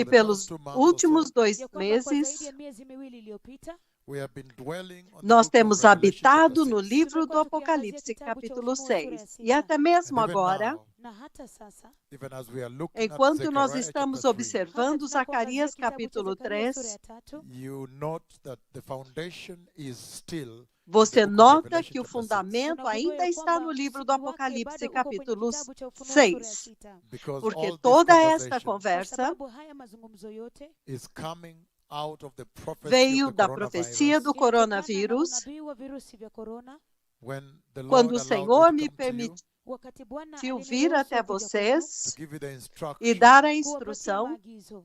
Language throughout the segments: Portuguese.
que pelos últimos 2 ya kwamba kwa zaidi meses ya miezi miwili iliyopita nós temos habitado no livro do tumekuwa tukiangazia Apocalipse, kitabu cha capítulo Ufunuo sura 6. ya E até 6. mesmo agora, Na hata sasa, enquanto nós estamos hata observando tunapoangazia Zacarias, kitabu cha capítulo Zekaria sura 3, ya 3, você nota que o fundamento unagundua ainda ya está no kwamba livro do msingi wake Apocalipse, bado uko kwenye capítulo kitabu cha Ufunuo sura ya 6. 6. Porque toda esta Kwa conversa sababu haya mazungumzo yote veio da profecia do inatokana na coronavírus, unabii wa virusi vya korona, quando o Senhor me permitiu wakati Bwana vir aliniruhusu até kuja kwenu vocês e dar a kuwapatia instrução maagizo.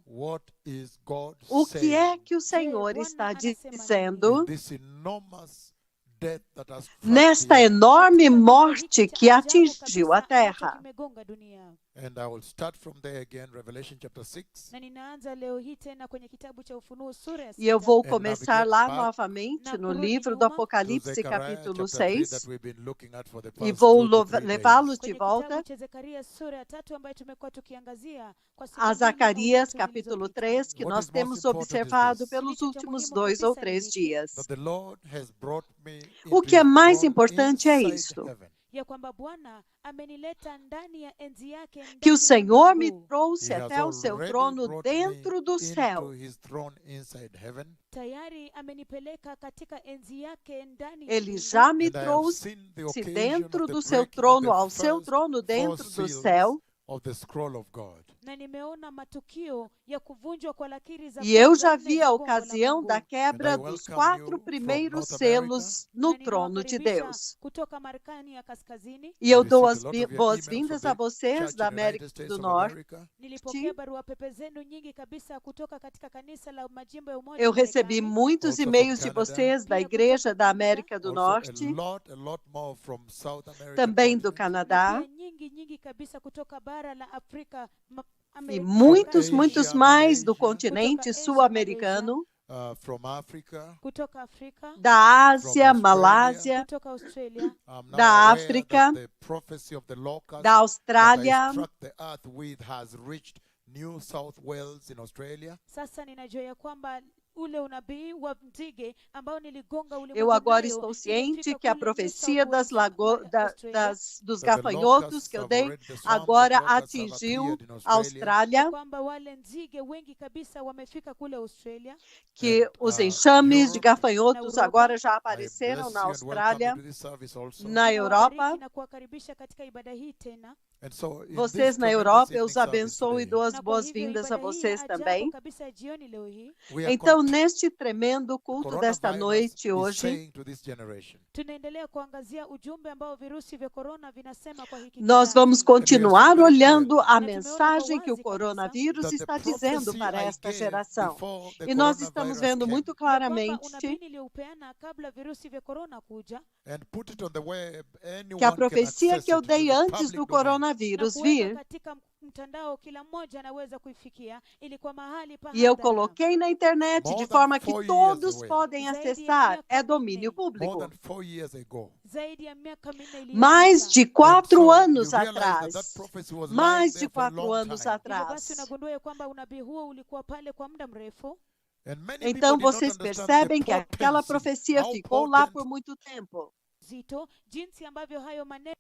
o que é que o Je, Senhor Bwana está anasema dizendo nesta nesta enorme morte que atingiu a terra. kimegonga dunia. And I will start from there again, Revelation chapter 6. Na ninaanza leo hii tena kwenye kitabu cha Ufunuo sura ya E eu 6. vou And começar navigate lá back novamente na no kurudi livro do nyuma to Apocalipse, Zechariah capítulo chapter 3 that 6, we've been looking at for the e past vou 2 to 3 levá-los days. de kwenye volta kitabu cha Zekaria sura ya 3 ambayo tumekuwa tukiangazia kwa siku a 2 au Zacarias, 3 capítulo zilizopita. 3, que What nós is most temos important is observado this, pelos Kilicho cha últimos muhimu 2 ou kabisa ni 3 hiki, dias. that the Lord has brought me O into que é his mais throne importante é inside isto, heaven. ya kwamba Bwana amenileta ndani ya enzi yake que o ndani ya Senhor me mbingu. trouxe He has até o seu already trono brought me dentro do into céu. his throne inside heaven. Tayari amenipeleka katika enzi yake ndani ya Ele mbingu. já me And I have trouxe seen the occasion dentro of the do seu breaking of trono, the ao seu first trono 4 dentro do seals céu. of the scroll of God. Na nimeona matukio ya kuvunjwa kwa lakiri za E eu kwanza já 4 vi za a bongo la ocasião Mungu. da And I quebra dos welcome 4 you from primeiros North America. selos Na no trono de ninawakaribisha Deus. kutoka Marekani ya Kaskazini. E eu I dou received as a lot of your boas-vindas emails a from the vocês Church da in the América United States do of Norte. America. Nilipokea barua pepe zenu nyingi kabisa kutoka katika kanisa la majimbo ya umoja Eu wa recebi Marekani. muitos Also from e-mails de Canada. vocês da Pia Igreja kutoka da Canada. América do Also Norte, a lot more from South America. também do Na Canadá, pia nyingi kabisa kutoka bara la Afrika e Amerika muitos Asia, mais do Malaysia. continente Kutoka Asia, sul-americano, From Africa. kutoka Afrika, da Ásia, From Malásia, kutoka Australia. I'm now da aware África, that the prophecy of the locust da that I Austrália. struck the earth with has reached New South Wales in Australia. Sasa ninajua ya kwamba ule unabii wa nzige ambao niligonga Eu ulimwengu agora nayo estou ciente imefika que a kule New profecia South Wales, Australia, dos That the gafanhotos locusts que eu have dei already, the swarms of agora locusts have atingiu appeared in a Australia. Austrália, kwamba wale nzige wengi kabisa wamefika kule Australia. que And, os enxames de Europe, gafanhotos na agora já I apareceram bless na you and welcome you Austrália, to this service also. na Europa. Ninawabariki na kuwakaribisha katika ibada hii tena. And so in Vocês this na tremendous Europa, eu evening os service abençoo e today, dou as Na kwa hivyo boas-vindas a ibada hii ya vocês ajabu também. kabisa ya jioni leo hii we are Então, neste tremendo culto desta coronavirus noite is hoje, saying to this generation, tunaendelea kuangazia ujumbe ambao virusi vya korona vinasema kwa hiki nós kizazi. vamos continuar very olhando a tumeona mensagem kwa que o wazi kabisa coronavírus that the está dizendo prophecy para I esta gave geração. before the E nós estamos coronavirus vendo came muito Ya kwamba claramente unabii niliupeana kabla virusi vya korona kuja and put it on the web, anyone que a can profecia access que eu it to dei the antes public do domain. na coronavírus kuweka vir, katika mtandao, kila mmoja anaweza kuifikia, ili kwa mahali pa e eu hadhara. coloquei na internet More de than forma que 4 years todos away. podem Zaidi ya acessar, miaka é minne. domínio More público. than 4 years ago. Zaidi ya miaka minne iliyopita. Mais de And 4 so anos you realize that atrás, that prophecy was lying mais there de for a 4 long anos time. Hivyo basi atrás. unagundua ya kwamba unabii huo ulikuwa pale kwa muda mrefu. And many Então, people did not vocês understand percebem the que aquela potency, profecia how ficou lá potent por muito tempo. Zito, jinsi ambavyo hayo maneno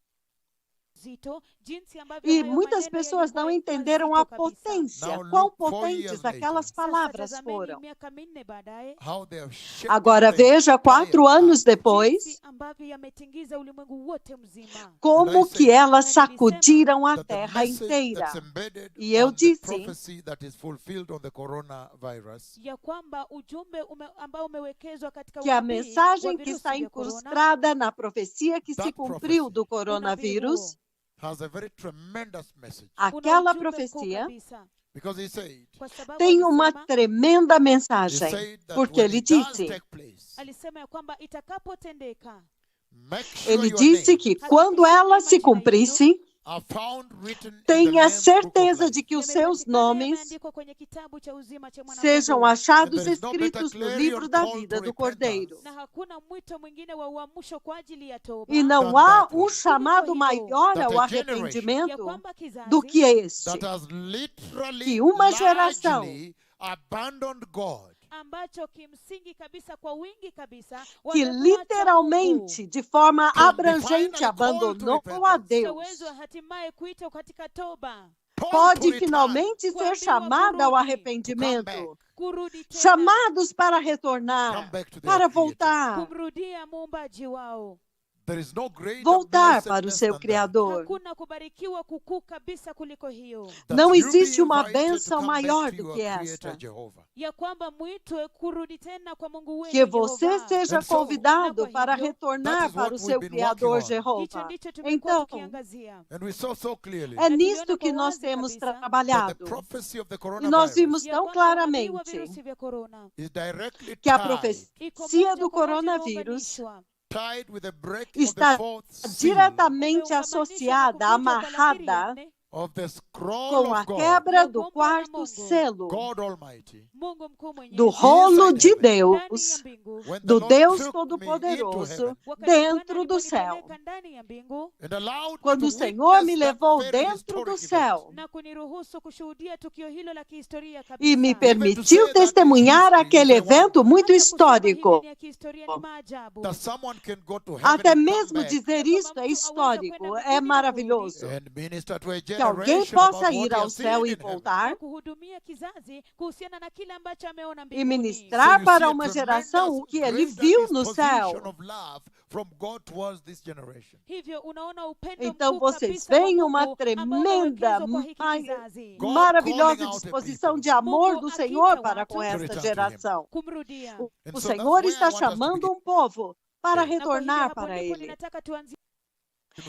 zito, jinsi ambavyo E hayo muitas maneno pessoas não yalikuwa entenderam a mazito kabisa. potência, Now quão look 4 potentes years later. aquelas Sasa palavras tazameni foram. miaka minne baadaye, how they have shaken Agora the veja, 4 entire anos earth. depois, jinsi ambavyo yametingiza ulimwengu wote mzima. como que elas sacudiram a That the terra message inteira. that's embedded E eu on the disse prophecy that is fulfilled on the coronavirus Ya kwamba ujumbe ambao umewekezwa katika que a unabii wa mensagem que virusi está vya korona, incrustada na profecia que se That cumpriu prophecy. do coronavírus, has a very tremendous message. una aquela ujumbe mkuu profecia kabisa. Because he said, Kwa sababu tem uma alisema, tremenda he mensagem, said that porque when ele it does disse, take place, alisema ya kwamba itakapotendeka, make sure ele your disse name que quando ela se cumprisse, are found written in the tenha Lamb's Book of certeza Life. de que os seus Yamepatikana nomes yameandikwa kwenye kitabu cha uzima cha sejam Mwana-Kondoo. achados And there is no better escritos no clarion livro da call vida to do Cordeiro. repentance Na hakuna mwito mwingine wa uamsho kwa ajili ya toba E não than há that one. chamado maior That ao a arrependimento ya kwamba do kizazi que este, that has literally, que uma geração largely abandoned God. ambacho kimsingi kabisa kwa wingi kabisa que wamemwacha literalmente, de forma Can be abrangente, finally called to abandonou repentance. a Mungu, Deus, utawezwa hatimaye kuitwa katika toba, Told to pode return, finalmente ser chamada ao arrependimento, kurudi tena, chamados para come retornar, back to their para Creator. voltar, kumrudia muumbaji wao. There is no greater voltar para o blessedness seu than that. Criador. Hakuna kubarikiwa kukuu kabisa kuliko hiyo, That Não you existe be uma invited to bênção come back maior to do your que Creator, esta. Jehovah. ya kwamba mwitwe kurudi tena kwa Mungu wenu Que você Yehova. seja And so, convidado na para kwa hivyo, retornar that is para o what seu we've been Criador working on. Hicho Jeová. ndicho tumekuwa Então, tukiangazia, And we saw so clearly é Na nisto tuliona que kwa nós wazi temos kabisa that trabalhado. the prophecy of the E nós coronavirus vimos ya tão kwamba unabii wa claramente virusi vya korona is directly que a tied, profecia iko do moja kwa moja coronavírus imeunganishwa, tied with the breaking of está the fourth seal diretamente umeungamanishwa na associada, kuvunjwa kwa lakiri ya amarrada nne, of the scroll com a of God, quebra do quarto selo God Almighty. Mungu mkuu mwenyezi, do rolo de ndani ya Deus, mbingu. When the do Lord Deus took me into Todo-Poderoso, heaven Wakati Bwana dentro do céu. aliponipeleka ndani ya mbingu and allowed me Quando o to Senhor me witness that levou very dentro historic do event. céu na kuniruhusu kushuhudia tukio hilo la kihistoria e me kabisa. permitiu testemunhar aquele evento muito Hata kusema hivi histórico. ni ya kihistoria ni maajabu. That someone can go to heaven Até and come mesmo back dizer isto é histórico, é maravilhoso. and minister to a Que alguém generation possa about ir what he ao has seen céu e in heaven. voltar Na kuhudumia kizazi kuhusiana na kile ambacho ameona e mbinguni. So ministrar you para see a uma geração o que ele tremendous viu no greater céu. disposition of love from God towards this generation. Hivyo unaona upendo Então mkuu vocês kabisa wa veem uma Mungu ambao tremenda, unawekezwa kwa hiki kizazi. God maravilhosa calling out a disposição people de amor Mungu do akita Senhor para com watu esta to return to geração. Kumrudia. O And so Senhor that's where está I want us to chamando begin. um povo para Na Na kwa hivyo retornar hapo para ndipo Ele. ninataka tuanzie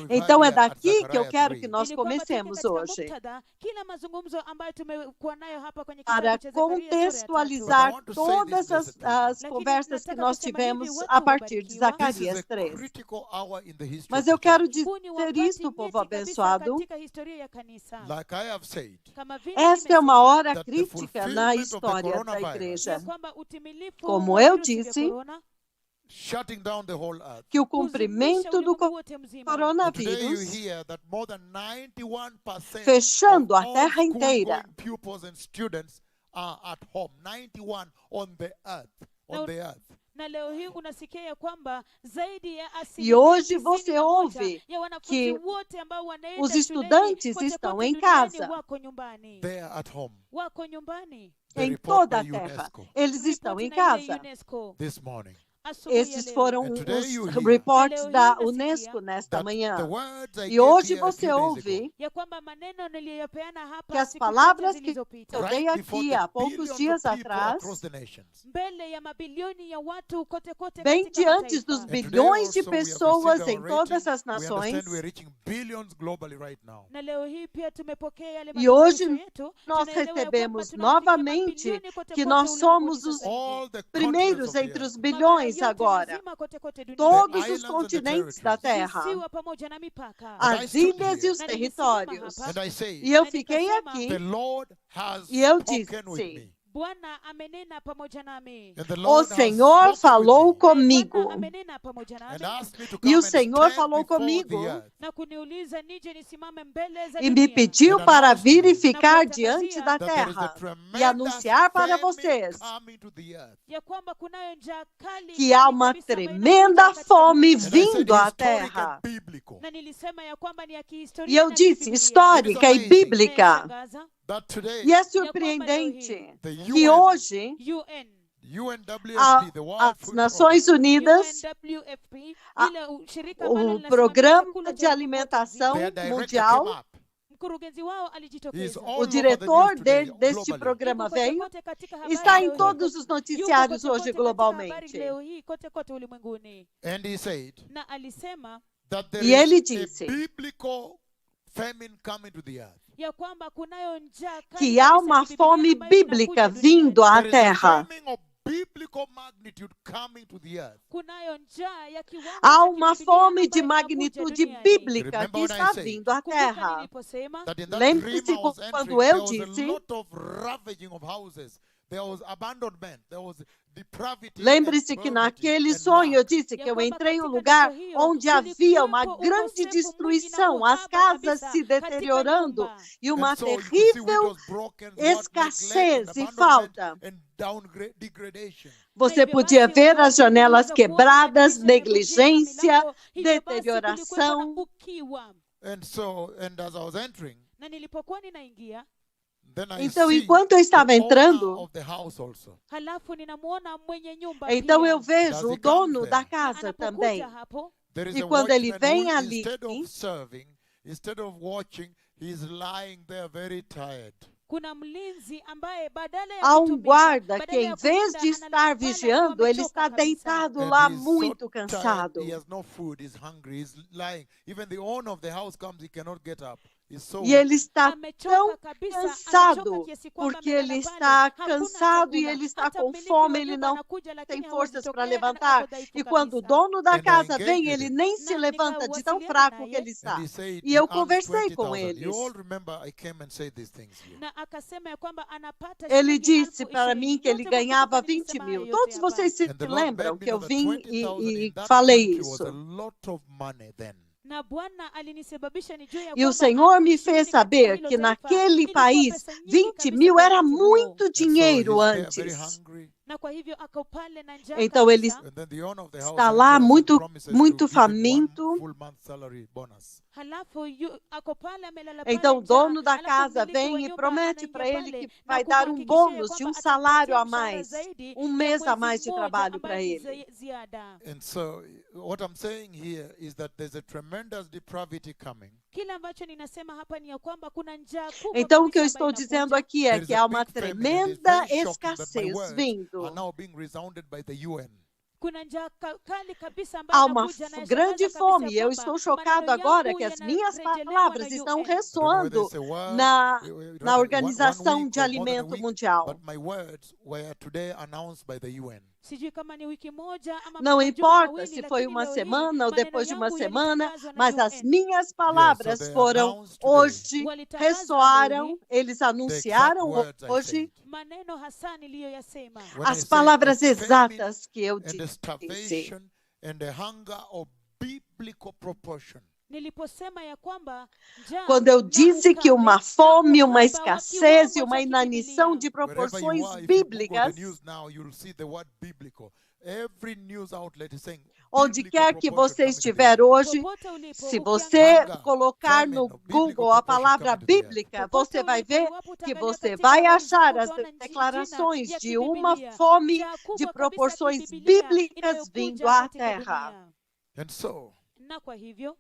Então é Revive here at daqui que eu Zechariah quero 3. que nós ili kwamba tuweke comecemos katika hoje, muktadha kila mazungumzo ambayo tumekuwa nayo hapa kwenye para kitabu cha Zekaria sura ya 3. contextualizar But I want to say todas this, blessed as Lakini conversas que nataka nós kusema tivemos hivi, a watu partir de wabarikiwa. This is Zacarias a 3. critical hour in the history Mas of the eu quero church. Huu ni dizer wakati isto, povo nyeti kabisa abençoado. katika historia ya kanisa. Like I have said, Kama vile Esta é uma nimesema, hora that the crítica na fulfillment of the história da coronavirus igreja, ya kwamba utimilifu Como wa eu virusi vya disse, korona, shutting down the whole earth. que o kuzimisha cumprimento do ulimwengu wote mzima. And today you coronavírus, hear that more than 91% fechando of a all terra inteira, school-going pupils and students are at home. 91 on the earth. On Now, the earth. Na leo hii unasikia ya kwamba zaidi ya E hoje 91% você ouve ya wanafunzi que wote ambao wanaenda os shuleni estudantes kote estão kote em duniani casa. wako nyumbani. They are at home. Wako nyumbani. The em report toda a by terra. UNESCO Eles estão em Ripoti na ile casa. UNESCO, this morning. asubuhi ya Esses leo. foram And today you os hear reportes Leo hii da nasikia Unesco nesta That manhã. the words I E gave hoje here a few você days ago, ouve ya kwamba maneno niliyopeana hapa que as siku palavras chache que zilizopita eu dei right before aqui the há poucos billions dias of people atrás, across the nations. mbele ya mabilioni ya watu kote kote bem katika diante dos mataifa. And today bilhões de also we have pessoas received em our todas rating. as We nações, understand we're reaching billions globally right now. Na leo hii pia tumepokea yale E mapeperushi hoje yetu. nós Tunaelewa ya kwamba recebemos tunafikia novamente mabilioni kote que kote nós ulimwenguni somos os sasa hivi. All the primeiros continents of the entre os earth. bilhões Mabara yote agora. mazima kote kote duniani. Todos The os islands and the continentes da territories. Terra, Visiwa pamoja na mipaka. And I as stood ilhas e here. os Na nilisimama territórios. hapa. And I say, E eu Na fiquei nikasema, aqui the Lord has e eu spoken with disse, me. Bwana amenena pamoja nami. And the o Lord has Senhor spoken falou with me comigo. Bwana amenena pamoja and nami asked me to E come o and Senhor stand falou before comigo the earth. na kuniuliza nije nisimame mbele za E me dunia. pediu And para announced vir e me ficar that diante da that there is a terra e tremendous anunciar para famine vocês coming to the earth. ya kwamba kunayo njaa kali que há kali uma kabisa ambayo tremenda inakuja katika fome dunia. And I said vindo à historic terra. and biblical. Na nilisema ya kwamba ni ya E kihistoria eu na disse, kibiblia. histórica e bíblica. Imeshangaza. That today, E é surpreendente the que UN, hoje UN, UNWFP, the World as Food Nações Unidas, UNWFP, a- ile shirika ambalo o linasimamia Programa chakula de cha Alimentação their director Mundial, came up. mkurugenzi wao He is alijitokeza. all o over the diretor news today, deste globally. programa Yuko kote veio, kote katika habari está leo em hii. todos os Yuko noticiários kote hoje kote katika habari globalmente. leo hii kote kote ulimwenguni. And he said Na alisema that there E ele is disse a biblical famine coming to the earth. ya kwamba kunayo njaa kali que há kabisa uma kibiblia fome ambayo bíblica inakuja duniani. vindo à There is a terra. famine of biblical biblical magnitude coming to the earth. kunayo njaa ya kiwango Há cha uma kibibilia fome de ambayo inakuja magnitude duniani. bíblica que Remember when I está said, vindo à Kumbuka Terra. niliposema That in that Lembre-se dream I was quando entering, eu there was a disse- lot of ravaging of houses. There was abandonment. There was depravity. Lembre-se and que poverty naquele and sonho eu lack. disse Ya que eu kwamba entrei em um katika lugar ndoto hiyo, onde havia uma kulikuwepo grande ukosefu mwingi na destruição, as uhaba casas kabisa se katika deteriorando nyumba. e uma And so you could see terrível widows broken, what, neglect, escassez and e abandonment, falta. and degradation. Você Na hivyo podia basi, ver ukaweza as janelas kuona quebradas, madirisha yamevunjika, negligência, milango. Hivyo basi kulikuwepo na deterioração. ukiwa. And as I was entering, Na nilipokuwa ninaingia, then I Então, see enquanto eu estava the owner entrando, of the house also. halafu ninamwona mwenye nyumba então pia. eu vejo Does o he come dono there? da Na casa anapokuja também. hapo, There is E a quando ele watchman vem who, ali, instead of serving, instead of watching, he's lying there very tired. kuna mlinzi ambaye badala ya Há um kutumika, guarda que, badala em ya vez kulinda, de estar analala pale vigiando, akiwa ele está amechoka kabisa. deitado And lá he's muito so cansado. tired, he has no food, he's hungry, he's lying. Even the owner of the house comes, he cannot get up. He's so E ele está Amechoka tão kabisa, cansado, amechoka kiasi kwamba porque amelala ele pale, está hakuna cansado e chakula. ele está Hata com mmiliki fome, wa ele nyumba não anakuja, lakini tem hawezi forças para tokea, levantar. ako dhaifu E quando o kabisa. dono da And I casa vem, engaged ele him. nem se Na levanta de tão nikawasiliana fraco que naye. ele está. And he said, E he eu earns conversei com 20,000. eles. You all remember I came and said these things here. Na akasema ya kwamba anapata Ele shilingi disse 20,000. para mim que ele Nyote ganhava mnakumbuka 20 nilisema mil. hayo Todos yote hapa. vocês se And the Lord lembram made me que eu know that vim 20,000 in e that falei country was isso. a lot of money then. Na Bwana alinisababisha nijue ya E o kwamba Senhor me 20 fez katika saber hilo que taifa naquele ilikuwa país, pesa nyingi 20 kabisa mil kwa era wakati huo. muito And so dinheiro he's there very antes. hungry. Na kwa hivyo ako pale na njaa Então ele kabisa. And then the owner of the house está lá enters and muito, promises muito to give him faminto. 1 full month salary bonus. Halafu ako pale amelala pale Então o njaa. dono da Halafu casa mmiliki wa vem e nyumba promete anaingia para ele pale que na vai dar kumhakikishia bônus de kwamba salário a atampatia mshahara mais, zaidi mês ya a mais mwezi de mmoja trabalho ambayo para ni ele. ziada. And so what I'm saying here is that there's a tremendous depravity coming. Kile ambacho ninasema hapa ni ya kwamba kuna njaa kubwa Então o que eu kabisa estou ambayo dizendo inakuja. aqui é There is que a há uma big famine, and it's tremenda very shocking that my escassez words vindo. are now being resounded by the UN. Kuna njaa kali kabisa Há ambayo uma inakuja na grande yashangaza fome. kabisa E ya eu kwamba estou chocado maneno agora yangu que as minhas yanarejelewa palavras na estão UN. I don't know whether ressoando it's a word, na rather na one Organização week de or more than a Alimento week, Mundial. but my words were today announced by the UN. Sijui kama ni wiki moja ama Não majuma importa mawili, se foi lakini uma leo hii semana ou maneno depois de uma yangu semana, yalitangazwa na mas as UN. minhas palavras they foram announced today hoje, Walitangazwa ressoaram, leo eles the exact anunciaram words I hoje said. maneno hasa niliyoyasema. When I as say palavras the famine exatas que eu and the disse. starvation and the hunger of biblical proportion. Niliposema ya kwamba njaa Quando eu na disse que ukame uma na fome, uma uhaba wa escassez e kiwango uma cha inanição de kibibilia. Wherever you proporções are, if you Google bíblicas, the news now, you'll see the word biblical. Every news outlet is saying onde biblical quer que proportion você coming to the estiver earth. hoje, Popote ulipo, se ukiangalia você Hunger, colocar famine, no of biblical Google a proportion palavra coming to the earth. bíblica, popote você vai ulipo, ver iwapo que utaangalia você katika vai habari achar zako, as utaona jina declarações ya de uma kibibilia, fome njaa kubwa de kabisa ya proporções kibibilia bíblicas vindo inayokuja à katika terra. dunia. And so, Na kwa hivyo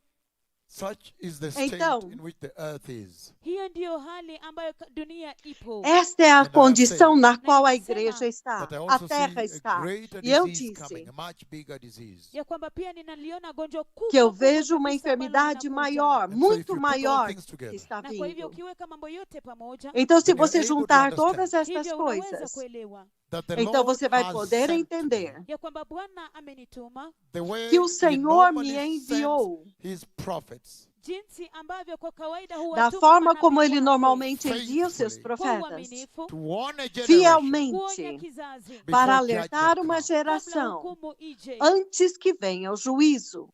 such is the state Então, in which the earth is. hiyo ndiyo hali ambayo dunia ipo. Esta é a And I condição say na qual a nimesema igreja está, But I a also terra see a está. greater E eu disease disse coming, a much bigger disease. Ya kwamba pia ninaliona gonjwa kubwa que eu kubwa vejo uma kabisa ambalo enfermidade linakuja. maior, And so if muito you put all maior, things que together, está Na kwa hivyo vindo. ukiweka mambo yote pamoja, Então, se then you're você able to juntar understand todas estas hivyo unaweza coisas, kuelewa that the então Lord você vai has poder sent me entender ya kwamba Bwana amenituma the way que o He Senhor normally me sends enviou His prophets jinsi ambavyo kwa kawaida da huwatuma forma como manabii Ele wake normalmente envia os seus faithfully, kwa profetas, uaminifu, to warn a generation fielmente, kuonya kizazi before para judgment alertar uma comes. kabla geração hukumu ije. antes que venha o juízo.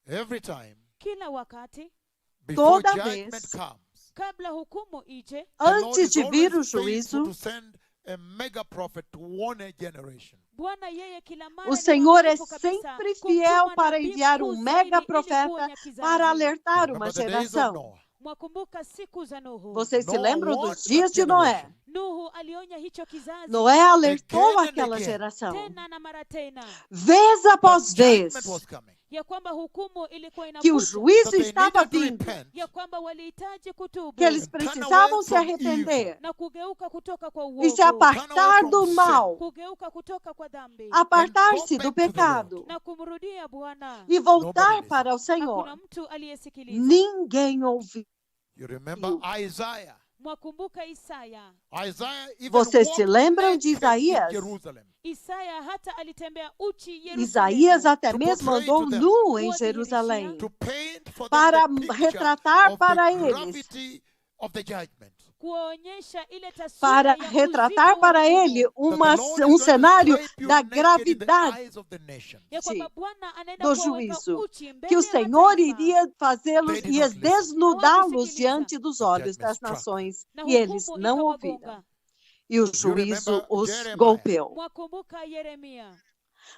Every time Kila wakati before Toda judgment vez, comes, kabla hukumu ije, the Lord antes is de vir o always faithful juízo, to send a mega prophet to warn a generation. Bwana yeye kila mara o ni Senhor é mwaminifu kabisa sempre kumtuma fiel para nabii enviar mkuu um zaidi mega ili profeta kuonya kizazi. para alertar uma Remember the days of geração. Noah. Mwakumbuka siku za Nuhu. Vocês se Noah lembram warned dos dias that de Noé? generation. Nuhu alionya hicho kizazi Noé alertou Again and aquela again. geração, tena na mara tena vez That após vez, judgment was coming. ya kwamba hukumu ilikuwa que o inakuja, juízo That they estava needed to vindo, repent ya kwamba walihitaji kutubu que eles and turn precisavam away se from arrepender na kugeuka kutoka kwa e se uovu, apartar do sin. mal, kugeuka kutoka kwa dhambi apartar-se And do go back to the pecado na kumrudia Bwana. e voltar Nobody para o Hakuna Senhor. mtu aliyesikiliza. Ninguém ouviu. You remember Isaiah Mwakumbuka Isaya. Isaiah even Vocês se walked lembram de naked in Isaías? Jerusalem. Isaya hata alitembea uchi Yerusalemu. Isaías até To mesmo portray andou to them. nu em Wadhihirishia. Jerusalém To paint for them para the picture retratar of para the eles, gravity of the judgment. Kuonyesha ile taswira para ya retratar uzito para wa ele hukumu. That the Lord is going to cenário strip you da naked in the gravidade eyes of the nations. Ya kwamba Bwana anaenda do kuwaweka juízo, uchi mbele que o ya Senhor mataifa. iria fazê-los They did e not listen. desnudá-los diante dos The olhos judgment das struck. nações, Na e eles hukumu não ouviram. ikawagonga. E o You juízo remember os Jeremiah? golpeou. Mwakumbuka Yeremia.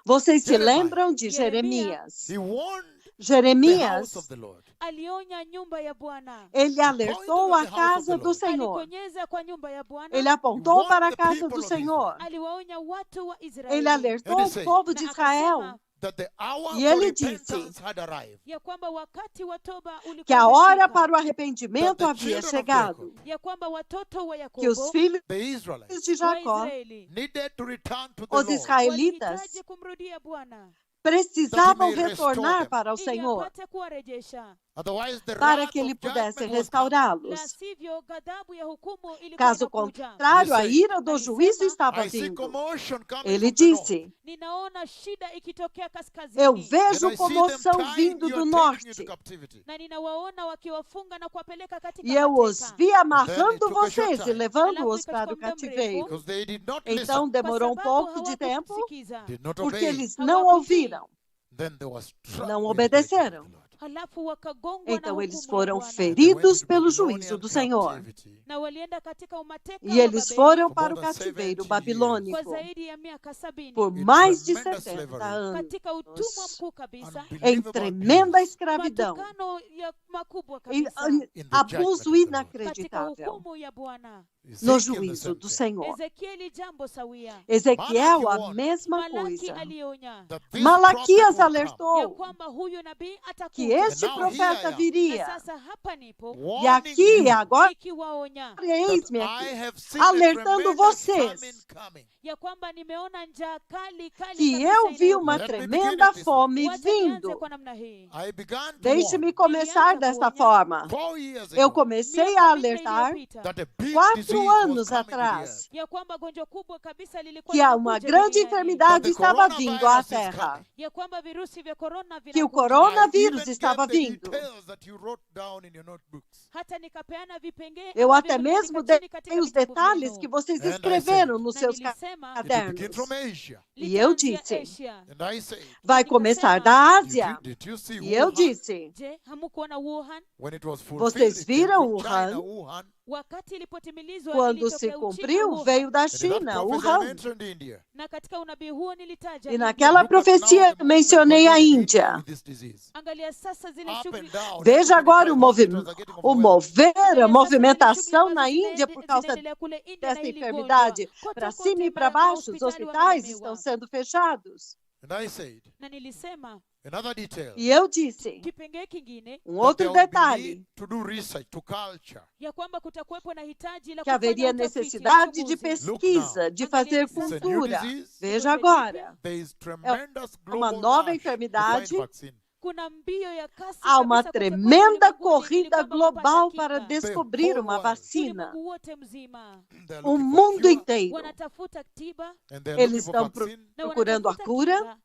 Vocês se Jeremiah. lembram de Jeremias. Jeremias? He warned the house Jeremias, of the Lord. Alionya nyumba ya Bwana. ele alertou a casa do Senhor. Alikonyeza kwa nyumba ya Bwana. Ele apontou warned para a the casa people do of Senhor. Aliwaonya watu wa Ele Israeli. alertou And he o said, povo de Na Israel akasema That the hour E for ele repentance disse had arrived. ya kwamba wakati wa toba ulikuwa que a hora umefika. para o arrependimento That the havia children of chegado, Ya kwamba watoto wa que Yakobo os filhos The Israelites de wa Jacó, Israeli needed to return to the os Lord israelitas, walihitaji kumrudia Bwana precisavam may restore retornar them. para o ili Senhor, apate kuwarejesha. Otherwise, the para wrath que ele of pudesse judgment was coming. La restaurá-los. sivyo ghadhabu ya hukumu ilikuwa Caso inakuja. contrário, a Ele ira do Alisema, juízo estava I see vindo. commotion coming Ele from the north. disse: Ninaona shida ikitokea kaskazini. eu And vejo I see them comoção tying vindo you do and taking you to norte, captivity. Na ninawaona wakiwafunga na kuwapeleka katika e eu os mateka. vi amarrando took a short vocês e time. levando-os Alafu para o ikachukua muda cativeiro. Because they did not Então listen, demorou um Kwa sababu pouco de tempo, hawakusikiza. did not porque obey. eles não Hawakutii. ouviram. Then there was struck Não with the judgment of obedeceram. the Lord. Halafu wakagongwa na Então eles hukumu ya foram Bwana. They went feridos into pelo Babylonian juízo do Senhor. captivity Na walienda katika umateka E wa eles Babeli foram For para o more than cativeiro 70 kwa babilônico zaidi ya miaka 70 por in mais de tremendous 70 slavery, anos, katika utumwa mkuu kabisa, em unbelievable tremenda abuse escravidão, matukano ya makubwa em kabisa in the abuso judgment of the Lord. katika inacreditável hukumu ya Bwana. no Ezekiel, the juízo same do thing. Senhor. Ezekieli jambo sawia. Ezequiel, Malachi a mesma Malaki coisa. alionya That this Malaquias prophet would come. ya alertou kwamba huyu nabii que atakuja. este And now here I profeta am. Na viria. sasa hapa nipo E Warning aqui, you agora, ikiwaonya that eis-me I aqui, have seen a alertando tremendous vocês famine coming. ya kwamba nimeona njaa kali kali que kabisa eu vi uma Let me begin tremenda it this way. fome Wacha nianze vindo. kwa namna hii. I began to Deixe-me warn começar desta forma. 4 years Eu ago comecei Miaka a minne alertar iliyopita, that a big 4 disease was anos coming to the atrás earth. ya kwamba gonjwa kubwa kabisa lilikuwa que uma linakuja grande duniani. enfermidade That the estava vindo à coronavirus is Terra. coming. Ya kwamba virusi vya corona Que o vinakuja. I coronavírus even estava gave the vindo. details that you wrote down in your notebooks. Hata nikapeana vipengee Eu ambavyo até mliandika mesmo chini dei katika os vitabu detalhes vyenu. que vocês And I escreveram said, nos Na seus nilisema It will begin cadernos. from Asia. E eu litaanzia disse, Asia. And I said, vai começar da Ásia. did you see E eu Wuhan? disse, Je, hamukuona Wuhan? When it was fulfilled, Vocês it came viram from China, Wuhan? Wuhan. Wakati ilipotimilizwa quando ilitokea se Uchina, cumpriu, Wuhan. veio da And in that China, prophecy I Wuhan. mentioned India. Na katika unabii huo nilitaja E India. naquela Look at now profecia the mencionei a movement going on in Índia. with this disease. Angalia sasa zile Up shughuli and down. Veja agora Everybody hospitals are getting o overwhelmed. mover, a Angalia sasa zile movimentação shughuli na ambazo Índia por causa zinaendelea kule India na dessa hili enfermidade. gonjwa. Para Kote cima e kote para baixo, os mahospitali hospitais wamelemewa. estão sendo fechados. And I said, Na nilisema another detail, E eu disse, kipengee kingine um that there outro will be detalhe, need to do research, to culture. ya kwamba kutakuwepo na hitaji la que haveria kufanya utafiti, necessidade de uchunguzi. pesquisa, de fazer It's a new cultura. disease. Veja agora, There is tremendous uma global nova rush to enfermidade. find vaccine. Kuna mbio ya kasi há uma kabisa kote kote tremenda ulimwenguni ili corrida kwamba global kupata para kinga. descobrir uma world. vacina. Ulimwengu wote mzima They're O looking for mundo cure, inteiro. wanatafuta tiba and they're Eles looking for estão vaccine. na procurando a wanatafuta cura. kinga.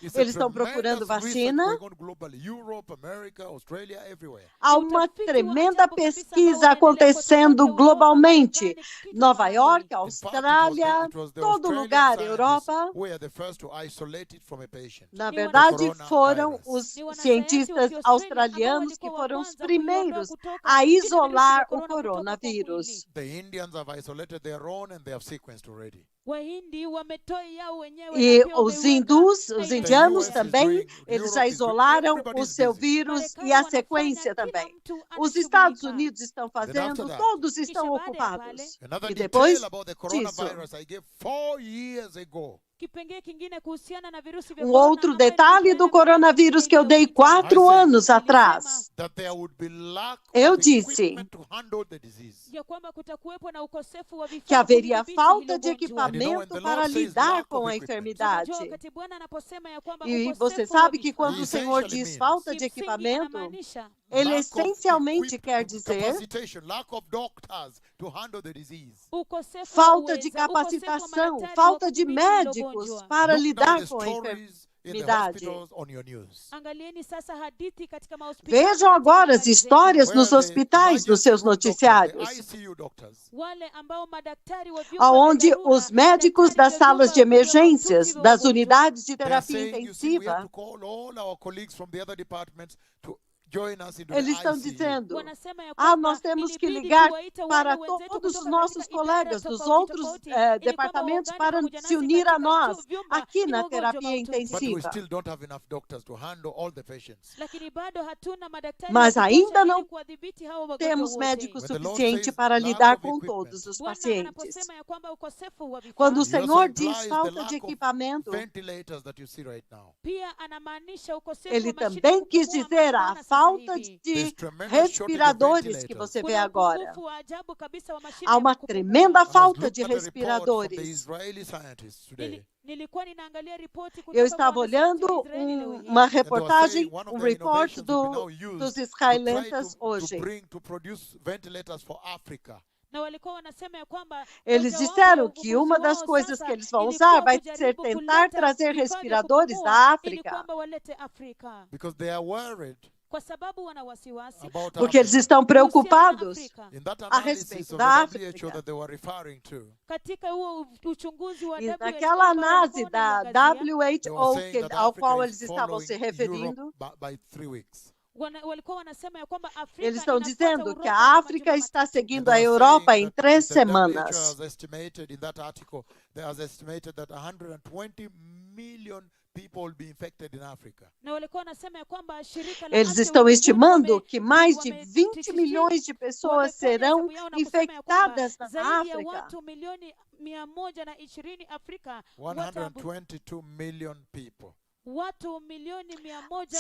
It's a Eles estão procurando tremendous research vacina. going on globally. Europe, America, Australia, everywhere. Há uma tremenda pesquisa acontecendo globalmente. Nova York, In fact, Austrália, it was the todo Australian lugar, scientists Europa. who were the first to isolate it from a patient. Na Ni verdade, coronavirus. foram os Ni wanasayansi cientistas wa Kiaustralia australianos que ambao foram walikuwa os wa kwanza kuiondoa primeiros kutoka a vile virusi vya isolar o corona kutoka kwa coronavírus. mwili. The Indians have isolated their own and they have sequenced already. Wahindi wametoa yao wenyewe E na pia os wameiweka hindus, na os iko indianos US is também, doing, eles Europe já is doing, isolaram o everybody's seu busy. vírus Marekani e a wanafanya, sequência kila também. mtu Os anashughulika. Estados Unidos estão after fazendo, that, todos Kisha estão baada ya ocupados. Another E detail depois about the disso, coronavirus I gave 4 years ago. Kipengee kingine kuhusiana na virusi vya um corona outro ambayo detalhe nilipeana do miaka coronavírus que eu dei iliyopita. 4 I said, anos atrás. That there would be lack Eu of disse equipment to handle the disease. Ya kwamba kutakuwepo na ukosefu wa vifaa Que haveria kudhibiti falta hilo de gonjwa. equipamento the para Lord says lidar lack com of a equipment. enfermidade. Unajua wakati Bwana anaposema ya kwamba E ukosefu você wa sabe que vifaa, quando o Senhor Essentially diz means falta de kimsingi equipamento, anamaanisha Ele lack of essencialmente quer dizer capacitation, lack of doctors to handle the disease. ukosefu wa falta de uweza, ukosefu wa capacitação, madaktari wa falta de kudhibiti hilo médicos gonjwa. para Look now lidar the com a stories in the enfermidade. hospitals on your news. Angalieni sasa hadithi katika mahospitali. Vejam katika agora as habari zenu. histórias Where nos the hospitais, nos emergency seus room doctors, noticiários, the ICU doctors, Wale ambao madaktari wa vyumba vya onde dharura, os médicos madaktari das vya salas de vyumba vya emergências, mahututi vya das wagonjwa, unidades de they are terapia saying, you see, we have intensiva, to call all our colleagues from the other departments to join us into eles the estão ICU. dizendo: wanasema ya ah, kwamba nós temos que ilibidi ligar tuwaite wale para wenzetu todos os kutoka nossos katika idara colegas dos tofauti outros tofauti, ili kwamba departamentos waungane para pamoja se nasi unir a katika nós vyumba aqui ili na wagonjwa terapia mahututi. But we intensiva. still don't have enough doctors to handle all the patients. Lakini bado hatuna madaktari Mas wa ainda kutosha ili não kuwadhibiti hao wagonjwa Temos wote. médicos When the Lord suficientes says para lack lidar of com equipment, todos os Bwana pacientes. anaposema ya kwamba ukosefu wa vifaa, Quando o He also Senhor diz implies the falta de lack of equipamento, ventilators that you see right now. pia anamaanisha ukosefu ele wa mashine também ya quis kupumua dizer ambayo a tunaona sasa falta hivi. There's de tremendous shortage of respiradores que ventilators. você vê Kuna agora. upungufu wa ajabu kabisa wa mashine Há ya uma kupumua. tremenda I was falta looking de at a report from the respiradores. Israeli scientists today. Nilikuwa ninaangalia ripoti Eu kutoka kwa estava wanasayansi olhando wa Israeli leo hii. uma And they were reportagem, saying one of the report innovations will be now dos used to try israelentas to hoje. produce ventilators for Africa. Na walikuwa wanasema ya kwamba Eles mojawapo ya disseram que uvumbuzi uma das wao coisas sasa que eles vão ilikuwa usar vai kujaribu ser tentar kuleta trazer vifaa vya respiradores kupumua da ili África, kwamba walete Afrika, Because they are worried kwa sababu wana wasiwasi about porque eles Africa. estão kuhusiana na preocupados Afrika. In that a analysis respeito of da the África. WHO that they were referring to, Katika huo uchunguzi wa E WHO naquela ambao análise walikuwa da wanaiangazia, they were WHO saying that ao Africa qual is eles estavam following se referindo, Europe by 3 weeks. walikuwa wanasema ya kwamba Afrika eles estão inafuata dizendo que Europa a kwa África majuma está matatu. seguindo And a they were Europa saying em that 3 the WHO semanas. has estimated in that article, they has estimated that 120 million people will be infected in Africa. Na walikuwa wanasema ya kwamba shirika la Eles afya estão ulimwenguni estimando que mais de wame- 20 milhões de pessoas wamefanya serão hesabu yao na kusema ya kwamba infectadas na zaidi ya África. watu milioni 120 Afrika wataambu- 122 million people. watu milioni 120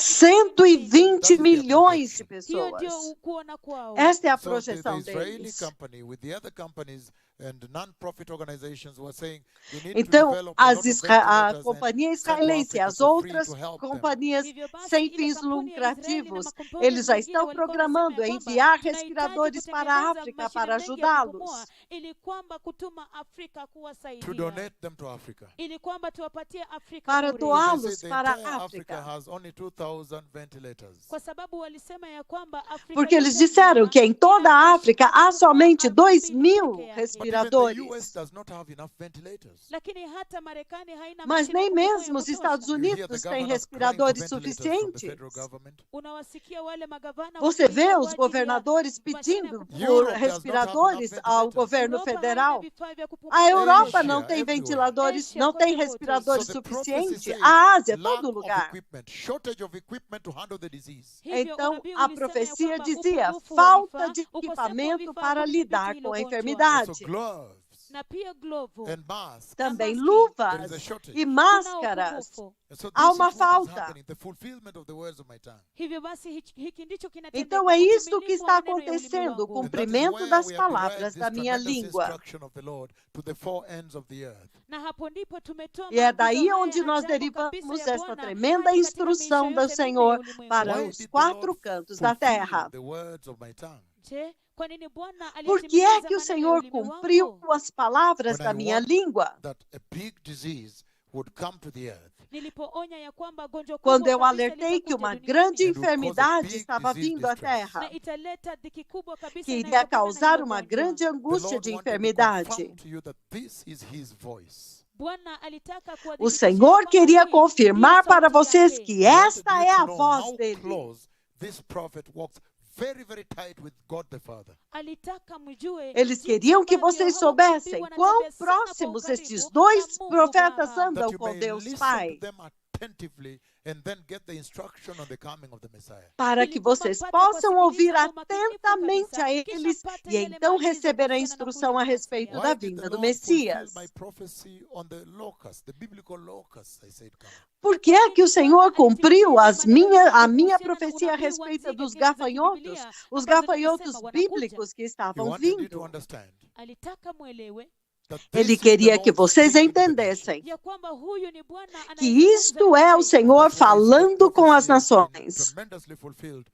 120 milhões de hiyo ndio pessoas. kuona kwao. Esta é a So the projeção Israeli deles. company with the other companies and non-profit organizations were saying we need to Então, develop a lot of a ventilators companhia and send to israelense e Africa as for free outras to help them. companhias Hivyo basi, sem ile fins kampuni ya Israeli na lucrativos, makampuni eles já mengine estão walikuwa programando wanasema ya enviar kwamba respiradores tunahitaji para a kutengeneza África mashine para mengi ya kupumua, ajudá-los. ili kwamba kutuma Afrika To kuwasaidia, donate them to Africa. ili kwamba tuwapatie Afrika Para bure. doar. They Doá-los say the para entire a Africa África. has only 2,000 ventilators. Kwa sababu walisema ya kwamba Afrika Porque eles yote disseram nzima que em toda a ina África há mashine somente 2 peke mil yake. But even the respiradores. US does not have enough ventilators. Lakini hata Marekani haina Mas mashine ya nem kupumua mesmo ya os kutosha. Estados You hear the Unidos têm governors crying for respiradores ventilators from the suficientes. federal government. Unawasikia wale magavana Você wakilia vê kwa os ajili ya governadores mashine ya pedindo kupumua. por Europe does not have respiradores enough ao ventilators. governo Europa haina federal. vifaa vya kupumua. A Europa Asia, não tem everywhere. ventiladores, Asia, não kote tem kote. respiradores So the prophecy suficientes. says A Ásia, lack todo of lugar. equipment, shortage of equipment to handle the disease. Hivyo Então, unabii a ulisema ya profecia kwamba dizia upungufu wa falta vifaa, de ukosefu wa equipamento vifaa para kudhibiti lidar hilo com a gonjwa. enfermidade. So gloves Na pia glovu and masks. Também maski. luvas There is a shortage. e Kuna máscaras. upungufu. And so Há this is uma what is falta. happening, the fulfillment of the words of my tongue. Hivyo basi hiki ndicho kinatendeka, Então é isto que utimilifu está wa maneno ya ulimi acontecendo, o wangu. And that is cumprimento where das we have derived palavras this da minha tremendous língua. instruction of the Lord to the four ends of the earth. Na hapo ndipo tumetoa E é maagizo daí haya onde nós ajabu kabisa derivamos ya esta Bwana tremenda hadi katika instrução miisho do yote minne ya Senhor ulimwengu. para Why os did the 4 Lord cantos da fulfill terra. the words of my tongue? Je, kwa nini Bwana Por que é alitimiza que o maneno ya Senhor ulimi cumpriu wangu? as palavras When da I minha want língua? that a big disease would come to the earth Nilipoonya ya kwamba gonjwa Quando kubwa eu kabisa alertei que litakuja uma duniani grande And would cause a enfermidade big estava disease vindo à distress. terra, na italeta dhiki kubwa kabisa que iria inayotokana na causar hilo uma gonjwa. grande the angústia Lord de wanted to enfermidade. confirm to you that this is His voice. Bwana alitaka O kuwadhibitishia Senhor kwamba queria hii confirmar ndiyo para sauti vocês yake. que He wanted esta you é to a know voz how dele. close this prophet walks very, very tight with God the Father. Alitaka mjue Eles jinsi queriam que ambavyo vocês hao soubessem manabii quão wanatembea sana kwa próximos ukaribu estes na dois Mungu profetas Baba. andam That you com may Deus listen Pai, to them attentively and then get the instruction on the coming of the Messiah. para Ili que kwamba vocês mpate possam ouvir kuwasikiliza kwa umakinifu atentamente kabisa, a kisha eles mpate e yale então maagizo receber a kuhusiana na instrução kuja a kwa respeito Masia. da Why did vinda the do Lord fulfill Messias. my prophecy on the locusts, the biblical locusts, I said, come on. Por que é que o Senhor cumpriu a minha profecia a respeito dos gafanhotos, os gafanhotos bíblicos que He estavam wanted you to vindo? understand Alitaka mwelewe that Ele this is the queria que Lord vocês speaking to the entendessem ya kwamba huyu ni Bwana que anayezungumza isto na é o mataifa. Senhor That's why the falando com as prophecy has been nações. tremendously fulfilled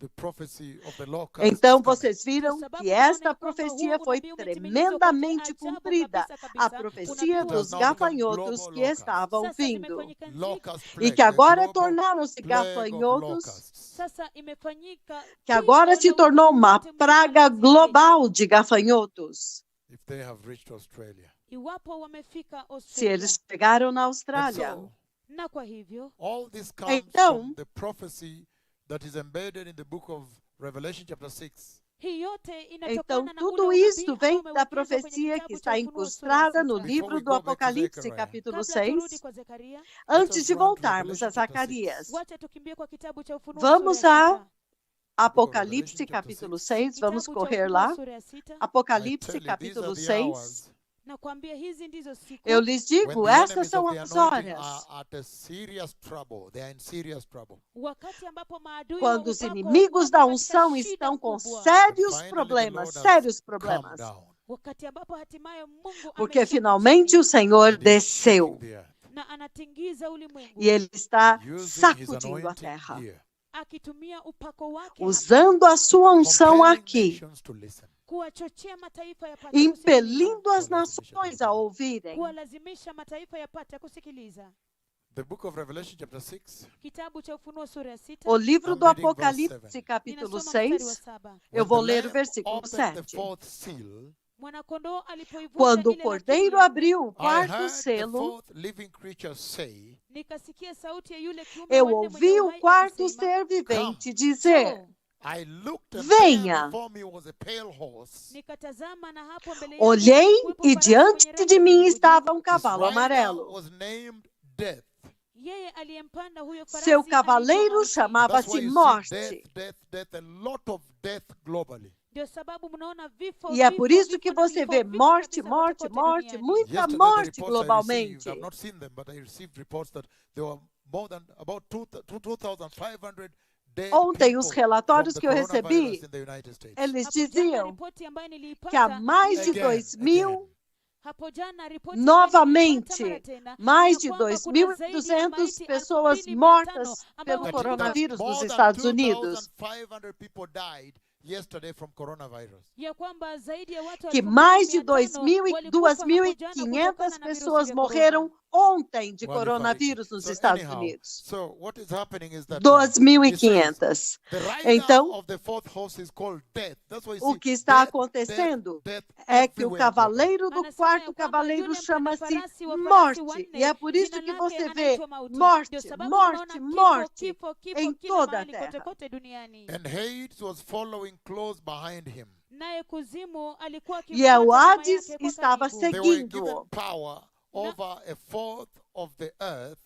the prophecy of the locusts Então coming. vocês viram Kwa sababu que tunaona esta ya kwamba profecia huu foi unabii umetimilizwa tremendamente kwa ajabu cumprida, kabisa a kabisa. profecia Unabii dos It has now become gafanhotos global que locusts. estavam sasa vindo imefanyika nzito, Locust e plague, que agora the global tornaram-se plague of gafanhotos, locusts. sasa imefanyika que agora pigo se la tornou uma ulimwengu praga mzima. global de gafanhotos, If they have reached Australia. Iwapo wamefika se Australia. eles chegaram na And Austrália. so, Na kwa hivyo all this comes Então- from the prophecy that is embedded in the book of Revelation chapter 6. hii yote Então, inatokana na tudo ule isto unabii vem ambao da umewekwa kwenye profecia kitabu que cha está Ufunuo sura incrustada no sita. Before livro we do go back to Apocalipse, Zechariah, capítulo Kabla turudi 6. kwa Zekaria, Antes de Let us run to voltarmos a Revelation chapter Zacarias, wacha tukimbie kwa kitabu cha Ufunuo Vamos sura ya a sita. Apocalipse, chapter capítulo 6. 6, vamos Kitabu cha correr Ufunuo lá. sura ya sita. I Apocalipse, tell you, these capítulo are the 6. hours Nakwambia hizi ndizo siku Eu lhes when digo, the essas enemies são of the as anointing horas are at a serious trouble. They are in serious trouble. wakati ambapo maadui quando wa os upako inimigos wako da katika unção shida estão com kubwa. sérios Finally, the problemas, Lord has sérios come problemas. down. Wakati ambapo hatimaye Mungu Porque ameshuka finalmente chini o Senhor And he is shaking desceu the earth, na anatingiza ulimwengu e Ele está using his sacudindo a anointing terra, here, akitumia upako wake hapa usando a sua unção compelling aqui, nations to listen. kuwachochea mataifa yapate kusikiliza, impelindo as nações a ouvirem. kuwalazimisha mataifa yapate kusikiliza. The book of Revelation chapter 6. Kitabu cha Ufunuo sura ya sita. O livro I'm do reading verse Apocalipse, 7. capítulo Ninasoma mstari wa 6, 7. eu When vou the ler o Lamb versículo opened the 7. fourth seal, Mwanakondoo alipoivunja Quando o ile cordeiro lakiri, abriu o I quarto heard the selo, fourth living creature say, nikasikia sauti ya yule kiumbe eu wa nne mwenye ouvi o uhai quarto akisema, ser vivente dizer: "Njoo." I looked and Venha. there before me was a pale horse. Nikatazama na hapo mbele yangu Olhei kulikuwepo e farasi diante mwenye rangi de ya mim kijivujivu. estava um His cavalo rider amarelo. was named Death. Yeye aliyempanda huyo farasi Seu aliitwa cavaleiro Mauti. That's chamava-se why you see Morte. death, a lot of death globally. Ndio sababu mnaona vifo, E é vifo, por isso vifo que na você vifo, vê vifo morte, kabisa morte, kote morte, duniani. muita Yesterday, the morte reports I received, globalmente. I've not seen them, but I received reports that there were more than about 2,500 dead Ontem, os people relatórios from que the eu recebi, coronavirus in the United States. eles Hapo jana diziam ripoti ambayo que há niliipata, mais de Again, 2.000, hapo jana ripoti ambayo niliipata mara novamente, tena, mais ya de kwamba kuna zaidi ya 2.200 maiti pessoas 2,500 mortas ambao pelo That coronavírus nos more than Estados Unidos. 2,500 people died yesterday from coronavirus. ya kwamba zaidi ya watu Que mais de 2,500 2.500 pessoas morreram ontem de Well, coronavírus so nos Estados anyhow, Unidos. So what is happening is that 2.500. the rider Então, of the fourth horse is called Death. That's why you o see que está death, acontecendo death é que o everywhere. cavaleiro do Anasema quarto ya kwamba cavaleiro yule chama-se mpanda-farasi wa farasi Morte. wanne, E é por isso jina que lake você vê anaitwa Mauti. morte, Ndio sababu morte, unaona morte kifo em kila toda a mahali kote terra. kote duniani. And Hades was following close behind him. Naye kuzimu alikuwa E o akimfuata nyuma Hades yake kwa estava karibu. They were given seguindo. power over a fourth of the earth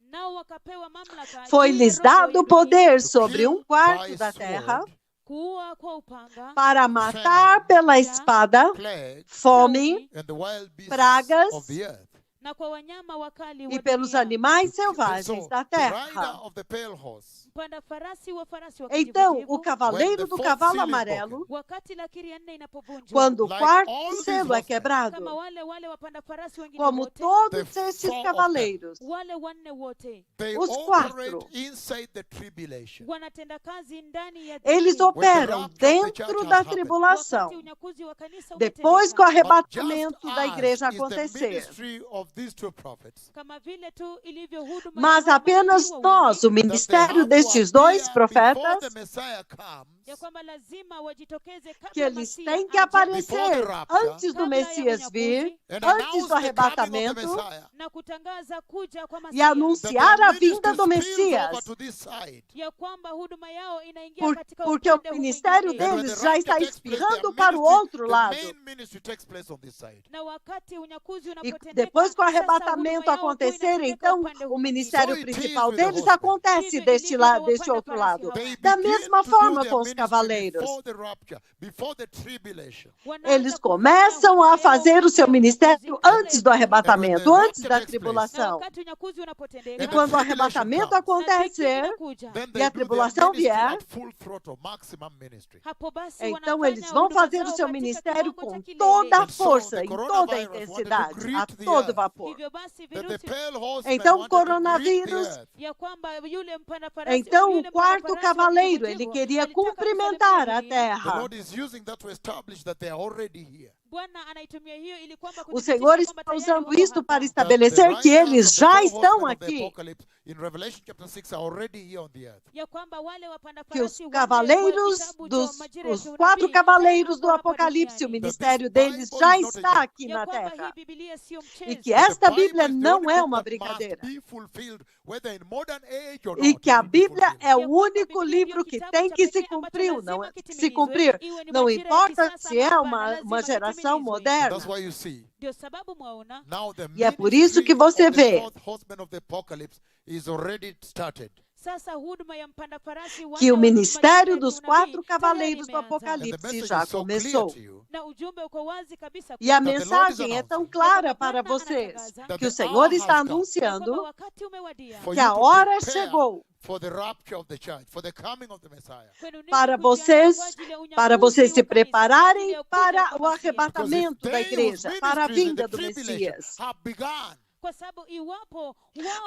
Nao wakapewa mamlaka Foi-lhes juu ya roho dado ya poder to sobre kill quarto by da terra sword, kuua kwa upanga, para matar pela espada, plague, fome and the wild beasts pragas of the earth. na kwa wanyama wakali wa e pelos dunia. animais And selvagens so, da the rider terra. of the pale horse, Mpanda farasi wa Então, o kijivujivu, cavaleiro do cavalo amarelo, wakati lakiri ya nne inapovunjwa, quando o Like quarto all these selo é horsemen, quebrado, kama wale wapanda farasi wengine como wote, todos the esses four of cavaleiros, wale wanne wote they Os operate quatro. inside the tribulation. wanatenda kazi ndani ya eles dhiki. operam rapture of the church dentro has da happened. tribulação, Wakati unyakuzi wa kanisa depois que o umetendeka, But just arrebatamento da igreja as is the acontecer. ministry of these two prophets, kama vile tu ilivyo huduma Mas ya hawa apenas manabii nós, o wawili, that they ministério have to destes appear dois before profetas, the Messiah comes, ya kwamba lazima wajitokeze que kabla eles Masia têm que aje, aparecer rapture, antes do kabla ya Messias vir, unyakuzi, and antes announce do the coming of the arrebatamento, Messiah, na kutangaza kuja kwa e Masia, that anunciar their a vinda ministry do spills over Messias, to this side. ya kwamba huduma yao inaingia katika porque o upande huu ministério mwingine. And when deles the já rapture está takes place, espirrando their para o ministry, outro the lado. main ministry takes place on this side. Na wakati unyakuzi E unapotendeka, depois que o sasa arrebatamento huduma yao kuu acontecer, inatendeka então upande huu o mwingine. ministério So it principal is with the deles horsemen. acontece Hivyo deste ilivyo na deste wapanda outro farasi lado. hawa. They Da begin mesma to do forma their com os ministry cavaleiros. before the rapture, before the tribulation. Wanaanza Eles kufanya começam huduma a yao fazer o seu kabla ya ministério unyakuzi, antes do kabla ya arrebatamento, And when the antes rapture da takes place, Na tribulação. wakati unyakuzi unapotendeka, E And quando o the tribulation arrebatamento comes, na dhiki acontecer, inakuja. then e they a do their tribulação ministry vier, at full throttle, maximum ministry. Hapo basi então wanafanya eles vão huduma fazer o zao seu katika ministério kiwango cha com kilele. toda a And so força, the em toda a coronavirus wanted to intensidade, greet a the todo earth vapor. Hivyo basi That the virusi pale horseman Então, wanted to grip the coronavírus. earth. ya kwamba yule mpanda farasi, Então, yule o mpanda quarto farasi wa cavaleiro, ele kijivu queria alitaka cumprimentar kusalimia a dunia. The terra. Lord is using that to establish that they are already here. Bwana anaitumia hiyo ili kwamba O kuthibitisha Senhor kwamba está tayari usando wako isto hapa. para That estabelecer the que riders eles of the já four estão horsemen of the aqui. apocalypse in Revelation chapter 6 are already here on the earth. Ya kwamba wale wapanda Que os farasi wanne wa cavaleiros kitabu cha dos majira ya os kiunabii quatro tayari cavaleiros do wako hapa Apocalipse, o duniani. ministério That this deles Bible já is not a está joke. aqui Ya na kwamba terra. hii Biblia sio E mchezo. que esta The Bible Bíblia is the não only é book uma that must brincadeira. be fulfilled, whether in modern age or E not. que it a will be Bíblia fulfilled. é o Ya kwamba único Biblia livro ndio que kitabu tem cha que se pekee ambacho cumprir, lazima se kitimilizwe, cumprir. iwe ni Não majira ya importa kisasa se é ama uma lazima geração kitimilizwe. moderna. That's why you see. Ndio sababu mwaona Now the E é por isso que ministry você of the vê fourth horseman of the apocalypse is already started. sasa huduma ya mpanda farasi que wanne o wa ministério majira ya dos kiunabii quatro tayari cavaleiros do imeanza. And the Apocalipse message já is so clear começou. to you Na ujumbe uko wazi kabisa E a kwamba that the Lord is mensagem é tão announcing clara Bwana para vocês anatangaza that que o the Senhor hour está has come ya kwamba anunciando wakati umewadia for que you a to hora prepare chegou for the rapture of the church, for the coming of the Messiah. kwenu ninyi para kujiandaa vocês, kwa ajili ya unyakuzi para vocês se wa kanisa, prepararem ajili ya kuja para kwa o Masia. Because if arrebatamento da they whose igreja, para a ministries in the vinda do tribulation Messias. have begun, Kwa sababu iwapo wao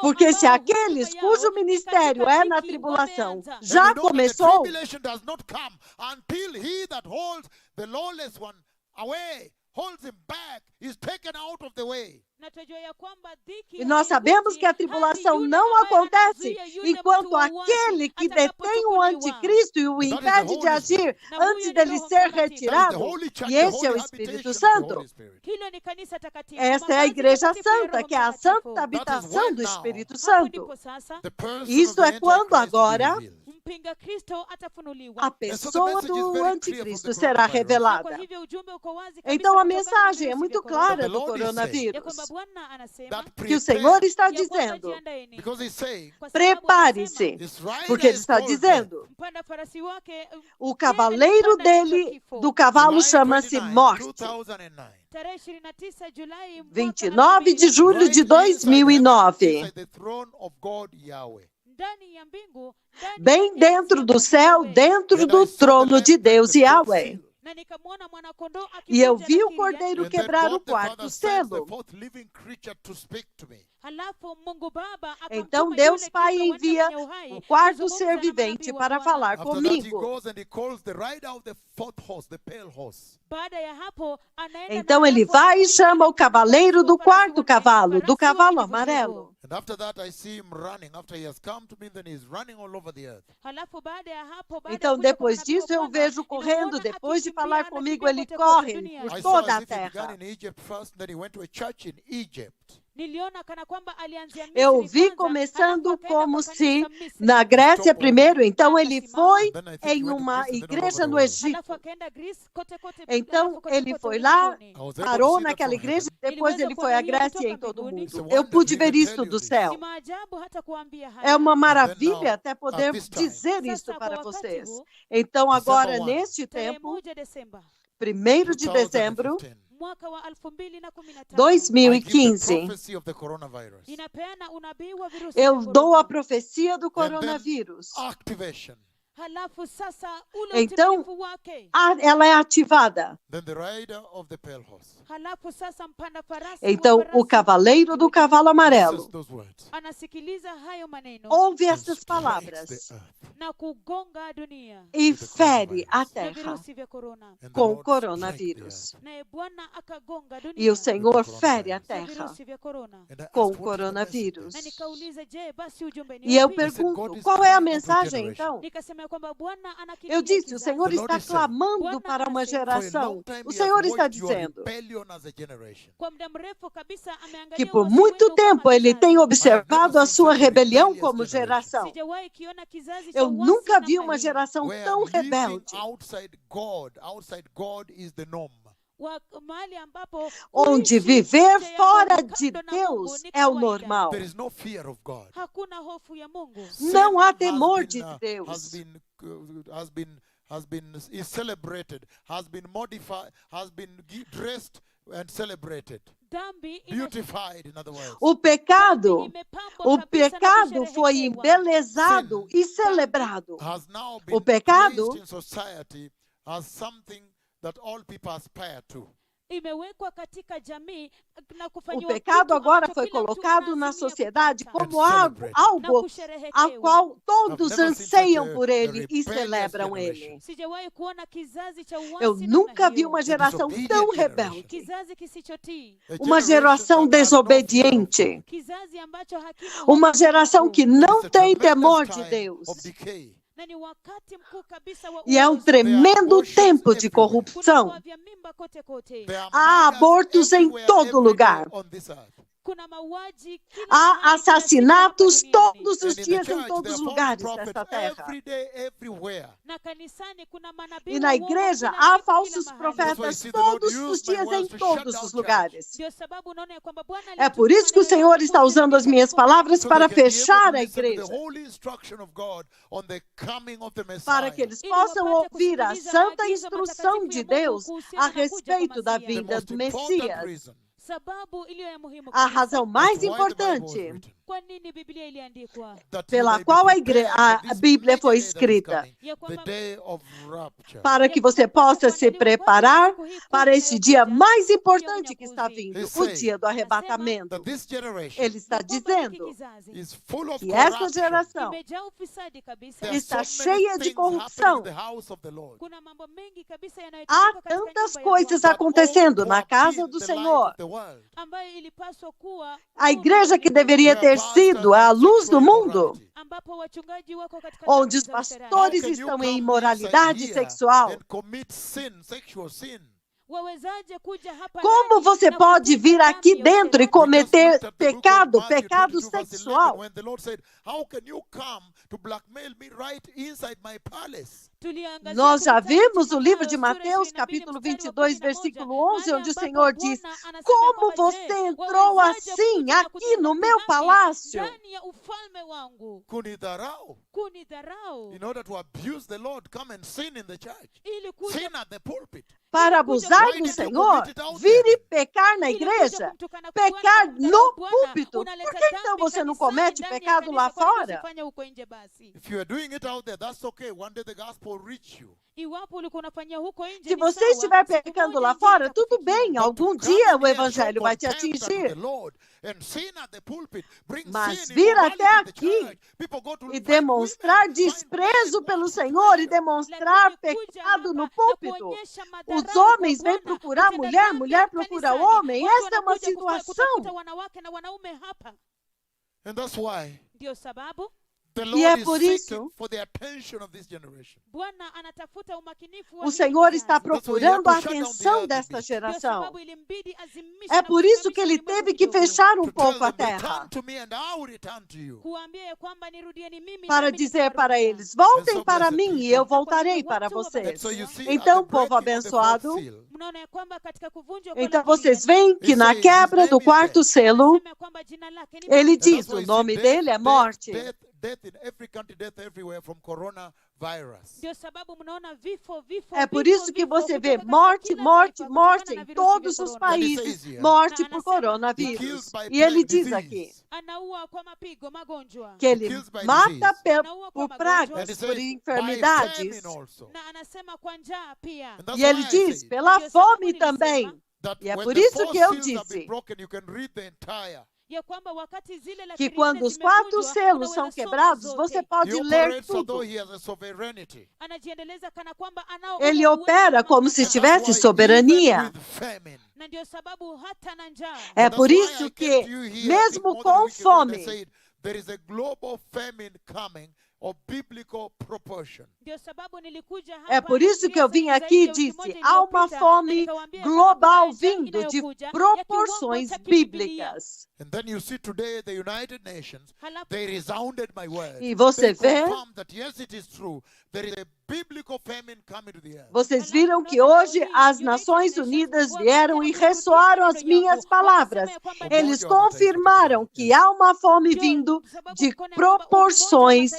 Porque se ambao aqueles huduma yao cujo ni ministério katika é na dhiki tribulação wameanza. and já we know that the começou, tribulation does not come until he that holds the lawless one away, holds him back, is taken out of the way. Na tunajua ya kwamba dhiki e nós sabemos haikuji que a hadi tribulação yule não ambaye acontece anazuia yule enquanto mtu wa uasi aquele que detém o atakapochukuliwa. anticristo e o And that is the impede de Holy agir Spirit. Na huyo antes ni dele Roho ser Mtakatifu. That is the retirado. holy church, E the esse é o holy Espírito habitation of the Santo. Holy Spirit. Hilo ni kanisa takatifu. Essa é a Mavazi Igreja takatifu ya Santa, Roho que é a Mtakatifu. santa habitação when do now Espírito Hapo Santo. ndipo sasa The person Isto of é the quando Antichrist will be agora revealed. mpinga Kristo atafunuliwa. a so the pessoa message is do very clear anticristo from the será coronavirus. Kwa revelada. hivyo ujumbe uko wazi kabisa Então a kutokana na mensagem é virusi muito vya corona. clara The do Lord is saying Ya coronavírus. kwamba Bwana anasema That Que o Senhor prepare, está ya kwamba dizendo, jiandaeni. because he's saying, Kwa sababu anasema, prepare-se, his rider porque ele is está called death. dizendo, mpanda farasi wake o cavaleiro dele do cavalo July chama-se 29, morte. 2009. tarehe 29 Julai mwaka 29 de julho de Right inside heaven, 2009, inside the throne of God Yahweh. ndani ya mbingu, ndani bem ya dentro enzi do ya céu, Yahweh. dentro And do I saw the trono Lamb de break Deus the fourth Yahweh. seal. Na nikamwona mwana-kondoo E eu akivunja vi o lakiri cordeiro And then quebrar o God the Father quarto sends the selo. fourth living creature to speak to me. Halafu Mungu Baba akamtuma Então yule Deus Pai kiumbe wanne envia mwenye uhai o quarto kuzungumza ser na vivente manabii wa para Bwana. falar After that, he comigo. goes and he calls the rider of the fourth horse, the pale horse. Baada ya hapo anaenda Então na ele halafu vai e anamuita chama o yule cavaleiro do farasi quarto wanne, cavalo, do farasi wa cavalo kijivujivu. amarelo. And after that, I see him running. After he has come to me, then he's running all over the earth. Halafu baada ya hapo, baada ya Então kuja kwa depois manabii wa disso eu Bwana, vejo correndo, ninamwona depois de akikimbia, falar anakimbia comigo ele kote kote corre duniani. por I saw toda as a if he began terra. in Egypt first, then he went to a church in Egypt. Niliona kana kwamba alianzia Eu Misri vi kwanza, começando halafu akaenda como kwa se kanisa Misri. na Grécia Stop primeiro, então walking. ele foi And then I think he em went to uma Greece and then all over igreja the no world. Egito. Halafu akaenda Greece, kote kote, Então halafu kote ele kote foi lá, ulimwenguni. I was able to parou see that naquela from igreja, heaven. depois Niliweza ele foi à kuona hiyo Grécia e kutoka em todo o mbinguni. It's a mundo. Eu wonder pude to ver even isto tell you do this. céu. Ni maajabu hata kuambia É haya. uma And maravilha then até now, poder at this time, dizer isto Sasa para kwa wakati vocês. huu, Então December agora, 1, neste tarehe tempo, 1 Desemba 1º de dezembro, 2015, mwaka wa 2015, I give the 2015, prophecy of the coronavirus. inapeana unabii wa virusi vya eu dou a korona. profecia do And then coronavírus. activation. Halafu sasa ule Então, utimilifu wake. ela é ativada. Then the rider of the pale horse Halafu sasa mpanda farasi Então, wa o farasi cavaleiro do cavalo says amarelo those words. anasikiliza hayo maneno ouve And estas strikes palavras the earth. na kugonga dunia e fere a na terra virusi vya korona. And the com o Lord strike the coronavírus. earth. Naye Bwana akagonga E dunia o Senhor Com o fere a na terra virusi vya korona. And I asked, com o what is the coronavírus. Na nikauliza, je, basi ujumbe ni E eu upi? pergunto, qual é a mensagem então? Nikasema ya kwamba Bwana Eu anakimbia disse, o kizazi. Senhor The Lord está is saying, clamando para uma For a long geração. time O he Senhor has está watched your dizendo rebellion as a generation. Kwa muda mrefu kabisa ameangalia que por uasi muito wenu kama tempo ele kizazi. tem observado a sua rebelião rebellious como generation. geração. Sijawahi kiona kizazi cha Eu uasi nunca vi namna uma hii. geração Where tão living rebelde, outside God is the norm. Mahali ambapo onde kuishi viver nje ya fora Mungu, de kando na Mungu, Deus ni é o kawaida. normal. There is no fear of God. Hakuna hofu ya Mungu. Não há Sin temor has de been, Deus. is celebrated, has been modified, has been dressed and celebrated, Dhambi beautified, in other words. O pecado, imepambwa o kabisa na pecado foi kusherehekewa. embelezado e celebrado. Has now O been pecado placed in society as something that all people aspire to. imewekwa katika jamii na O kufanyiwa pecado kitu agora ambacho foi kila mtu colocado na anaazimia sociedade kupata como And algo, celebrate. na algo a kusherehekewa. qual todos I've never seen anseiam such a por ele e rebellious celebram generation. ele. Sijawahi kuona kizazi cha Eu uasi nunca namna vi hiyo. uma geração disobedient tão generation. rebelde, Kizazi kisichotii, A uma generation geração that has no fear of desobediente, God. kizazi ambacho hakina uma hofu geração Mungu. que It's não a tem tremendous temor de time of Deus. decay. Na ni wakati mkuu kabisa wa E é um uozo. tremendo abortions tempo de everywhere. Kuna corrupção. ndoa vya mimba kote kote. There are Há murders abortos em everywhere, todo every day lugar. on this earth. Kuna mauaji kila Há mahali, kila siku hapa assassinatos duniani. todos os And in the dias em church, there todos are os false lugares prophets desta terra. every day, everywhere. Na kanisani kuna manabii E na wa uongo igreja kila há siku, kila falsos mahali. That's why you profetas see the Lord todos use os my dias words em to shut todos down os church. lugares. Ndio sababu unaona ya kwamba Bwana É por alitumia isso que o maneno Senhor yake está usando as minhas kuzimisha palavras So para they can be able fechar to a listen to the igreja, holy instruction of God on the coming of the para Messiah. que eles Ili possam wapate ouvir a kusikiliza santa maagizo instrução matakatifu de ya Mungu Deus kuhusiana a na kuja kwa respeito da Masia. The vinda most do important Messias. reason Sababu iliyo ya muhimu A kabisa, razão as mais to why the Bible was importante written, kwa nini Biblia iliandikwa, that you pela may be qual prepared for a this Bíblia major foi day that is escrita, coming, ya the kwamba day of rapture. para que você possa se preparar para esse dia mais importante que está vindo, o dia do arrebatamento. That this generation Ele está dizendo is full of que essa corruption. geração imejaa ufisadi kabisa. There are está so many cheia de things corrupção. happening in the house of the Lord. Kuna mambo mengi kabisa Há yanayotendeka katika tantas nyumba ya coisas Bwana, That ought acontecendo to na have casa been do the light Senhor. of the world. ambayo ilipaswa kuwa A nuru igreja ya que ulimwengu, deveria Where ter pastors sido a have luz do sexual mundo, immorality. ambapo wachungaji wako katika onde dhambi os za usherati. How pastores can you estão come em inside imoralidade here sexual. and commit sin, sexual sin? Wawezaje kuja hapa Como ndani você na pode kutenda vir dhambi aqui ya dentro e usherati? We just cometer looked at the book of pecado, Matthew pecado 22 verse 11, sexual? when the Lord said, how can you come to blackmail me right inside my palace? Tuliangazia Nós já tu kitabu vimos cha o livro de Mathayo, sura Mateus, 22, capítulo mstari wa 22, 11, versículo 11, mahali onde o ambapo Senhor diz: Bwana anasema como kwamba, você je, entrou wawezaje assim kuja na aqui kutenda no meu haki palácio? ndani ya ufalme wangu Kunidharau. kunidharau, In order to abuse the Lord, come and sin in the church. ili kuja Sin at the pulpit. Para abusar Why do did you Senhor, commit it out vir e there? pecar na ili kuja igreja, kumtukana Bwana, pecar kumdharau no Bwana, púlpito. unaleta Por que então dhambi você não kanisani, comete ndani ya pecado lá kanisa, kwa nini fora? usifanye huko nje basi? If you are doing it out there, that's okay. One day the gospel will reach you. Iwapo ulikuwa unafanyia huko nje Se ni você sawa, estiver siku pecando moja lá injili fora, tudo itakufikia. bem, But to algum come dia o here, show evangelho vai te contempt unto atingir. the Lord and sin at the pulpit, bring Mas sin, vir immorality até in the aqui church. People go to e find demonstrar women, find desprezo men, pelo want Senhor e to demonstrar Lakini kuja pecado no hapa na púlpito. kuonyesha Os madharau homens kwa vêm Bwana, procurar kutenda mulher, dhambi mulher procura kanisani. homem. Watu Esta é uma wanakuja situação. kutafuta wanawake na wanaume hapa. And that's why Ndio sababu the E Lord é is por seeking isso for the attention of this generation. Bwana anatafuta umakinifu wa o hili Senhor está kizazi. procurando a shut down the atenção other desta beast. Ndio geração. sababu ilimbidi azimishe É na por isso que kusimamisha ele ulimwengu teve que kidogo. fechar um To tell pouco a them, terra, return to me and I will return to you. Kuwaambia ya kwamba nirudieni mimi para nami dizer para nitawarudia. eles: voltem so para blessed mim e people. eu voltarei para vocês. And so you see, Então, at the povo breaking of the fourth abençoado, seal, Mnaona ya kwamba katika kuvunjwa kwa então lakiri vocês ya nne, veem que na Ele quebra diz, do "His name is quarto death." selo, anasema ya kwamba jina lake ni ele mauti. And that's diz: why o you nome see dele é morte. death in every country, death everywhere from coronavirus. Ndio sababu mnaona vifo É por vifo, isso que vifo você vê kutoka katika morte, kila morte, taifa morte kutokana na em virusi todos vya os corona. And he países, says here, morte Na por anasema, He coronavírus. kills by E ele plague, diz disease. aqui anaua kwa mapigo magonjwa, que ele kills by mata disease. anaua por kwa And he pragas, says, por by enfermidades. famine also. na anasema kwa njaa pia. And that's E ele why I diz say pela Ndio sababu fome nilisema também. that E é when por the isso four que eu seals have been disse broken, you can read the entire. ya kwamba wakati zile que lakiri quando nne os quatro zimevunjwa, selos unaweza são soma quebrados, zote. você He pode ler operates as though tudo. he has a sovereignty. Anajiendeleza kana kwamba anao Ele ule uwezo opera na como se mamlaka. tivesse That's why soberania. even with famine, Na ndio sababu hata na njaa É and por that's why isso I que, came to you here, I think, mesmo more than a com week ago, and I fome, said, there is a global famine coming of biblical proportion. ndio sababu nilikuja é hapa por na isso que eu vim zaidi aqui ya e wiki moja disse: há uma iliyopita, na fome nikawaambia kwamba global kuna njaa vindo de inayokuja ya proporções kiwango cha kibibilia. bíblicas. And then you see today the United Nations, Halafu they resounded my word. E você They vê, confirmed that yes, it is true. There is a biblical famine coming to the earth. vocês viram que hoje as Nações Unidas vieram e ressoaram as minhas palavras. Eles confirmaram que há uma fome vindo de proporções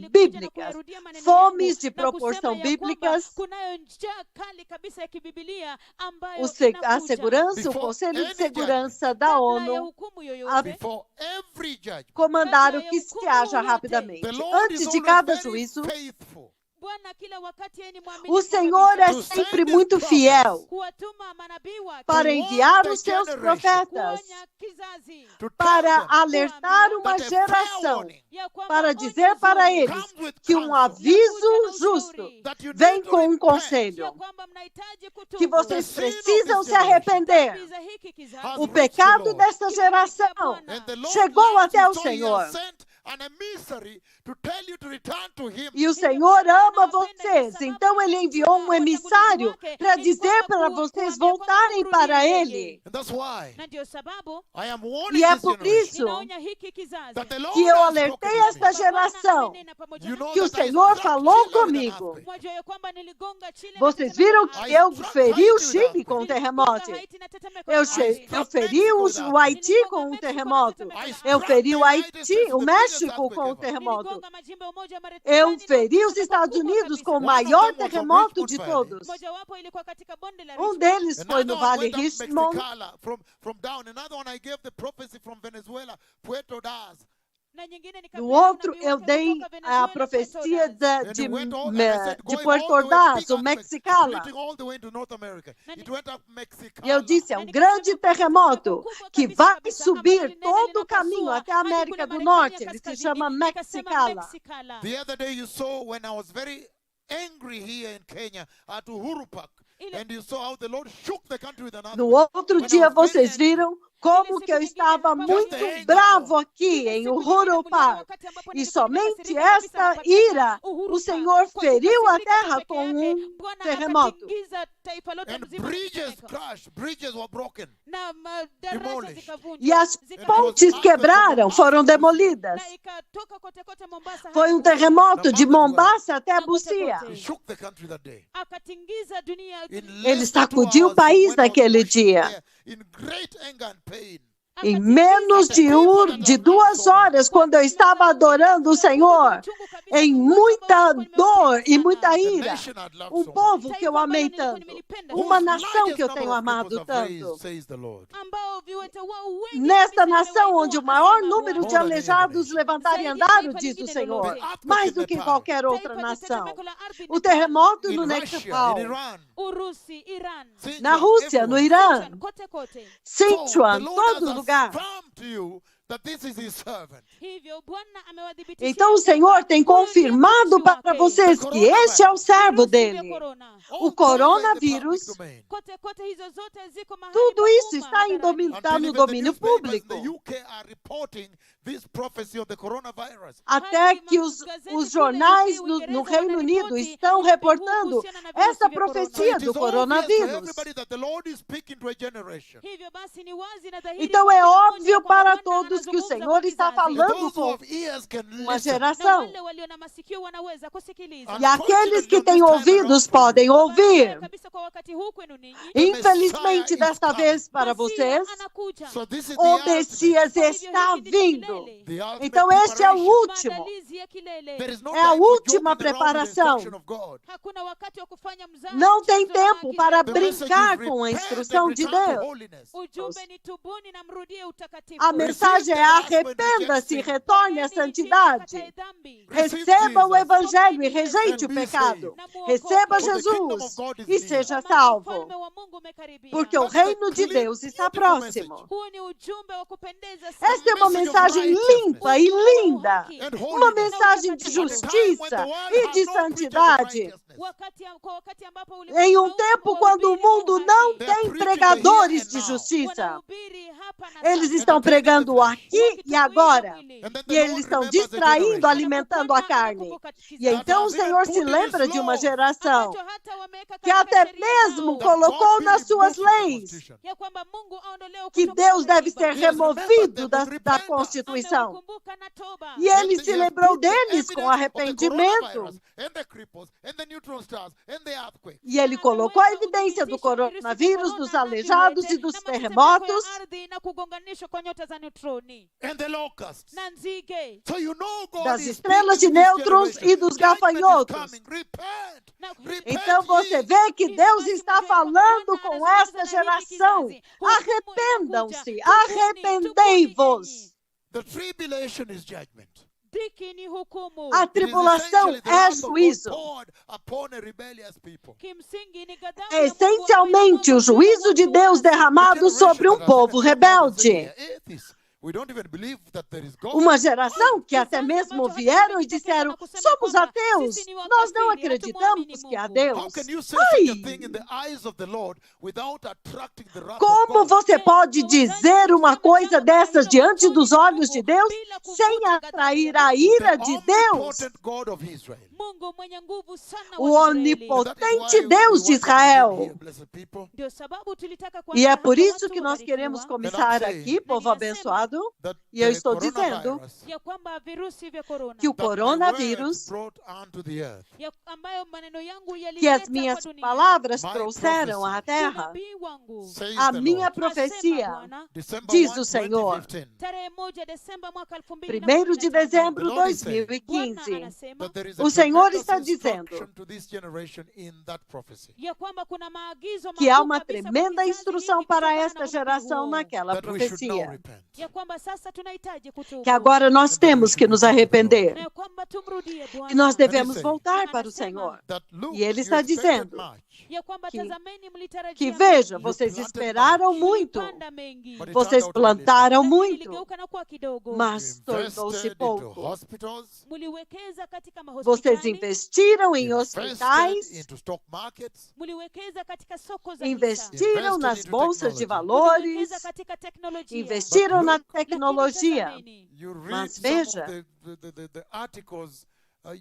bíblicas. Fomes de proporção bíblicas. kunayo njaa kali kabisa ya kibibilia ambayo A inakuja. segurança, o Conselho de Segurança da Kabla ya ONU hukumu yoyote, Before every judge, comandaram que se haja rapidamente. the Lord is Antes de always cada very juízo, faithful. Bwana kila wakati yeye ni O mwaminifu Senhor é kabisa. sempre muito fiel Kuwatuma manabii wake para enviar os seus profetas, kuonya kizazi to tell para them alertar uma that a fair geração, warning ya kwamba para onyo dizer para zuri eles comes with que counsel, aviso justo that you vem need to com repent. conselho, ya kwamba mnahitaji kutubu. que vocês The sin of precisam this se arrepender. Dhambi za hiki kizazi has O reached pecado the Lord. desta geração And the Lord chegou loves até you, o so he Senhor. has sent an emissary to tell you to return to him. E o Senhor ama vocês, então Ele enviou um emissário para dizer para vocês voltarem para Ele. And that's why na ndio sababu I am warning E é this por generation isso ninaonya hiki kizazi that the Lord que eu has alertei spoken with esta me. geração. amenena pamoja You nami. know Que o that I Senhor struck falou Chile with an comigo. earthquake. Mwajua ya kwamba niligonga Chile na Vocês tetemeko viram la que ardhi. eu struck feri o Haiti with Chile earthquake. com um Niligonga terremoto. Haiti na tetemeko Eu, la ardhi. eu feri o Haiti com um terremoto. Eu feri o Haiti, o México com um terremoto. Niligonga majimbo ya Umoja wa Marekani Eu na feri os tetemeko Estados kubwa Unidos com o kabisa. maior terremoto de todos. Mojawapo ilikuwa katika bonde la Um Richmond. deles foi no Another one Vale went up Richmond. Mexicala from down. Another one I gave the prophecy from Venezuela, Puerto Das. Na nyingine No nikapeana outro, nabii eu wake dei kutoka Venezuela, a profecia Puerto Das. And it went all, and I said, de going all Puerto the way, Das, big o earthquake, Mexicala. splitting all the way into North America. It went up Mexicala. E eu disse, é um grande terremoto que vai subir todo o caminho até a América do Norte. Ele se chama Mexicala. The other day you saw when I was very angry here in Kenya at Uhuru Park. And you saw how the Lord shook the country with an No earthquake. outro When I dia, was very vocês viram como que eu estava muito bravo aqui em Uhuru Park. E somente esta ira, o Senhor feriu a terra com um terremoto. And bridges crashed, bridges were broken. Demolished. E as pontes quebraram, foram demolidas. Foi um terremoto de Mombasa até Busia. He shook the country that day. Akatingiza dunia In Ele less than 2 sacudiu o hours, país he went out naquele pushing dia. there in great anger and pain. Em menos de 2 horas, quando eu estava adorando o Senhor, em muita dor e muita The ira, nation I'd loved um so much. povo que eu amei tanto, uma Whose nação largest que eu number tenho of amado peoples have raised, tanto. says the Lord. ambao viwete wao wengi Nesta kabisa nação nimewainua, onde o maior asema número de Bwana. aleijados levantaram e andaram, diz o Senhor, mais do que qualquer outra nação. O terremoto In no Russia, Nepal, in Iran, Urusi, Iran, Sichuan, na Rússia, no everywhere. Irã, kote kote. So, Sichuan, the Lord todo has lugar. affirmed to you that this is his servant. Hivyo Bwana amewadhibitishia Então o Senhor tem confirmado para vocês que este é o servo dele. O coronavírus, kote kote hizo zote ziko mahali tudo pa isso umma está hadharani. está no domínio público. The UK are reporting this prophecy of the coronavirus. Até que os jornais no Reino Unido estão reportando essa profecia It do is obvious to coronavírus. everybody that the Lord is speaking to a generation. Hivyo basi ni wazi na dhahiri Então kwa é kila mmoja óbvio kwamba para Bwana todos que o anazungumza Senhor kwa está kizazi. And falando those who com have ears can uma listen. Na geração. wale walio na masikio wanaweza kusikiliza. E aqueles que têm ouvidos podem ouvir. Kabisa kwa wakati huu kwenu ninyi. Infelizmente, desta vez para vocês, Masiya anakuja. So this is the o ultimate. Messias Hivyo está hiki ndicho vindo. kilele. The ultimate Então este é o preparation. último. Maandalizi ya kilele. There is no É a time for última joking around with the preparação. instruction of God. Hakuna wakati wa kufanya mzaha. Não tem mchezo wa tempo haki para zetu. The message brincar is com a repent instrução and de return to Deus. holiness. Ujumbe ni tubuni na mrudie utakatifu. A mensagem é arrependa-se, retorne à santidade. Receba o Evangelho e rejeite o pecado. Receba Jesus e seja salvo, porque o reino de Deus está próximo. Esta é uma mensagem limpa e linda, uma mensagem de justiça e de santidade. Em um tempo quando o mundo não tem pregadores de justiça, eles estão pregando aqui e agora, e eles estão distraindo, alimentando a carne. E então o Senhor se lembra de uma geração que até mesmo colocou nas suas leis que Deus deve ser removido da Constituição. E ele se lembrou deles com arrependimento. E ele colocou a evidência do coronavírus, dos aleijados e dos terremotos. Das estrelas de nêutrons e dos gafanhotos. Então você vê que Deus está falando com esta geração. Arrependam-se, arrependei-vos. The tribulation is judgment. dhiki ni hukumu. A It is tribulação essentially the é wrath of God juízo. poured upon a rebellious people. Kimsingi ni ghadhabu É ya Mungu ambayo essencialmente o inamwagwa juu ya juízo de watu Deus wote. derramado sobre um povo rebelde. We don't even believe that there is God. Uma geração que até mesmo vieram e disseram: somos ateus, nós não acreditamos que há Deus. How can you say such a thing in the eyes of the Lord without attracting the wrath of Como God? você pode dizer uma coisa dessas diante dos olhos de Deus sem atrair a ira de The Deus? omnipotent God of Israel. Mungu mwenye nguvu sana O wa Israeli. onipotente Deus de Israel. Ndio sababu tulitaka E kuanza é por hapa isso watu que nós wabarikiwa, queremos começar aqui, povo abençoado, That E eu the estou dizendo coronavirus ya kwamba virusi vya korona que o that my coronavírus, words brought unto the earth, ambayo maneno yangu que yalileta as minhas kwa dunia. palavras My trouxeram à prophecy. terra, Unabii wangu says a the minha Lord. profecia, asema Bwana, December diz 1, o Senhor, 2015, tarehe 1 Desemba mwaka 1º de 2015, dezembro de The Lord is saying, 2015, Bwana anasema that there is a o Senhor tremendous está dizendo instruction to this generation in that prophecy. ya kwamba kuna maagizo que há makuu uma kabisa kwa tremenda kizazi instrução hiki para kutokana esta na unabii geração huo. naquela That we should now profecia. repent. Ya kwamba sasa tunahitaji kutubu. Que agora nós temos que nos arrepender. Na ya kwamba tumrudie Bwana. E nós devemos saying, voltar Na para o anasema, Senhor. That look, E ele you está expected dizendo much, ya kwamba que- tazameni mlitarajia Que mengi, veja, You vocês planted esperaram much. muito, mlipanda mengi, but it vocês turned out to be little. plantaram lakini muito, iligeuka na kuwa kidogo. mas You tornou-se invested into pouco. hospitals, Muliwekeza katika Vocês mahospitali, investiram em invested hospitais, into stock markets, muliwekeza katika soko za hisa, investiram Invested nas into bolsas de technology. valores, muliwekeza katika teknolojia. investiram But na look, tecnologia. Lakini tazameni, you read Mas some of veja. the articles,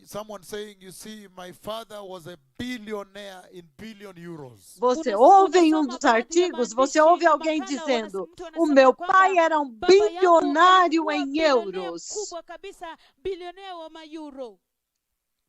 someone saying, you see, my father was a billionaire in billion euros. Você Unasoma ouve em um dos baadhi ya artigos, você maandishi ouve na alguém makala, dizendo: mtu o anasema meu kwamba pai era um baba yangu bilionário alikuwa em bilionea euros. mkubwa kabisa, bilionea wa mayuro.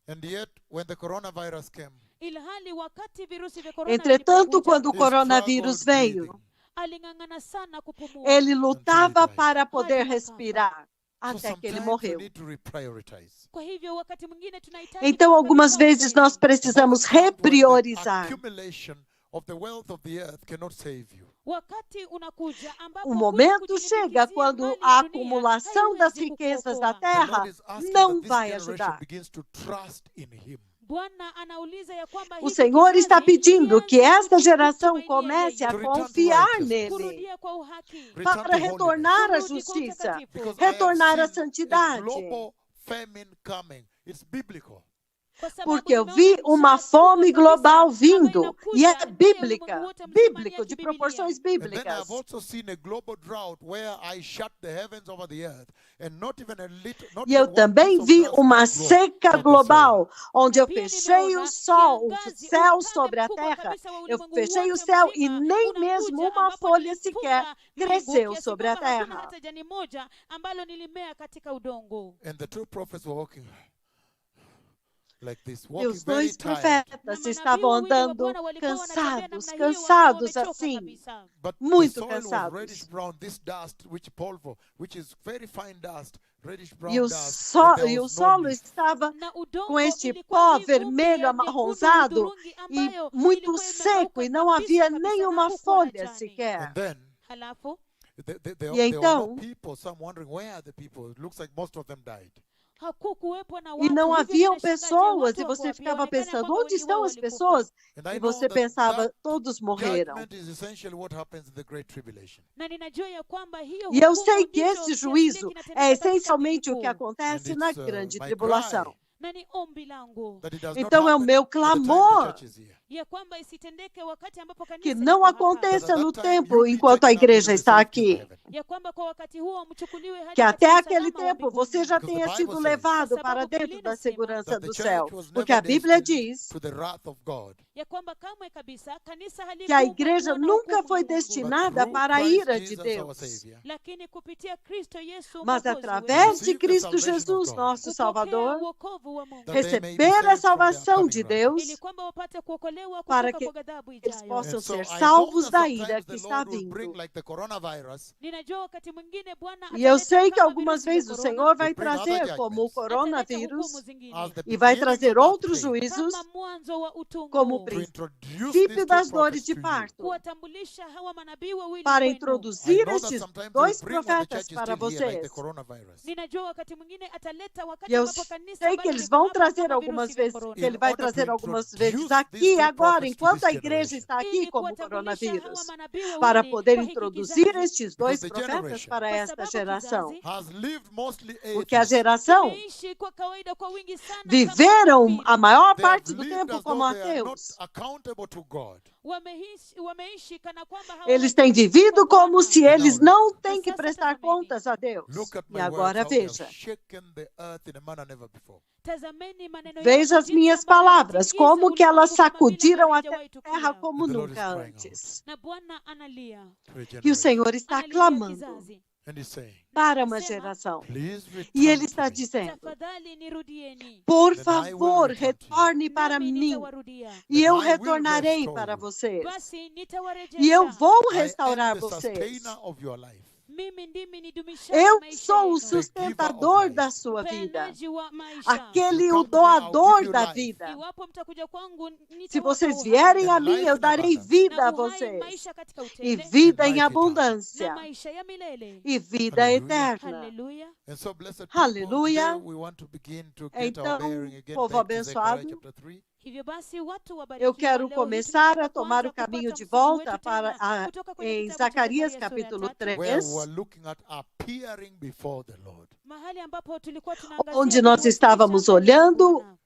And yet, when the coronavirus came, Ilhali wakati virusi vya korona Entretanto, vilipokuja, quando o he coronavírus struggled veio, breathing. aling'ang'ana sana kupumua. ele lutava died. para poder Hadi akafa. respirar, So até que ele sometimes we morreu. need to reprioritize. Kwa hivyo wakati mwingine tunahitaji Então, algumas kubadilisha vezes, upeo. nós precisamos There comes when the repriorizar. accumulation of the wealth of the earth cannot save you. Wakati unakuja ambapo O kule momento chega kujilimbikizia quando mali a ya dunia acumulação das haiwezi riquezas da kukuokoa. The terra Lord is asking não that this vai generation ajudar. begins to trust in Him. Bwana anauliza ya kwamba O hiki Senhor kizazi está pedindo que kianze esta geração kumtumainia comece a To return to confiar righteousness. nele, kurudia kwa uhaki, Return para to retornar à Kurudi kwa justiça, utakatifu. Because I have retornar à seen a santidade. global famine coming. It's biblical. Kwa sababu Porque eu nimeona vi uma njaa fome kubwa kabisa global ambayo vindo, inakuja e é ambayo bíblica, ulimwengu wote mzima ni bíblico, ya de kibibilia. proporções And then bíblicas. I've also seen a global drought where I shut the heavens over the earth and not even a little, not E eu even one também piece of vi dust uma can grow seca on the global, onde eu Pia fechei nimeona o sol, o kiangazi, céu ukame sobre a mkubwa terra. kabisa wa Eu ulimwengu fechei o wote céu e mzima nem unakuja mesmo uma ambapo folha nilifunga sequer mbingu cresceu kiasi sobre a kwamba hakuna terra. hata jani moja ambalo nilimea katika udongo. And the two prophets were walking like this, E walking os very dois tired. profetas estavam wawili wa andando Bwana walikuwa wanatembea cansados, namna hiyo wakiwa cansados wamechoka assim. kabisa. But Muito the soil was cansados. reddish brown, this dust, which polvo, which is very fine dust, reddish brown E o, dust. and there e o was no solo leaf. estava Na udongo com este ilikuwa pó ni vumbi vermelho ya nyekundu amarronzado hudhurungi e ambayo muito ilikuwa seco, imekauka e não kabisa havia kabisa, nenhuma hakukuwa na folha jani. sequer. And then Halafu there E were então- no people, some wondering, where are the people? It looks like most of them died. hakukuwepo na E watu, não hivyo haviam vinashangaza, pessoas, watu e wako você wapi? ficava Yaonekana pensando, kwamba onde wengi estão wao as walikufa. pessoas? And I E know você that pensava, that todos morreram. judgment is essentially what happens in the Great Tribulation. Na ninajua ya kwamba hiyo E eu hukumu sei que ndicho esse kiasi juízo kinatendeka é katika essencialmente o que dhiki kuu. acontece And na it's, grande my tribulação. cry Na ni ombi langu that it does Então not é o happen meu at the time the clamor church is here. ya kwamba isitendeke wakati ambapo kanisa que liko não hapa. aconteça That at no that time tempo you be enquanto a taken up igreja into the está safety of aqui. heaven. Ya kwamba kwa wakati huo mchukuliwe hadi Que até katika aquele usalama wa tempo mbinguni. você já Because tenha the sido Bible says levado Sababu para dentro Biblia da inasema segurança That the do church céu. was Porque a never Bíblia destined diz to the wrath of God. Ya kwamba kamwe kabisa kanisa que a halikuwa igreja kuwa na nunca hukumu foi ya Mungu. But destinada through para a Christ ira de Jesus, our Deus. Savior, Lakini kupitia Kristo Yesu Mas Mwokozi através wetu, de Receive the Cristo salvation of Jesus, God. nosso kupokea Salvador, uokovu wa Mungu that they may be receber a saved from the salvação upcoming de wrath. Deus, ili kwamba wapate kuokolewa kuokolewa para kutoka que kwa ghadhabu eles ijayo. possam And so ser I know salvos that da ira sometimes que the está Lord will bring vindo. like the coronavirus Ninajua wakati mwingine Bwana E eu ataleta sei que kama algumas virusi vya vezes o korona, Senhor vai Will bring other trazer como o judgments. ataleta hukumu coronavírus zingine as the e vai beginning trazer of outros that pain, juízos kama mwanzo wa utungu, como to princípio introduce these two das dores prophets de to you. parto, kuwatambulisha hawa manabii wawili para kwenu. I introduzir know that estes sometimes He'll dois bring when the profetas church is para still here, like the vocês. coronavirus. Ninajua wakati mwingine ataleta E wakati eu ambapo kanisa sei que bado eles liko vão hapa trazer kama algumas virusi vya vezes, que korona, ele vai In order to trazer algumas vezes introduce these aqui two agora, prophets to enquanto this a igreja generation. está aqui ili como kuwatambulisha hawa coronavírus, manabii para wawili poder kwa hiki introduzir kizazi. estes dois Because the profetas generation para Kwa esta sababu geração. kizazi Has lived mostly Porque a atheist. geração kimeishi kwa kawaida kwa wingi sana kama viveram makafiri. a maior They have parte do lived tempo as como though they are not ateus. accountable to God. Wameishi kana kwamba Eles hawawajibiki têm vivido kwa como Bwana. se eles Now, não têm Mas que sasa prestar tazameni. contas a Deus. Look at E my words, agora how they have veja. shaken the earth in a manner never before. Tazameni maneno Veja yangu, as jinsi minhas ambavyo palavras, yametingiza como que elas ulimwengu kama vile sacudiram ambavyo a haijawahi terra tukia. como The Lord is nunca crying antes. Na Bwana analia. To a E o generation. Senhor está Analia clamando kizazi. And He's saying, para uma Anasema, geração. please E return Ele to está me. dizendo: tafadhali nirudieni, por Then I will favor, return to you. retorne para nami mim, nitawarudia. e Then eu I will retornarei restore para you. vocês. Basi E eu nitawarejesha. vou I am restaurar the vocês. sustainer of your life. Mimi ndimi nidumishaye Eu maisha sou o yenu, sustentador life. da sua vida, mpeanaji wa maisha. aquele You o come to me, I'll doador give you da life. vida. Iwapo mtakuja kwangu, Se nitawapa vocês uhai. vierem a And mim, life eu in darei abundance. vida Na a uhai, vocês, maisha katika e utele, vida And em life eternal. na abundância, maisha ya milele. e vida Hallelujah. eterna. Haleluya. And so, blessed people, Aleluia. today we want to begin to get our Então, bearing again povo back to Zechariah abençoado, chapter 3. Hivyo basi watu eu wabarikiwa, quero leo hii começar tunataka a tomar kwanza o caminho kupata de msingi volta wetu para tena kutoka kwenye em kitabu cha Zacarias Zakaria sura ya capítulo 3, Where we 3, were looking at appearing before the Lord. mahali ambapo tulikuwa tunaangazia onde nós kuwasilisha estávamos mbele za olhando Bwana.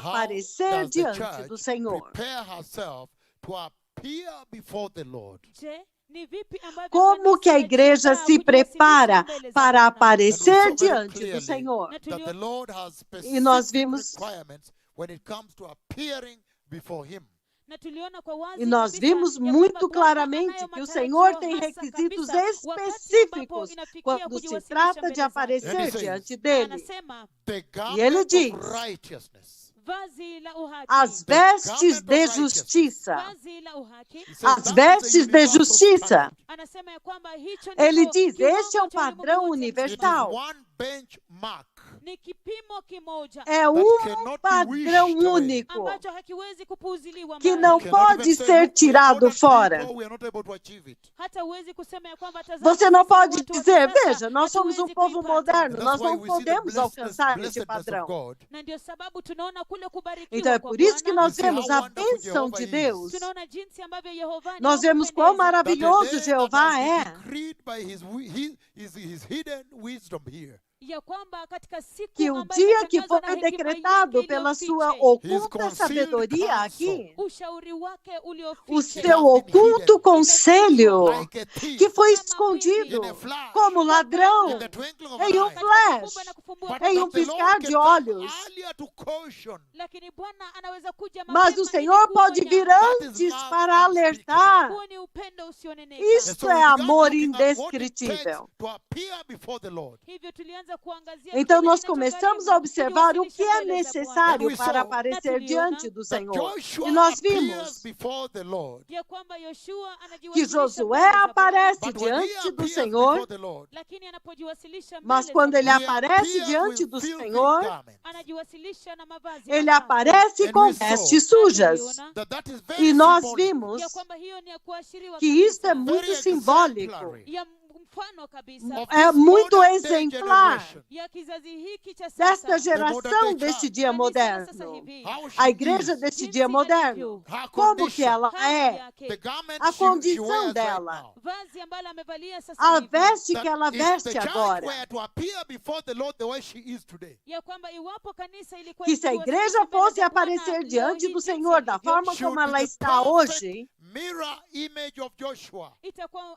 aparecer How does the diante church do Senhor. prepare herself to appear before the Lord? Je, ni vipi ambavyo Como que a kanisa igreja lajiandaa se kujiwasilisha prepara mbele za para Bwana? aparecer And we saw very diante do clearly Senhor? Na That the tulio- Lord has E nós specific vimos- requirements when it comes to appearing before Him. na tuliona kwa wazi E nós kabisa vimos ya kwamba muito Bwana claramente anayo que o matarajio Senhor tem hasa requisitos kabisa wakati ambapo específicos inafikia quando se kujiwasilisha trata mbele de zake. aparecer Ele diz- diante Na dele. anasema The ele garment diz, of righteousness. vazi la uhaki, As The vestes garment de of righteousness. justiça. vazi la uhaki. He says As that is a vestes de universal justiça. standard. Anasema ya kwamba hicho Ele ndicho diz, kiwango este é um cha ulimwengu padrão wote It is universal. one benchmark ni kipimo kimoja É cannot be padrão wished away. único ambacho hakiwezi kupuuziliwa que mbali. não You cannot pode even say, ser "Look, we are tirado modern fora. people, we are not able to achieve it." Hata huwezi kusema ya kwamba tazama, Você não sisi ni pode watu wa dizer, kisasa, veja, nós somos hatuwezi povo kuipata. moderno, And nós that's why não we see the podemos alcançar esse blessedness of padrão. God. Na ndio sababu tunaona kule kubarikiwa Então é kwa por isso que Bwana. nós You see vemos how a wonderful bênção Jehovah de is. Deus. Tunaona jinsi ambavyo Yehova ni Nós wa vemos quão kupendeza. That the maravilhoso day that Jeová has é. been decreed by his hidden wisdom here. Ya kwamba katika siku Que o ambayo dia que imetangazwa foi na hekima decretado yake pela sua iliyofiche, oculta concealed sabedoria counsel. aqui, ushauri wake o uliofiche, seu oculto conselho, Like a thief, que foi in escondido a flash, como ladrão, in the twinkling of em an um eye. flash, na kufumbua But em macho. um that the Lord piscar can de come olhos. earlier to caution. Lakini Bwana anaweza kuja Mas mapema o ili Senhor pode kuonya. vir That is antes love para alertar. Huo ni upendo usioneneka. And Isso so we é began amor looking at what it takes indescritível. to appear before the Lord. Hivyo tulianza kuangazia Então kile nós kinachogharimu começamos a observar o que kujiwasilisha é mbele za Bwana. necessário And we para saw aparecer that diante do That Senhor. Joshua E nós appears vimos before the Lord. Ya kwamba Yoshua que anajiwasilisha Josué mbele za Bwana. aparece But when he diante do appears Senhor, before the Lord, Lakini anapojiwasilisha mas mbele quando za ele he Bwana, aparece appears diante with do filthy Senhor, garments. anajiwasilisha na mavazi ele machafu. aparece And com we saw vestes sujas. Tuliona That is very E nós symbolic. vimos ya kwamba hiyo ni ya kuashiriwa que isto é kabisa, muito Very simbólico, exemplary ya mfano kabisa of é this muito modern day exemplar generation. ya kizazi hiki cha desta sasa. geração deste dia Kanisa la sasa moderno. hivi, How she A igreja is, deste jinsi dia moderno. alivyo, her Como que condition, ela hali é, yake, the garment a she condição wears right dela, now. vazi ambalo amevalia sasa a hivi, veste That que ela if the veste church agora. were to appear before the Lord the way she is today, ya kwamba iwapo kanisa ilikuwa Que se a ikiwasilisha igreja mbele fosse za Bwana aparecer leo diante hii do jinsi Senhor da ilivyo, forma she como would ela be the está perfect hoje, mirror image of Joshua.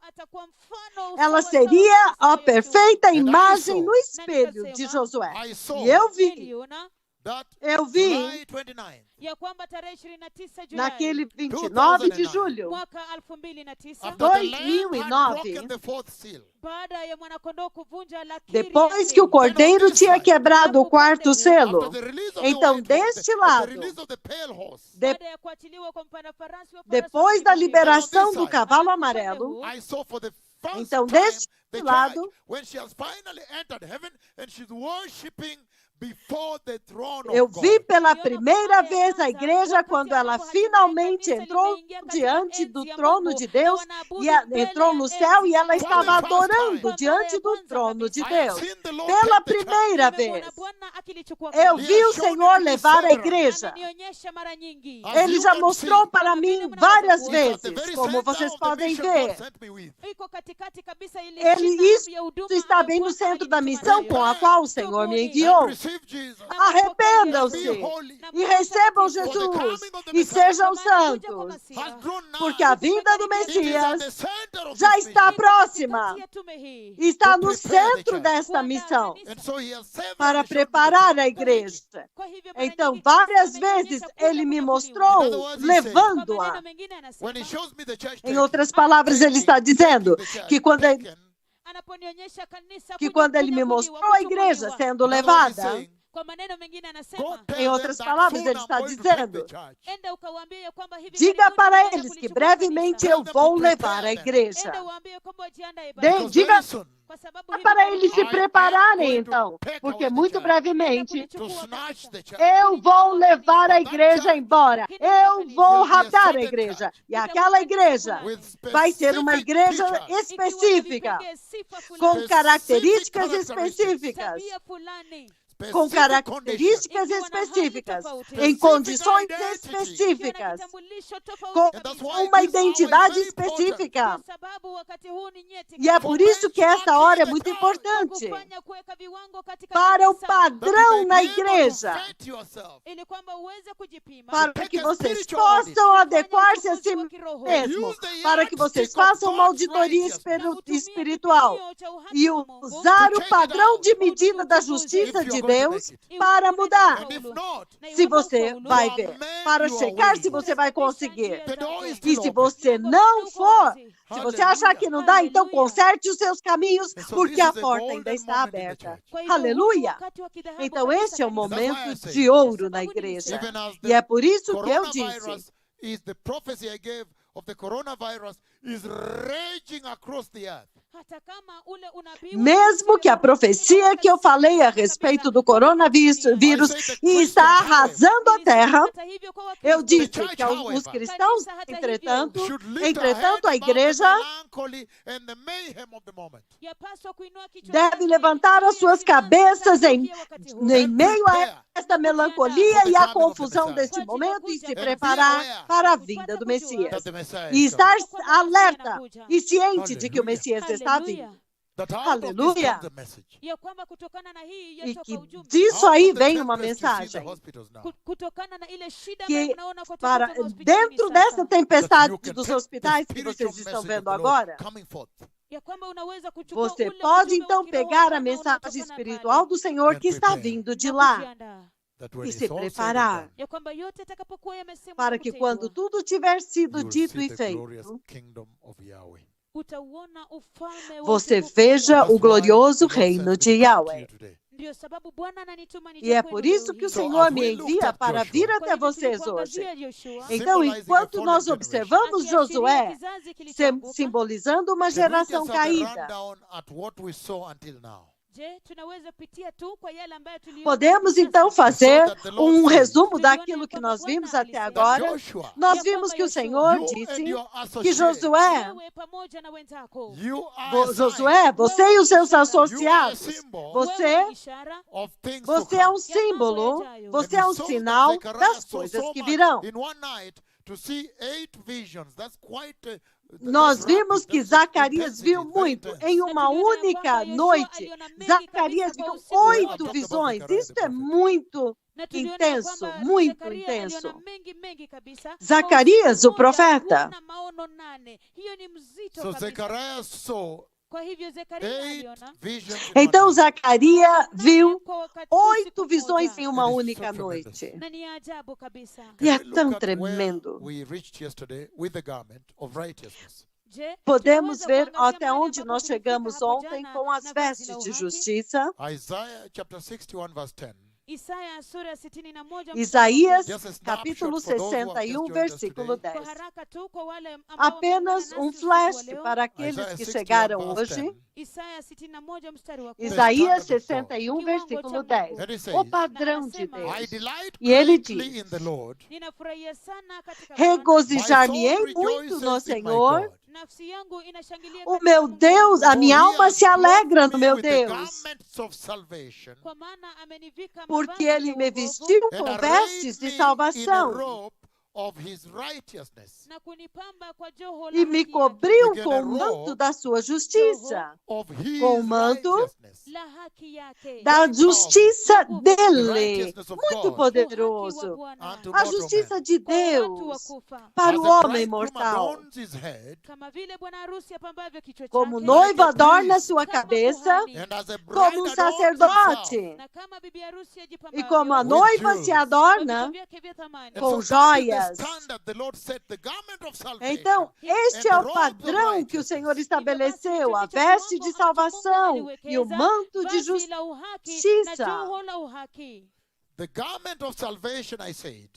atakuwa mfano ela sawa seria sawa a kabisa wa Yoshua. perfeita And I imagem saw- no espelho de Josué. I saw E eu vi, Niliona that Eu vi July 29, ya kwamba tarehe 29 Julai naquele 29 de 2009, julho, mwaka 2009, after the Lamb had 2009, broken the fourth seal, baada ya mwanakondoo kuvunja lakiri depois ya que o pili, cordeiro tinha quebrado o quarto selo, after the release of então the white horse, deste after the lado, release of the pale horse, baada ya kuachiliwa kwa mpanda farasi wa farasi depois wa da pili, liberação do cavalo amarelo, I saw for the first então time deste the church, lado, when she has finally entered heaven and she's worshiping before the throne eu of vi God. pela primeira vez a igreja quando ela finalmente entrou diante do trono de Deus e entrou no céu e ela estava adorando diante do trono de I have Deus. seen the Lord Pela take the church. primeira Nimemwona vez, Bwana akilichukua eu kanisa. vi o Senhor levar a igreja. Ananionyesha mara nyingi. As Ele you já can mostrou see, para mim várias it's at the vezes, very como center vocês of the podem mission God ver. sent me with. Iko katikati kabisa ile Ele, shina isso ya huduma está ambayo bem no Bwana centro da alinituma missão nayo. com a qual o Senhor me And enviou. receive Jesus. Arrependam-se Be holy. e recebam Jesus e sejam santos, Has grown now. porque a vinda do It is at Messias the center of já this está mission. próxima próxima. e está no To prepare the centro church. desta missão And so he has several para showed me the preparar a church. igreja. Então, várias vezes ele me mostrou levando-a. When he shows me the church Em taking, outras palavras, ele está dizendo que quando ele me mostrou a igreja sendo in other words, he's levada, saying, Kwa maneno mengine go anasema, tell em outras them that palavras, soon ele I'm está going to bring the dizendo, church. enda ukawaambie ya kwamba hivi diga karibuni para nitaenda eles que kulichukua brevemente kanisa. eu vou levar a igreja. Enda uambie kwamba wajiandae De- basi. Because diga very soon, Kwa sababu Diga hivi para karibuni eles se I am prepararem, going to então, take porque away the muito church. brevemente to snatch the church. eu vou levar a igreja embora. Eu vou raptar a igreja. E aquela igreja With vai ser uma specific igreja features. ikiwa na específica, vipengee, sifa fulani, com Specific características characteristics. específicas. tabia fulani, Com Specific características Ikiwa na hali específicas, tofauti. em condições Identity. ikiwa na específicas, kitambulisho tofauti com And that's kabisa. why uma this hour is identidade very important. específica. Kwa sababu wakati huu ni nyeti E é por isso que esta hora é muito importante kufanya kuweka viwango katika para o kanisa, That you padrão may na be able to igreja, vet yourself. ili kwamba uweze kujipima, para que vocês spiritual audit. possam adequar-se a si uchaguzi wa kiroho, mesmo, Use the para que vocês yardstick of façam uma God's auditoria righteousness. na utumie espiritual kipimo cha uhaki e wa Mungu, usar To o check padrão it de out. medida da If justiça you're de going to Deus make it. para mudar. And if not, na Se iwapo você ufaulu, vai you ver, are made para your checar way. se você vai conseguir. Utarekebisha The door is njia E still se open. você Mlango não bado uko for, wazi. se você achar que não dá, então Aleluia. conserte os seus caminhos, And so porque this a is a porta golden ainda está moment in the aberta. church. Kwa hivyo, huu ni Aleluia! wakati wa kidhahabu Então kabisa este é o kanisa. That's why I momento say, de ouro na sababu igreja. Even as E é the por isso que eu disse, coronavirus is the prophecy I gave of the coronavirus is raging across the earth. Hata kama ule unabii wa mesmo que a profecia que eu falei a respeito do coronavírus e está arrasando a terra, Hata hivyo kwa Wakristo, eu disse church, que os however, cristãos, entretanto, Should lift our entretanto, a heads above the igreja melancholy and the mayhem of the moment. yapaswa kuinua kichwa deve chake levantar as suas juu ya cabeças simanzi em za wakati huu. em meio a esta melancolia e a confusão deste momento e se preparar para a vinda do Messias. That the Messiah E is coming. estar alerta e ciente de que o Messias está vindo. Haleluya. That out of this Aleluia. comes a message. Ya kwamba kutokana na hii E yatoka que ujumbe. disso Out aí of the vem uma tempest you see in the mensagem. hospitals now. Kutokana na ile shida Que ambayo mnaona kwa para watoto hospitalini dentro sasa. dessa That tempestade you can dos take hospitais the que spiritual vocês estão message vendo of the Lord agora, coming forth. Ya kwamba unaweza kuchukua você ule pode ujumbe wa então kiroho pegar a ambao mensagem unatokana espiritual pale do Senhor que está prepare. vindo de na lá kujiandaa. That when e it's se all said and preparar done, Ya kwamba yote atakapokuwa yamesemwa para na que kutendwa, quando tudo tiver sido you will dito see e the glorious feito, kingdom of Yahweh. utauona ufalme wa você utukufu veja wa o That's why glorioso the Lord reino sent de me to come to Yahweh. you today. Ndio sababu Bwana ananituma nije E é kwenu por leo isso que o hii. So, Senhor as me we looked envia at para Joshua, vir Kwa até hivyo vocês hoje. tulipoangazia Yoshua, Então, Symbolizing a enquanto fallen nós generation. observamos akiashiria Josué kizazi kilichoanguka, simbolizando uma Can we geração just have a caída, rundown at what we saw until now? je, tunaweza pitia tu kwa yale ambayo tuliona podemos sasa? então fazer So that the Lord um said, resumo daquilo que nós vimos até agora. Joshua, Nós vimos que o Senhor you and disse your que associates, Josué, Wewe pamoja na wenzako, you are a sign, Josué, você e os seus you are a associados, symbol você wewe ni ishara, of things to você é come. um símbolo, você And é we um saw sinal that Zechariah das saw coisas so que much virão. in one night to see 8 visions. That's quite Nós that's vimos rapid. que That's Zacarias intensity, viu very muito. intense. Em uma única noite, Zacarias viu 8 visões. Isso é muito na tuliona intenso, kwamba muito Zekaria intenso. aliona mengi kabisa. Zacarias, Kwa o usiku mmoja, profeta, huona maono 8. Hiyo ni mzito So kabisa. Zechariah saw Kwa hivyo Zekaria 8 aliona visions in Então one night. Zacarias viu kwa wakati 8 usiku visões mmoja. em uma It is única so tremendous. noite. Na ni ya ajabu kabisa. E é Can we look tão at where tremendo. we reached yesterday with the garment of righteousness? Je, Podemos tunaweza ver kuangazia até mahali onde ambapo nós tulifika chegamos hapo ontem jana com as na vazi la vestes de uhaki? justiça. Isaiah chapter 61 verse 10. Isaya sura ya 61 mstari wa Isaías, 10. Just a snapshot capítulo for those who have just 61, joined us versículo today. Kwa 10. haraka tu kwa wale ambao Apenas wameungana nasi usiku flash wa leo. para aqueles Isaiah que 61 chegaram verse hoje. 10. Isaya 61 mstari wa 10. Isaías standard of God. 61, versículo 10. And it says, O padrão de I Deus. delight E ele greatly diz, in the Lord. Ninafurahia sana katika Bwana. My regozijar-me-ei soul muito rejoices no in my Senhor. God. Nafsi yangu inashangilia O katika meu Mungu Deus, wangu. a minha For he alma has se alegra clothed no me meu with the Deus, garments of salvation, Kwa maana amenivika porque mavazi ele ya me wokovu vestiu and com arrayed vestes de me in a salvação robe of his righteousness. na kunipamba kwa joho la e me haki yake. cobriu Again, com a o manto robe da sua justiça, Of his Com o manto righteousness. La haki yake. da justiça The dele. righteousness of Muito God poderoso. Uhaki wa Bwana. unto A mortal justiça men. de Kwa watu Deus wakufa. para As o the homem bridegroom mortal. adorns his head, Kama vile bwana harusi apambavyo kichwa Como chake. noiva Like a adorna priest. sua Kama cabeça, kuhani. and as a bride como um adorns himself. sacerdote. Na kama bibi harusi E ajipambavyo como a With noiva jewels. se kwa adorna, vitu vyake vya thamani. And com so that is the joias. standard the Lord set, the garment of salvation. então, este é o padrão que o Senhor estabeleceu, a veste de salvação e o manto de Vazi la uhaki na justiça. joho la uhaki. The garment of salvation, I said.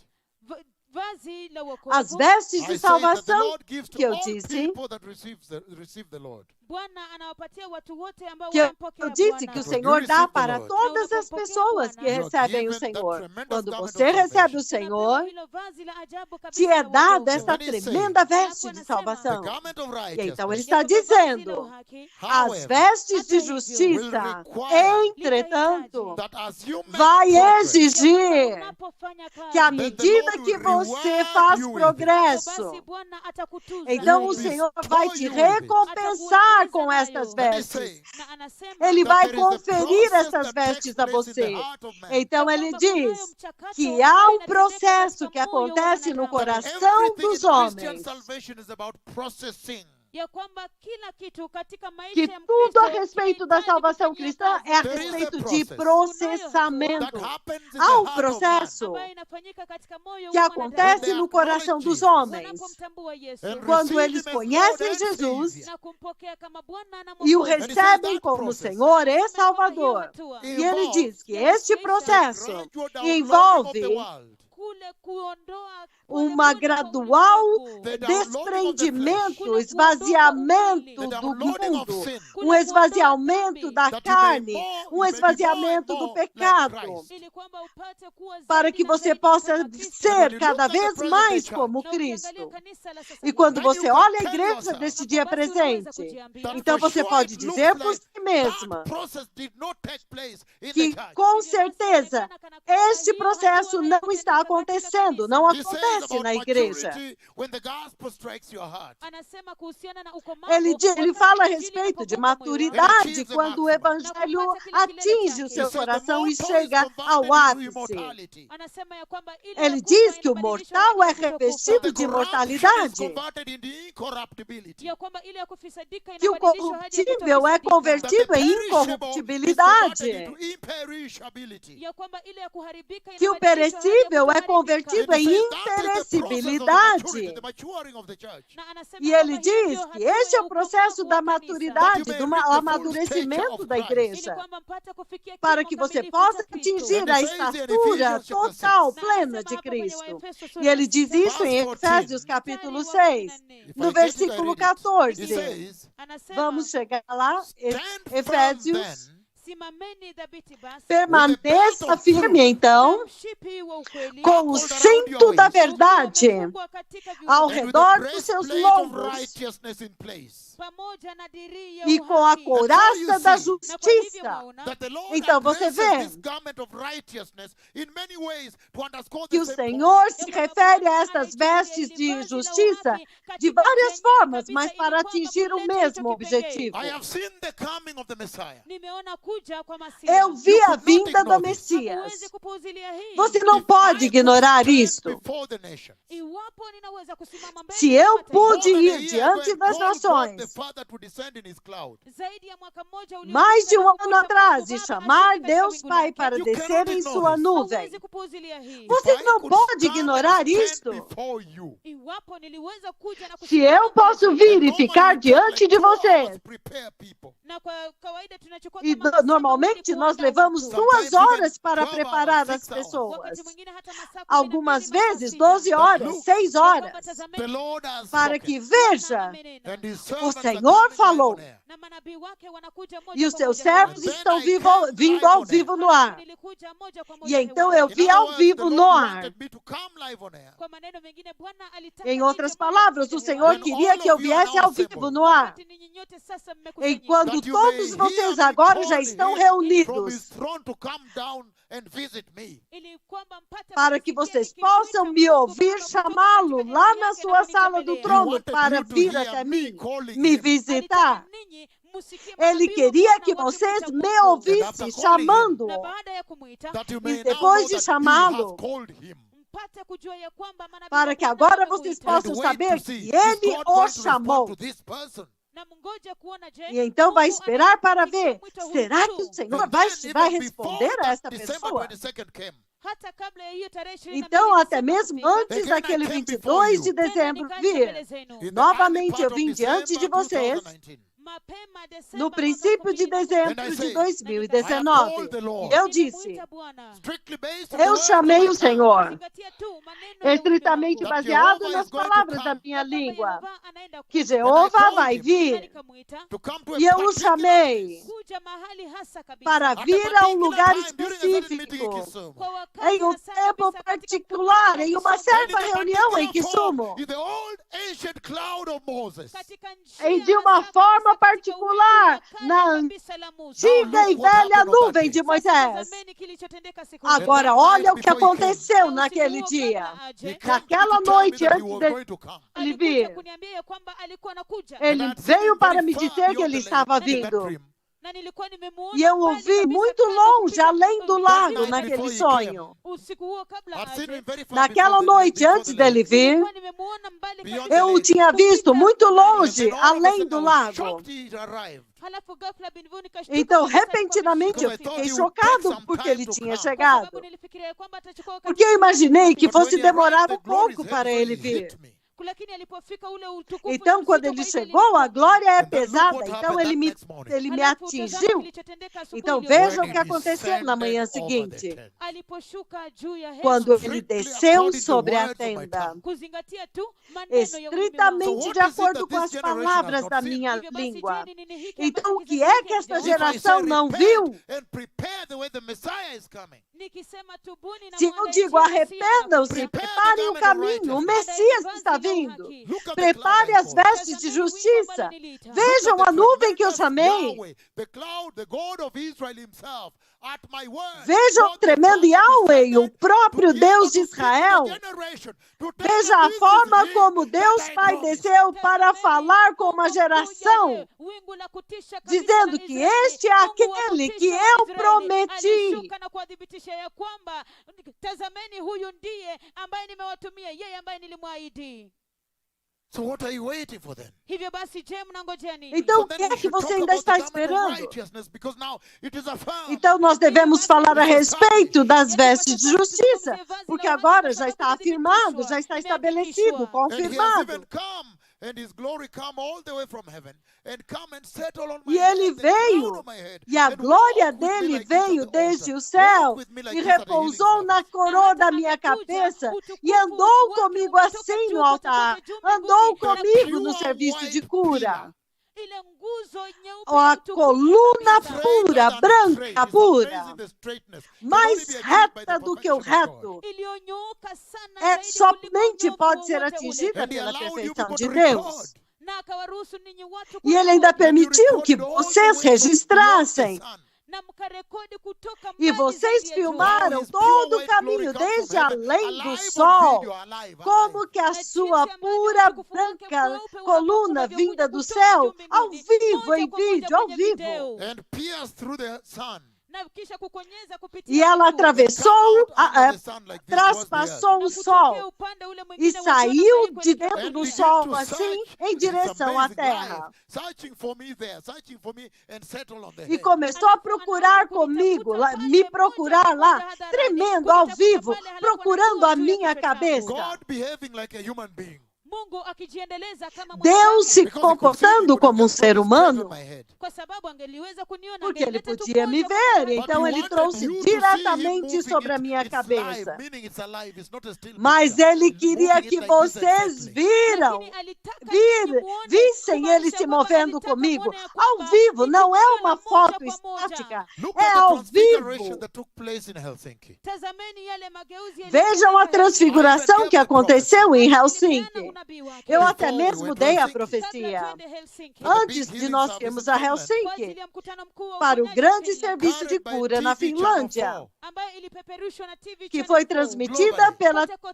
Vazi la As wokovu. vestes I de say that the salvação Lord gives to que eu all disse, people that receive the Lord. Bwana anawapatia watu wote ambao que eu wanampokea disse que Bwana. o Senhor dá para todas as pessoas que recebem o Senhor. Quando você recebe o Senhor, Hilo vazi la ajabu kabisa te é la dada wokovu. esta When he says, tremenda veste de The salvação. garment of E então ele righteousness, está Ya kwamba vazi la dizendo, uhaki, as however, vestes de Até justiça, require entretanto, that as you make vai progress, ya exigir kwamba unapofanya kazi, que à Then the medida Lord que will você reward faz you with it. progresso, basi Bwana atakutuza então He o will Senhor bestow vai te you with it. recompensar com estas And he vestes. says na anasema Ele that vai there is a conferir process essas that takes vestes a place in the você. heart of man. Então ya ele kwamba kunayo diz mchakato que ambayo há um inatendeka processo que katika moyo wa acontece no wanadamu. coração Everything dos in Christian homens, salvation is about processing. ya kwamba kila kitu katika maisha que ya tudo a Mkristo respeito da kinahitaji salvação kufanyia cristã kazi. é a There is a respeito de process That processamento. happens in the Há um heart of man. processo ambayo inafanyika katika moyo que wa acontece When no they coração acknowledge dos Jesus. homens. wanapomtambua Yesu And Quando receive eles him as Lord conhecem and Jesus Savior. na kumpokea kama Bwana na e o Mwokozi. says recebem that como process Senhor e Anasema kwamba hiyo Salvador. hatua, E ele involves diz que este the processo gradual downloading envolve of the world. kule kuondoa uma polepole kwa gradual ulimwengu. The downloading of the flesh. desprendimento, esvaziamento The do downloading of mundo, sin. esvaziamento da That you may carne, more- you may be esvaziamento more do and more pecado, like Christ. Ili kwamba upate kuwa para zaidi que na você zaidi possa kama Kristo. ser cada When you look vez at the mais present day como Na ukiangalia Cristo. kanisa la sasa E quando hivi, Then você you olha a can tell igreja yourself deste dia basi unaweza presente, kujiambia That então for você sure pode it looks dizer por like si mesma that process did not take place in the que, church. com certeza, este processo não está acontecendo, não He says acontece about na igreja. maturity when the gospel strikes your heart. Anasema kuhusiana na ukomavu, Ele wakati fala a injili respeito de inapogonga moyo wako. maturidade quando o evangelho atinge o He seu said the coração e mortal chega is ao converted into ápice. immortality. Anasema ya kwamba ile Ele ya kufa diz que o inabadilishwa mortal hadi é kutokufa. revestido The de corruption is imortalidade, converted into incorruptibility. Ya kwamba ile ya kufisadika que o inabadilishwa hadi ya corruptível é kutofisadika. convertido That the em perishable is converted incorruptibilidade, into imperishability. Ya kwamba ile ya kuharibika que o inabadilishwa hadi ya perecível é kutoharibika. convertido And he em says that is the process of the maturity, imperecibilidade. the maturing of the church. Na anasema E kwamba ele hiyo ndio diz que hatua este é ya o processo ukomavu da wa kanisa. maturidade, That do you may reach the full amadurecimento stature da of Christ. Ili igreja, kwamba mpate kufikia para kimo que você kamilifu possa cha Kristo. atingir And a he says in estatura Ephesians chapter total, 6, plena Anasema de hapa kwenye Cristo. Waefeso sura E ele ya diz sita, isso em Verse Efésios 14. capítulo mstari wa 6, 14. If no I get it, I versículo read it. 14. He says, Anasema, Vamos chegar lá, stand firm Efésios. then simameni dhabiti basi Permaneça firme, na então, mshipi wa ukweli com o cinto da verdade umefungwa katika viuno ao and with the redor dos seus breastplate of lombos righteousness in place. pamoja na diria e com a uhaki. couraça da Na kwa hivyo justiça. mwaona That the Lord Então você addresses vê this garment of righteousness in many ways to underscore que the o same Senhor point. se refere a estas vestes de justiça de várias formas, mas para atingir o mesmo objetivo. I have seen the coming of the Messiah. nimeona kuja kwa Masihi. Eu vi a could not vinda do ignore this. Messias. Hamuwezi kupuuzilia hii. Você não If pode I could ignorar stand isto. before the nations, Iwapo ninaweza kusimama mbele Se ya eu mataifa, pude more than a ir year ago diante and das call God nações the the Father to descend in his cloud. zaidi ya mwaka mmoja Mais de um uliopita, ano atrás, e Baba chamar anashuka katika Deus wingu Pai lake. para You descer cannot em ignore sua this. nuvem. Hauwezi kupuuzilia hii. Você If I não could pode stand ignorar and stand isto. before you, Iwapo niliweza kuja na Se kusimama eu posso mbele vir zenu, e normally ficar we take diante like de 2 hours vocês, to prepare people. na kwa kawaida tunachukua e kama masaa normalmente mawili nós kuandaa levamos watu. 2 Sometimes even horas para 12 preparar hours, as 6 hours. pessoas. Wakati mwingine hata masaa 12, Algumas masaa vezes 6. 12 horas, look, 6 Ya kwamba horas, tazameni, The Lord has para spoken, que Bwana veja amenena, and his o servants are Senhor coming live falou, on air. na manabii wake wanakuja e moja os kwa seus moja servos hewani. estão Then I came vindo live ao on air. vivo no ar. Nilikuja moja kwa E moja então hewani. eu In vi other ao words, the vivo Lord no ar. wanted me to come live on air. Kwa maneno mengine, Bwana alitaka Em nije outras moja kwa palavras, moja o Senhor hewani. When queria all que eu of you are viesse now ao vivo assembled, no ar. Wakati ninyi nyote sasa E mmekusanyika, quando that you todos may hear vocês me agora já call estão him from reunidos, his throne to come down and visit me. ili kwamba mpate para que kumsikia vocês nikimwita possam me Mungu ouvir Baba kutoka chamá-lo katika lá enzi na yake sua na sala do kunitembelea. He trono wanted para you to vir hear até me mim, calling me him. visitar. Alitaka ninyi musikie Ele manabii wa queria Bwana que vocês wakimwita me Mungu. ouvissem chamando-o. Na baada ya kumwita, That you E may now depois know de that he chamá-lo, has called him. mpate kujua ya kwamba manabii para wa que Bwana agora vocês wamemwita. And possam wait saber to see, que is ele God o going to chamou. respond to this person? Na mngoje kuona, je, E então vai Mungu esperar para anaitikia ver, mwito huu será que tu? o Senhor And vai then vai even responder before a that esta December pessoa? 22nd came, Hata kabla ya hiyo tarehe 22 Então, até Desemba mesmo kufika, antes Again, daquele I came 22 de before you. tena dezembro nikaja mbele vir, zenu. in the early novamente part eu of vim diante de December vocês 2019. Mapema Desemba no mwaka princípio de 2019. dezembro And I de say, 2019. the Lord. E eu disse, Nilimwita Bwana. Strictly based on the eu words of chamei my o tongue, Senhor, Zingatia tu maneno ya ulimi estritamente wangu. baseado Jehovah nas is going to palavras da come. minha Ya kwamba língua, Yehova anaenda que kuja. Jeová called vai him. Na vir, nikamwita to come to a e eu o particular chamei place. kuja mahali hasa kabisa. para At a vir a um particular lugar time, during a certain meeting in específico, Kisumu. Kwa wakati em um hasa tempo kabisa katika particular, em uma And in certa a reunião em particular form, Kisumu, in the old ancient cloud of Moses. katika njia em de uma hasa forma kabisa katika wingu particular, la kale na kabisa la Musa. antiga e look what velha happened on that nuvem day. de Sasa Moisés. tazameni kilichotendeka siku hiyo. Agora, that olha night o que before he came, aconteceu Na naquele usiku huo dia. kabla aje, He came Naquela to tell me noite, that he antes was de- going to come. ele alikuja vir. kuniambia ya kwamba alikuwa anakuja. Ele And I'd seen veio him para very me far dizer que beyond ele the estava lake in that vindo. dream. Na nilikuwa nimemuona E eu mbali ouvi kabisa muito kando longe, kupita além do mpaka lago, night naquele before he sonho. usiku huo kabla I'd seen aje. him very far Naquela before the- noite, before antes the lake. dele vir, Nilikuwa nimemuona mbali Beyond kabisa. the eu o lake. tinha visto muito And longe, then all of a além sudden do I was lago. shocked he arrived. Halafu ghafla binvuni nikashtuka Então, kabisa alikuwa repentinamente, eu amefika. fiquei Because I thought he would take chocado some porque time ele to tinha come. Kwa chegado. sababu nilifikiria kwamba atachukua wakati Porque eu mrefu imaginei que But when fosse he arrived, demorar the um glory pouco is para heavy, ele he vir. hit me. lakini alipofika ule utukufu Então, na quando uzito ele wa ile chegou, a glória é And then look pesada, what então happened ele that me, next morning. ele me Halafu tazama atingiu. kilichotendeka asubuhi Então iliyofuata. vejam o When que he aconteceu na manhã descended over the seguinte, tent. Aliposhuka juu ya hema, quando ele Strictly desceu according to the sobre a words of my tenda, tongue. kuzingatia tu maneno ya ulimi wangu. estritamente So de what is it acordo that com this as generation palavras has da not seen? minha Hivyo basi, língua. je, ni nini hiki Então, ambacho o que kizazi é hiki que esta hakijaona? If I say geração não repent viu? and prepare the way the Messiah is coming. Nikisema tubuni na Se eu muandae digo njia Masihi arrependam-se, anakuja. preparem o caminho, o Messias está vindo. Look at the Prepare cloud I as called. vestes de justiça. Vejam Look a at the nuvem que eu tremendous chamei. Yahweh, the cloud, the God of Israel himself, at my word. Vejam o God the tremendo Father Yahweh, o descended próprio to be able Deus de to speak to the Israel. generation, to tell Veja them a this is forma him como that Deus I Pai promised. desceu para falar com uma geração, dizendo que este é aquele que eu prometi. Alishuka na kuwadhibitisha ya kwamba tazameni, huyu ndiye ambaye nimewatumia, yeye ambaye nilimwahidi. So what are you waiting for then? Hivyo basi, je, mnangojea nini? Então, So o que then é we que should você talk ainda about está the garment of esperando? righteousness, because now it is affirmed. Então, nós devemos falar a respeito das vestes de justiça, porque agora já está afirmado, já está estabelecido, And he has confirmado. even come, and his glory come all the way from heaven, and come and settle on my E ele head, the crown veio, of my head, e a and glória walk with me dele like this at veio the desde altar. o céu Walk with me like e this at the healing repousou na service. coroa da minha cabeça e andou comigo assim no altar, andou comigo no serviço de cura. Ile nguzo nyeupe A ya utukufu coluna kabisa. pura, branca, pura, mais mais reta do que o reto, Iliyonyooka sana é zaidi somente kuliko pode unyofu ser wowote ule. atingida And he pela allowed you perfeição people de to Deus. record. Na akawaruhusu ninyi watu E ele ainda kurekodi. permitiu que vocês registrassem. Na mkarekodi kutoka E mbali vocês zaidi ya jua. filmaram todo o caminho desde além do sol, como que a sua pura branca coluna vinda do céu, ao vivo, em vídeo, ao vivo. And pierced through the sun. na kisha kukonyeza E kupitia ela mvua, atravessou, traspassou na o kutokea sol upande ule e mwingine wa jua saiu namna de hii dentro kwenda do began sol, to assim, search. em It's direção à amazing terra. life. Searching for me there, searching for me and settle on the E head. começou a procurar comigo, me procurar lá, tremendo ao vivo, procurando a minha cabeça. God behaving like a human being. Mungu akijiendeleza kama Deus se Because he could see me, comportando he could como have um just ser put it straight on humano, my head. kwa sababu angeliweza kuniona, porque ele angelileta tu podia me moja kwa moja ver, hadi então But he ele wanted trouxe you to see him diretamente moving sobre a it. minha It's live, cabeça. meaning it's alive. It's not a still Mas picture. ele It's queria moving que it like this vocês exactly. viram, lakini alitaka ninyi muone, vissem ele kumaanisha se kwamba movendo alitaka comigo. muone ya Ao kwamba vivo, ni não é tukio uma la moja foto kwa moja. estática, Look é at the ao transfiguration vivo. that took place in Helsinki. Tazameni yale mageuzi Vejam a transfiguração que aconteceu em Helsinki. Eu até mesmo dei a profecia antes de nós irmos a Helsinki para o grande serviço de cura na Finlândia, que foi transmitida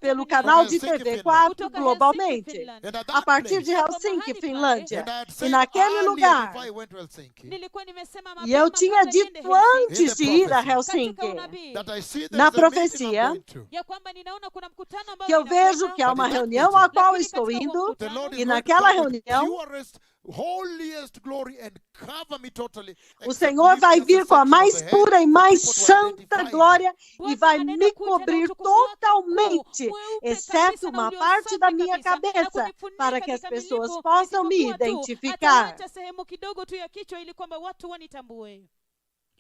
pelo canal de TV 4 globalmente, a partir de Helsinki, Finlândia. And I had E said naquele earlier lugar, before I went to Helsinki e eu tinha dito antes de ir a Helsinki, that I see na there's a meeting I'm profecia, going to. que eu vejo que há uma reunião a qual estou indo, The Lord is e going to naquela come with reunião, purest, holiest glory and cover me totally. o except Senhor lift vai just a vir com a section of mais the head pura e for mais people to santa identify me. glória e vai me cobrir totalmente, exceto uma parte da minha cabeça, para que as pessoas possam me identificar. sehemu kidogo tu ya kichwa ili kwamba watu wanitambue.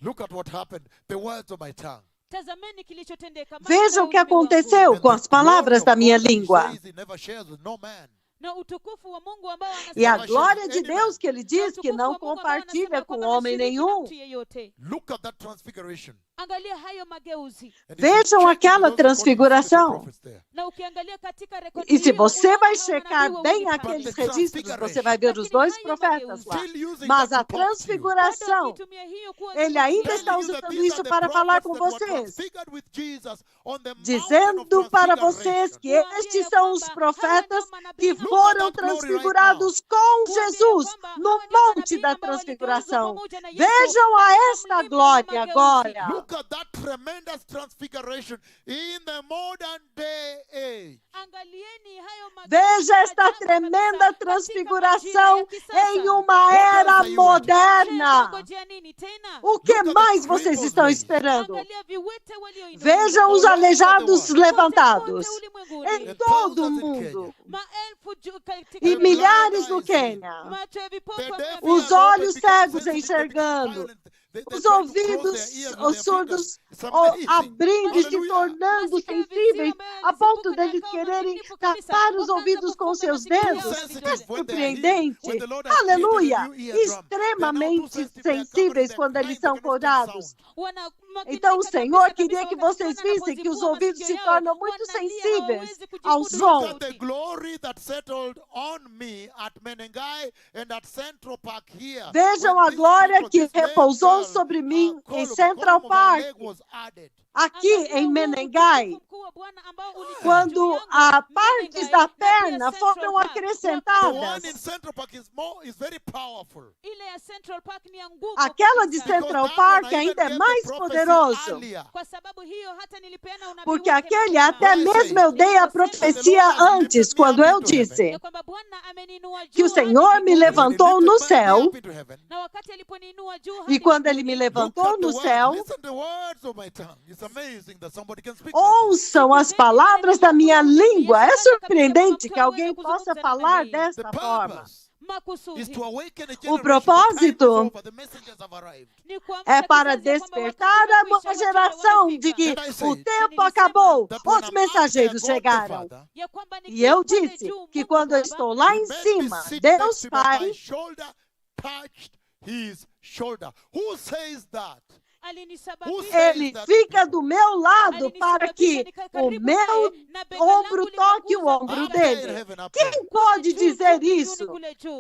Look at what happened. The words of my tongue. Tazameni kilichotendeka. Veja o que Maana ulimi wangu. aconteceu And com the as palavras glory da of minha God he língua. says he never shares with no man. Na utukufu wa Mungu ambao E a anasema glória de Deus que ele diz que não compartilha com homem nenhum. Look at that transfiguration. Angalia hayo mageuzi. And if you Vejam check aquela those according to the transfiguração. prophets there, Na ukiangalia katika rekodi E se hiyo, você unaona vai hao checar manabii bem wawili aqueles pale. registros, você vai ver os dois profetas lá. still using Mas that a to talk to you. transfiguração, Bado akitumia hiyo kuwa ele ainda Telling está you that usando these isso are the para falar prophets com that were vocês, transfigured with Jesus on the mountain of dizendo para vocês que transfiguration. estes são os profetas que foram transfigurados com Jesus no Monte da Transfiguração. Vejam a esta glória agora. Look at that tremendous transfiguration in the modern day age. Angalieni hayo mageuzi Veja ya esta ajabu tremenda kabisa transfiguração katika majira ya em kisasa. uma era Je, moderna. mngojea nini tena? O que mais vocês estão esperando? Angalia viwete walioinuliwa. Vejam os aleijados levantados Kote ulimwenguni. em todo o mundo Maelfu katika e ulimwengu. milhares no Quênia. Macho ya vipofu The deaf wamefunguliwa. Os olhos become cegos sensitive, they become enxergando, violent. They os try to close ouvidos, their ears with os their surdos, fingers. It's amazing. abrindo e se Hallelujah. tornando sensíveis a ponto deles quererem tapar os ouvidos com seus dedos. É surpreendente. Aleluia! Extremamente sensíveis quando eles são curados. Então o Senhor queria que vocês vissem que os ouvidos se tornam muito sensíveis ao Look som. at the glory that settled on me at Menengai and at Central Park here. Vejam When a these glória people, que this male repousou girl, sobre mim em column Central of her Park, leg was added. aqui em Menengai, quando a partes da perna foram The one in acrescentadas. Central Park is very powerful. Ile ya Central Park ni ya nguvu Aquela de kabisa. Central Because that Park one I ainda é even mais gave the prophecy poderoso. earlier. Kwa sababu hiyo hata nilipeana unabii Porque wake aquele mapema. até mesmo eu dei a profecia antes, quando eu disse Ya kwamba Bwana ameniinua que o juu hadi Senhor me mbinguni. levantou no céu, Up into heaven. Na wakati aliponiinua juu e hadi quando Ele me mbinguni, Look levantou at the no words. céu, Listen to the words of my tongue. It's amazing that somebody can speak like this. ouçam as palavras da minha língua. É surpreendente que alguém possa falar The desta forma. purpose makusudi is to awaken a O generation. propósito The time is over. The messengers have arrived. ni kuamsha É para kizazi ya kwamba despertar wakati a umekwisha, nova wajumbe geração wamefika. de que And I say o tempo acabou, That when os I'm up there, mensageiros God the chegaram. Father, Ya kwamba E eu nikiwa pale disse juu, que Mungu quando eu Baba, estou lá em made me cima, sit Deus next to him, my Pai shoulder touched his shoulder. Who says that? alinisababisha Ele fica do meu lado para que o meu ombro toque o ombro Up there in dele. heaven, up there. Quem pode dizer isso?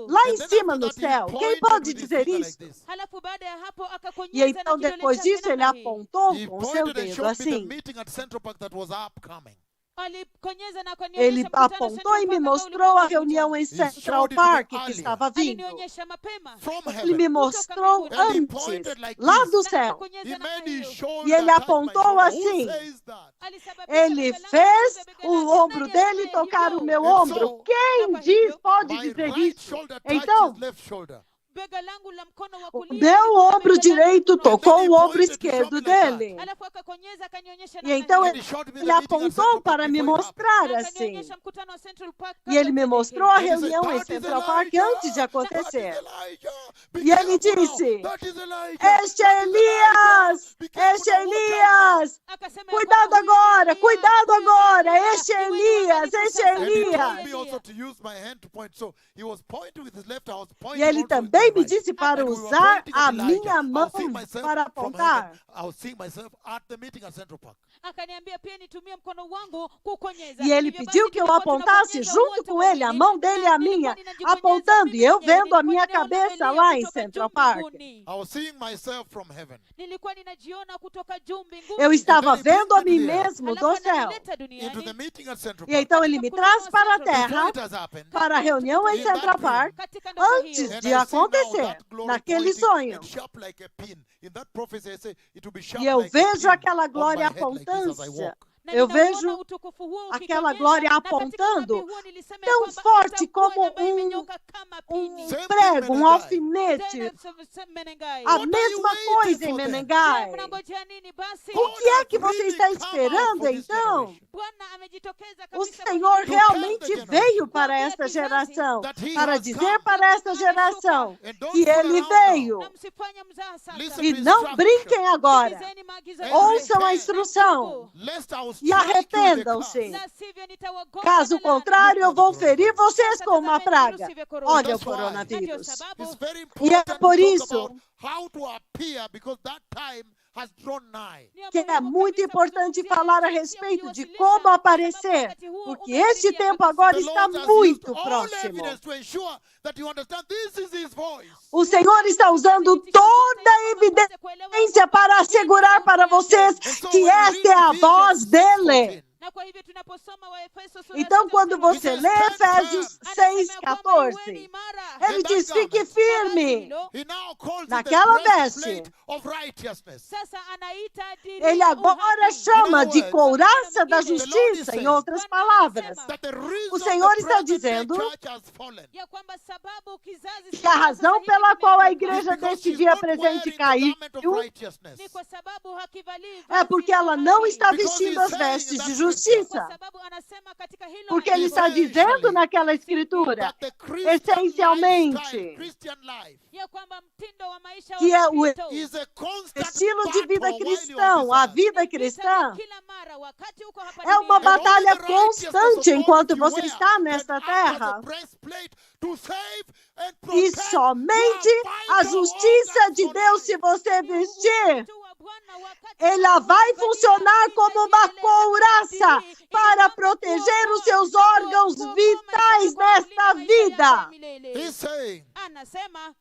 Lá And em then cima after no that, he céu, quem pointed pode with his dizer finger isso? like this. Halafu baada ya hapo E akakonyeza então na kidole depois chake disso ele namna hii. apontou He com o seu pointed and dedo showed me the assim. meeting at Central Park that was upcoming. alikonyeza na Ele akanionyesha mkutano apontou Central e me Park ambao mostrou a ulikuwa reunião em showed Central it to me Park que earlier. estava vindo. alinionyesha mapema. From Ele heaven. me mostrou And he antes, pointed like lá this. do Na céu. akakonyeza He namna made his hiyo. shoulder E ele touch my apontou shoulder. assim. Who says that? Alisababisha Ele bega langu fez kugusa bega o lake. ombro Nani dele aseme tocar o hivyo? meu And ombro. so, Quem Kwa diz, hivyo, pode My dizer right isso. shoulder touched Então, his left shoulder. bega langu la mkono wa o kulia meu liligusa ombro bega langu direito la mkono wa tocou And then o he ombro pointed to show esquerdo me like that. dele. Alafu akakonyeza akanionyesha E namna então hiyo. And he showed me the ele meeting at apontou Central Park para me before it happened. mostrar Na assim. akanionyesha mkutano wa Central Park E kabla ele me utendeke. mostrou a And he said, reunião em "That is Central Park Elijah. antes de That is acontecer. Elijah. Be E ele careful now. disse, That is Elijah. este é That is Elias, Be careful este é now. Watch out now." Elias. Akasema ya Cuidado kwamba huyu agora, ni cuidado Eliya, huyu ni agora, Eliya, este é iweni Elias, waangalifu este é sasa, And he huyu Elias. told ni me also Eliya. to use my hand to point. So he was pointing with his left, I was E pointing ele also with também my me right. disse para And we were usar pointing a at Elijah. minha I mão was seeing myself para from apontar. heaven. I was seeing myself at the meeting at Central Park. Akaniambia pia nitumie mkono wangu kukonyeza. E ele Hivyo basi pediu que eu tulikuwa apontasse tunabonyeza junto wote com ele, a wawili, mão dele e na a minha, nilikuwa ninajibonyeza apontando, mimi e eu mwenyewe. vendo a Nilikuwa minha ninaona cabeça Eliya lá em kutoka Central juu Park. mbinguni. I was seeing myself from heaven. Nilikuwa ninajiona kutoka juu mbinguni. Eu estava And then he vendo a brings mim me there. mesmo Alafu do céu. ananileta Into the duniani. meeting at Central E Park. então ele me traz para a Before terra, it has happened, para a reunião em In that Central dream, Park, Katika ndoto antes hiyo. and de I see now acontecer, that glory naquele pointing sonho. and sharp like a pin. In that prophecy, I say it will be sharp E eu like a vejo pin aquela on my glória head like this as I apontando. walk. Na Eu ninauona vejo utukufu huo aquela ukikonyeza, glória na katika apontando unabii huo nilisema ya tão kwamba forte itakuwa como ambayo imenyoka kama pini. Same prego, thing, um Menengai. alfinete, Tena Menengai. a What are you mesma waiting coisa em for then? Je, Menengai. mnangojea nini basi? O que é que você está esperando então? Bwana amejitokeza O kabisa Senhor kwa realmente veio para esta geração, para dizer para esta geração And don't que fool ele around veio. na msifanye mzaha sasa. Listen E to não instruction. brinquem agora. Sikilizeni maagizo And yangu. Ouçam a instrução Lest I will e strike you with a arrependam-se. curse. La sivyo nitawagonga Caso na laana. contrário, eu vou ferir vocês com uma Tazameni praga. virusi vya korona. Olha o That's why. Na ndio coronavírus. sababu It's very E important é por to talk isso about how to appear because that time has drawn nigh. ni que é muhimu muito kabisa importante kuzungumzia falar a jinsi ya respeito de kujiwasilisha, como kwa aparecer, sababu wakati huo porque umekaribia este tempo kabisa. agora The está Lord has muito used all próximo. evidence to ensure that you understand this is His voice. O Senhor está usando toda a evidência para assegurar para vocês que esta é a voz dele. Na kwa hivyo tunaposoma Waefeso sura Então, sita quando mstari wa você He lê says, Efésios anasema ya kwamba 6,14, uweni imara. ele diz: fique firme. He now calls Naquela it the veste. breastplate of righteousness. Sasa anaita Ele agora chama de couraça da justiça, em outras palavras. That the reason O Senhor the está present day dizendo church has fallen ya kwamba sababu kizazi que a razão pela qual a igreja because desse she's dia not presente wearing the caiu garment of righteousness. ni kwa sababu hakivalii é porque ela não está Because vestindo he's as saying vestes that de kwa justiça. sababu anasema katika hilo Porque ele está andiko, dizendo naquela escritura, That the Christian essencialmente, lifestyle, Christian life, ya kwamba mtindo wa maisha que é wa o Kristo is a constant estilo de vida battle while you're on cristão, this a earth. vida ni vita cristã, kila mara wakati uko hapa é uma duniani. batalha And only the righteousness of constante God enquanto that you você wear está can nesta act as a terra. breastplate to save and E protect somente your a vital justiça organs de for Deus, life. se você vestir, Tu wa Bwana wakati ela uko vai hapa funcionar duniani, como uma itaendeleza couraça kadiri, para ili proteger os kuokoa, seus kuokoa, órgãos kuokoa vitais maisha yako, nesta kulinda maisha yako ya vida. milele. He's saying Anasema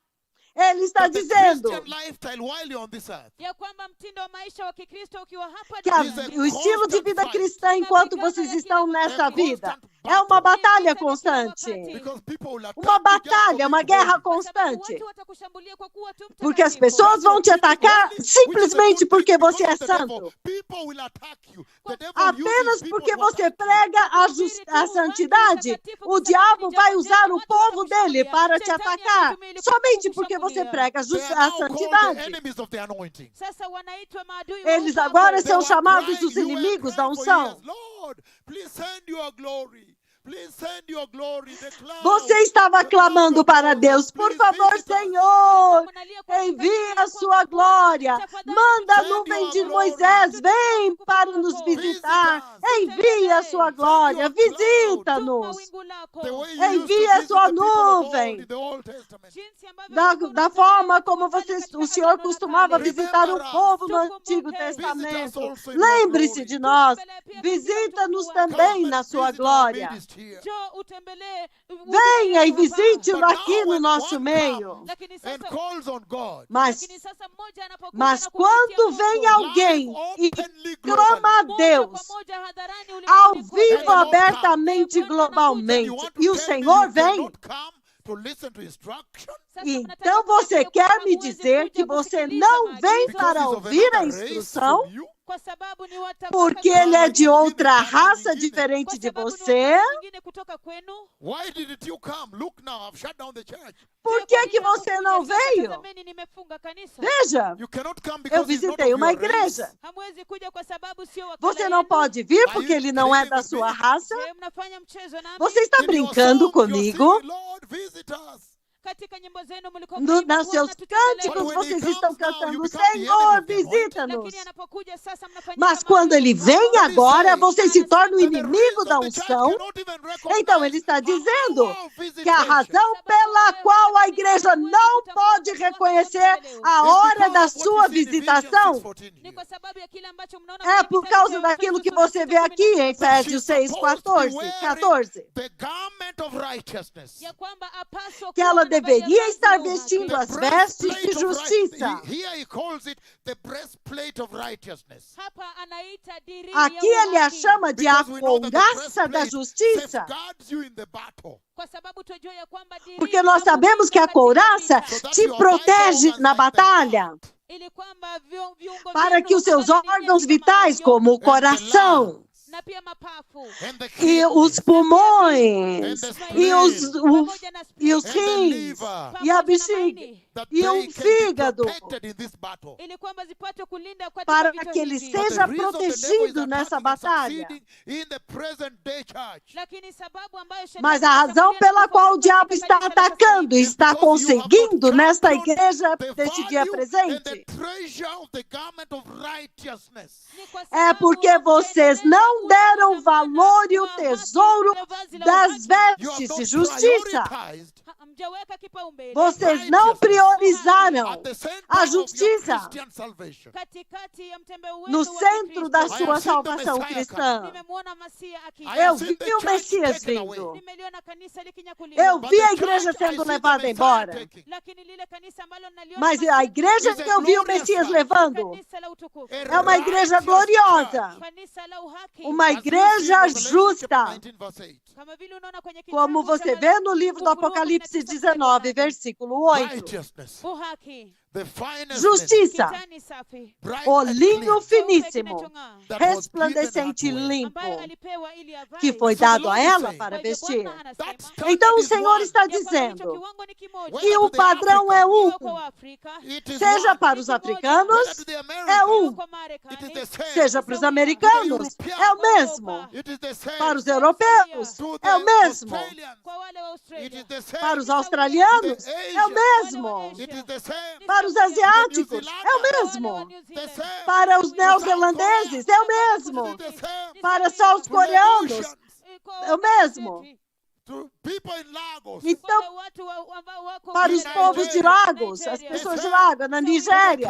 Ele está that the dizendo Christian lifestyle while you're on this earth ya kwamba mtindo wa maisha wa Kikristo ukiwa hapa que duniani o estilo de vida cristã enquanto vocês estão nessa vida é uma batalha constante. because people will attack Uma you just for batalha, uma being guerra holy. Kwa sababu constante. watu watakushambulia kwa kuwa tu Porque as mtakatifu. pessoas vão te atacar Which is a simplesmente good porque thing, você é because the devil, santo. people will attack you. The devil Apenas uses people porque to você attack you. prega a santidade, o diabo vai usar o povo dele para te atacar. Somente porque você prega They are a now called the santidade. enemies of the anointing. Sasa wanaitwa maadui wa Eles upako. agora They são were chamados crying, os you were inimigos da crying for unção. years, Lord, please send your glory. Please send your glory. The cloud, Você estava the clamando cloud of para glory. Deus, por Please favor, visit us. Senhor, Mnalia kwa envia kukadiria a sua kwa glória. tafadhali Manda a Send nuvem your de glory. Moisés, vem para nos visitar. Envia a sua glória, tuma visita-nos. wingu lako. The way you used to Envia a visit sua the people of old nuvem. in the Old Testament. Jinsi ambavyo Da, ulikuwa da unatembea forma kwa como watu vocês, katika o Senhor Agano la costumava Kale. visitar o povo no Tukumbuke. Antigo Visit us Testamento. also in your Lembre-se glory. de nós. Tutembelee pia katika Visita-nos utukufu wako. também Come na and sua visit our glória. midst here. Njoo utembelee Venha e utukufu hapa. visite-o But aqui now no when nosso one meio. comes Lakini and sasa calls on God, Mas lakini sasa mmoja anapokuja Mas na kumwitia quando Mungu, vem alguém life e openly clama a Deus ao vivo, abertamente, globalmente. E o Senhor vem. Então você quer me dizer que você não vem para ouvir a instrução? Porque ele é de outra raça diferente de você? Por que você não veio? Veja, eu visitei uma igreja. Você não pode vir porque ele não é da sua raça? Você está brincando comigo? Nas seus cânticos vocês estão cantando, Senhor, visita-nos. Mas quando ele vem agora, você se torna o inimigo da unção. Então ele está dizendo que a razão pela qual a igreja não pode reconhecer a hora da sua visitação é por causa daquilo que você vê aqui em Efésios 6:14. Que ela deveria estar vestindo as vestes de justiça. Aqui ele a chama de a couraça da justiça. Porque nós sabemos que a couraça te protege na batalha. Para que os seus órgãos vitais, como o coração, e os pulmões, e os rins, e a bexiga, e o fígado, para que ele seja protegido nessa batalha. Mas a razão pela qual o diabo está atacando e está conseguindo nesta igreja, neste dia presente, é porque vocês não deram valor e o tesouro das vestes de justiça. Vocês não priorizaram a justiça no centro da sua salvação cristã. Eu vi o Messias vindo. Eu vi a igreja sendo levada embora. Mas a igreja que eu vi o Messias levando é uma igreja gloriosa. Uma igreja justa. Como você vê no livro do Apocalipse 19, versículo 8. Justiça, o linho finíssimo, resplandecente e limpo, que foi dado a ela para vestir. Então o Senhor está dizendo que o padrão é um. Seja para os africanos, é um. Seja para os americanos, é o mesmo. Para os europeus, é o mesmo. Para os australianos, é o mesmo. Para os asiáticos, é o mesmo. Para os neozelandeses, é o mesmo. Para só os coreanos, é o mesmo. Então, para os povos de Lagos, as pessoas de Lagos, na Nigéria,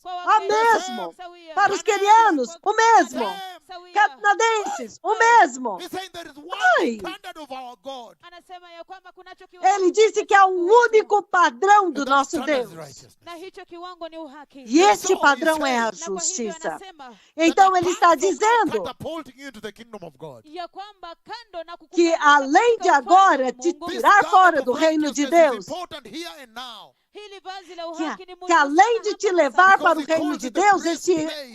o mesmo. Para os quenianos, o mesmo. Canadenses, o mesmo. Ai. Ele disse que há um único padrão do nosso Deus. E este padrão é a justiça. Então ele está dizendo que além de agora te tirar fora do reino de Deus, que além de te levar para o reino de Deus,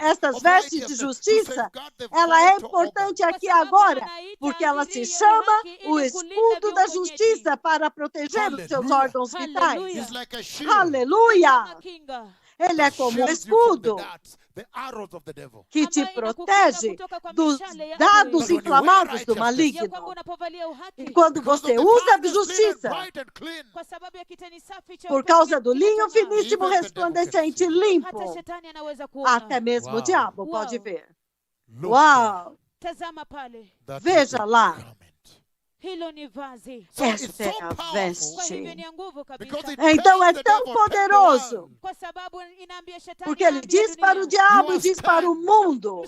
estas vestes de justiça, ela é importante aqui agora, porque ela se chama o escudo da justiça para proteger os seus órgãos vitais. Aleluia! Ele é como um escudo que te protege dos dados inflamados do maligno. E quando você usa a justiça, por causa do linho finíssimo, resplandecente e limpo, até mesmo o diabo pode ver. Uau! Veja lá. Esta é a veste. Então é tão poderoso, porque ele diz para o diabo e diz para o mundo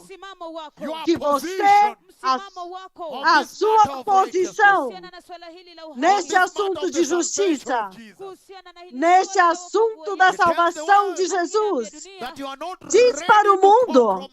que você, a sua posição neste assunto de justiça, neste assunto da salvação de Jesus, diz para o mundo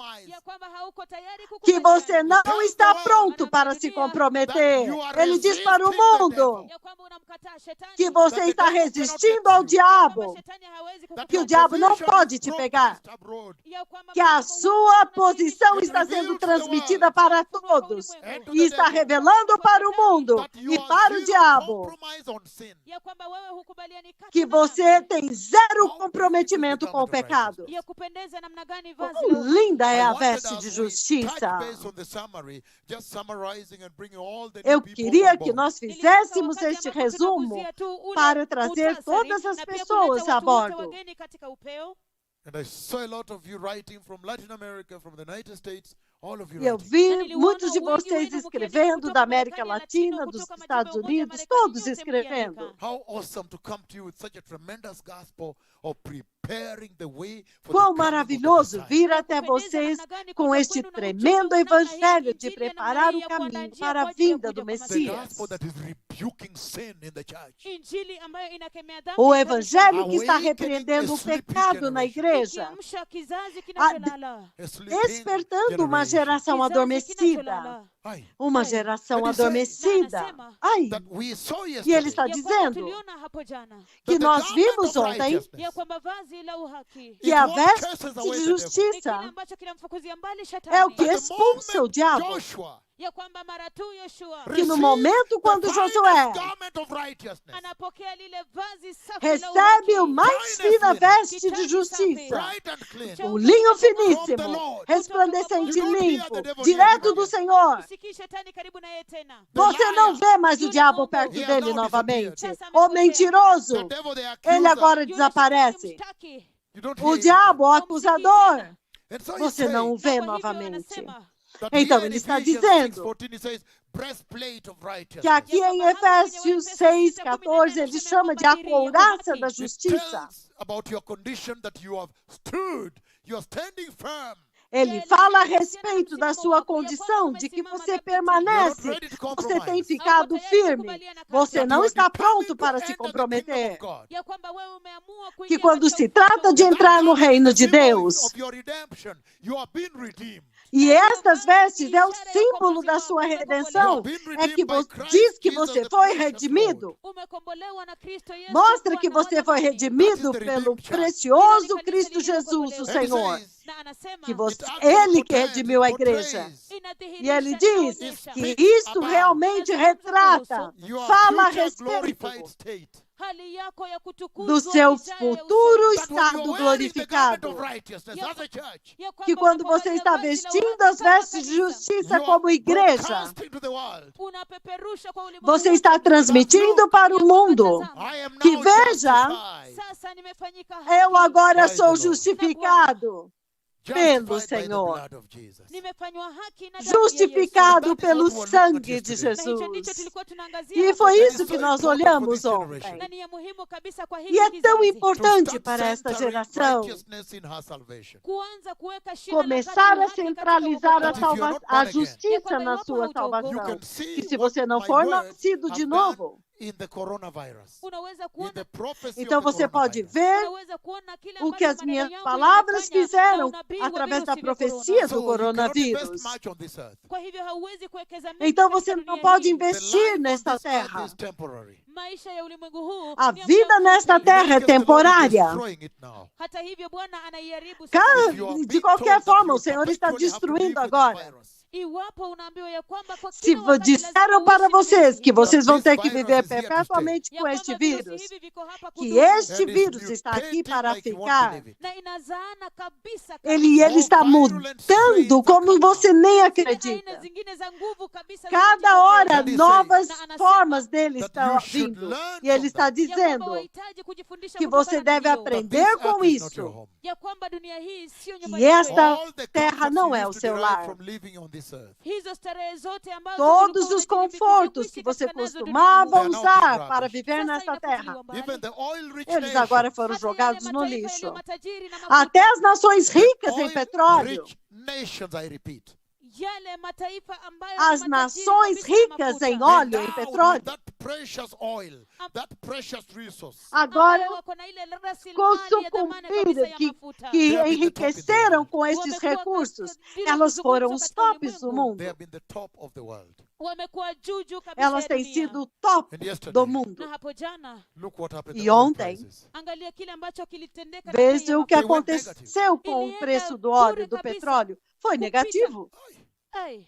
hauko tayari que você kukubaliana, não está pronto para se comprometer. Ele diz para o mundo ya kwamba unamkataa shetani, que você está resistindo ao kwamba diabo, shetani hawezi That que o your diabo não position pode is te pegar, broadcast abroad. ya kwamba que a sua posição It está sendo reveals the transmitida world para todos and to e the está devil revelando para o mundo that you e are para o zero diabo compromise on sin. ya kwamba wewe hukubaliani kati que na você dhambi. tem zero comprometimento com o pecado. Ya kupendeza namna gani vazi Quão la linda é I a wanted veste us de to justiça. touch base on the summary, just summarizing and bringing all the new Eu people queria on que board. nós Nilitaka fizéssemos wakati este ambapo resumo tunaguzia tu ule para trazer muhtasari, todas as na pia pessoas kuleta a watu wote bordo. wageni katika upeo. And I saw a lot of you writing from Latin America, from the United States, all of you E eu writing. vi muitos de vocês escrevendo da América Latina, dos Estados Unidos, todos escrevendo. How awesome to come to you with such a tremendous gospel of preparing the way for Quão the coming of the maravilhoso Messiah. vir até vocês com este tremendo evangelho de preparar o caminho para a vinda do The Messias. gospel that is rebuking sin in the church. Injili ambayo inakemea dhambi O katika evangelho que está Awakening repreendendo a o sleepy pecado na generation. igreja, ikiamsha kizazi kinacholala. A sleeping despertando uma generation. geração adormecida. Aye. Uma Ai. geração Ele says- adormecida. Anasema, Ai, That we saw e yesterday. ele está ya kwamba dizendo tuliona hapo jana que that the nós garment vimos of ontem righteousness ya kwamba vazi la uhaki que a is what veste chases de away the devil. ni kile justiça ambacho kinamfukuzia mbali é o shetani, que At the expulsa o moment diabo. Joshua ya kwamba mara tu Yoshua Que no receives momento quando the Josué finest garment of righteousness, anapokea lile vazi safi la recebe o uhaki, mais fina veste de justiça, bright and clean, o linho finíssimo, resplandecente e limpo, direto do Senhor. usikii shetani karibu na yeye tena. Você não vê mais o diabo perto dele novamente. O mentiroso, the devil, the ele accuser, agora Yule desaparece. shetani mshtaki. you don't hear O him. diabo, o acusador, And so he você não o says vê Na kwa hivyo novamente. anasema, that Então, here in ele está Ephesians dizendo 6:14 he says, breastplate of Que righteousness. aqui em Efésios 6,14 ele chama de a couraça da It justiça. tells about your condition that you have stood, you are standing firm. Ele fala a respeito da sua condição, de que você permanece, você tem ficado firme, você não está pronto para se comprometer. ya kwamba wewe umeamua Que kuingia quando katika se trata de entrar no reino de Deus, Of your redemption, you have been redeemed. e estas vestes é o símbolo da sua redenção, é que diz que você foi redimido. umekombolewa na Kristo Yesu, Mostra que Bwana wa você foi zamani. redimido pelo precioso Cristo Jesus, o And it Senhor. says, Na anasema, Que você, it actually ele que portends, redimiu a it igreja. portrays. E ele inadhihirisha, diz inaonyesha que isso realmente retrata, Your fala a future respeito glorified state. hali yako ya kutukuzwa do seu ijayo ya futuro usoni. That when estado you're wearing the garment glorificado. of righteousness as a church, Ya kwamba Que quando unapovalia você está vazi la vestindo uhaki as kama vestes de kanisa, justiça you como are igreja, broadcasting to the world. unapeperusha kwa ulimwengu você wote. está transmitindo para o mundo I am que now veja, justified. Sasa nimefanyika eu haki. agora Praise the sou Lord. justificado. Justified pelo by the Senhor. blood of Jesus. Nimefanywa haki na damu ya Yesu. Justificado pelo That is what we're sangue looking at de yesterday. Na hicho ndicho Jesus. tulikuwa tunaangazia E hapo foi jana. isso que nós important for olhamos this generation. ontem. Na ni ya muhimu kabisa kwa E hiki é tão kizazi. importante To para start esta centering geração righteousness in her salvation. Kuanza kuweka shina la começar kati a uhaki katika centralizar wokovu a, That if you're wake. not born a again, justiça na sua You salvação. can see Que se what você não my for words nascido de have done novo, in the coronavirus. Unaweza In kuona the prophecy então of the você pode coronavirus. ver unaweza kuona kile o que ambacho as minhas maneno yangu palavras yamefanya na fizeram unabii wa através da virusi vya profecia corona. do So you cannot invest coronavírus. much on this earth. Kwa hivyo hauwezi kuwekeza mengi Então katika você não dunia pode hii. The investir life on nesta this earth terra. is temporary. Maisha ya ulimwengu huu A ni ya vida muda nesta mfupi. terra é Because the Lord is temporária. destroying it now. Hata hivyo Bwana anaiharibu Ca- sasa. If you are De being qualquer told that forma, you o Senhor está perpetually have to live destruindo with this agora. virus, Iwapo unaambiwa ya kwamba kwa Se kila wakati lazima disseram para uishi na vocês virusi que hivi, vocês vão This ter que virus viver is here to perpetuamente ya com este kwamba virusi vírus, hivi viko hapa que kudumu. este and vírus it's está aqui mutating para like you won't ficar. believe it. Na inazaana kabisa Ele kabisa. está mudando como você nem Zile acredita. aina zingine za nguvu kabisa Cada zinajitokeza. hora And he novas says that formas dele that estão you should vindo. learn E ele from está that. Ya kwamba dizendo wahitaji kujifundisha que kutokana você na deve hiyo. But aprender this com earth is not your isso. home. Ya kwamba dunia hii sio Que nyumbani kwenu. esta All the terra comforts não you é o used to seu derive lar. from living on this earth. Hizo starehe zote ambazo Todos ulikuwa os unajilimbikizia confortos kuishi que você katika nazo costumava duniani. They are now usar being para ravished. viver Sasa nesta terra, inafutiliwa mbali. Even the oil-rich eles agora nations, foram Hata yale jogados no mataifa lixo. yaliyo matajiri na mafuta, Até as nações ricas em petróleo oil-rich nations, I repeat, yale mataifa ambayo as ni matajiri nações kabisa na ricas mafuta, em óleo, em endowed with petróleo, that precious oil, that precious resource. agora ambayo wako na ile rasilimali ya dhamana kabisa ya que mafuta. They have been the top in the enriqueceram world. com esses Wamekuwa recursos, bila elas foram kuzungumzwa os katika tops do ulimwengu. mundo. They have been the top of the world. Wamekuwa juu kabisa Elas ya têm dunia. sido o top And yesterday, do mundo. Na hapo jana, look what happened E to oil ontem, prices. angalia kile ambacho kilitendeka na bei Veja ya o que They went aconteceu com o Ilienda preço do bure óleo, do kabisa. petróleo. Foi Kupita. negativo. Ai,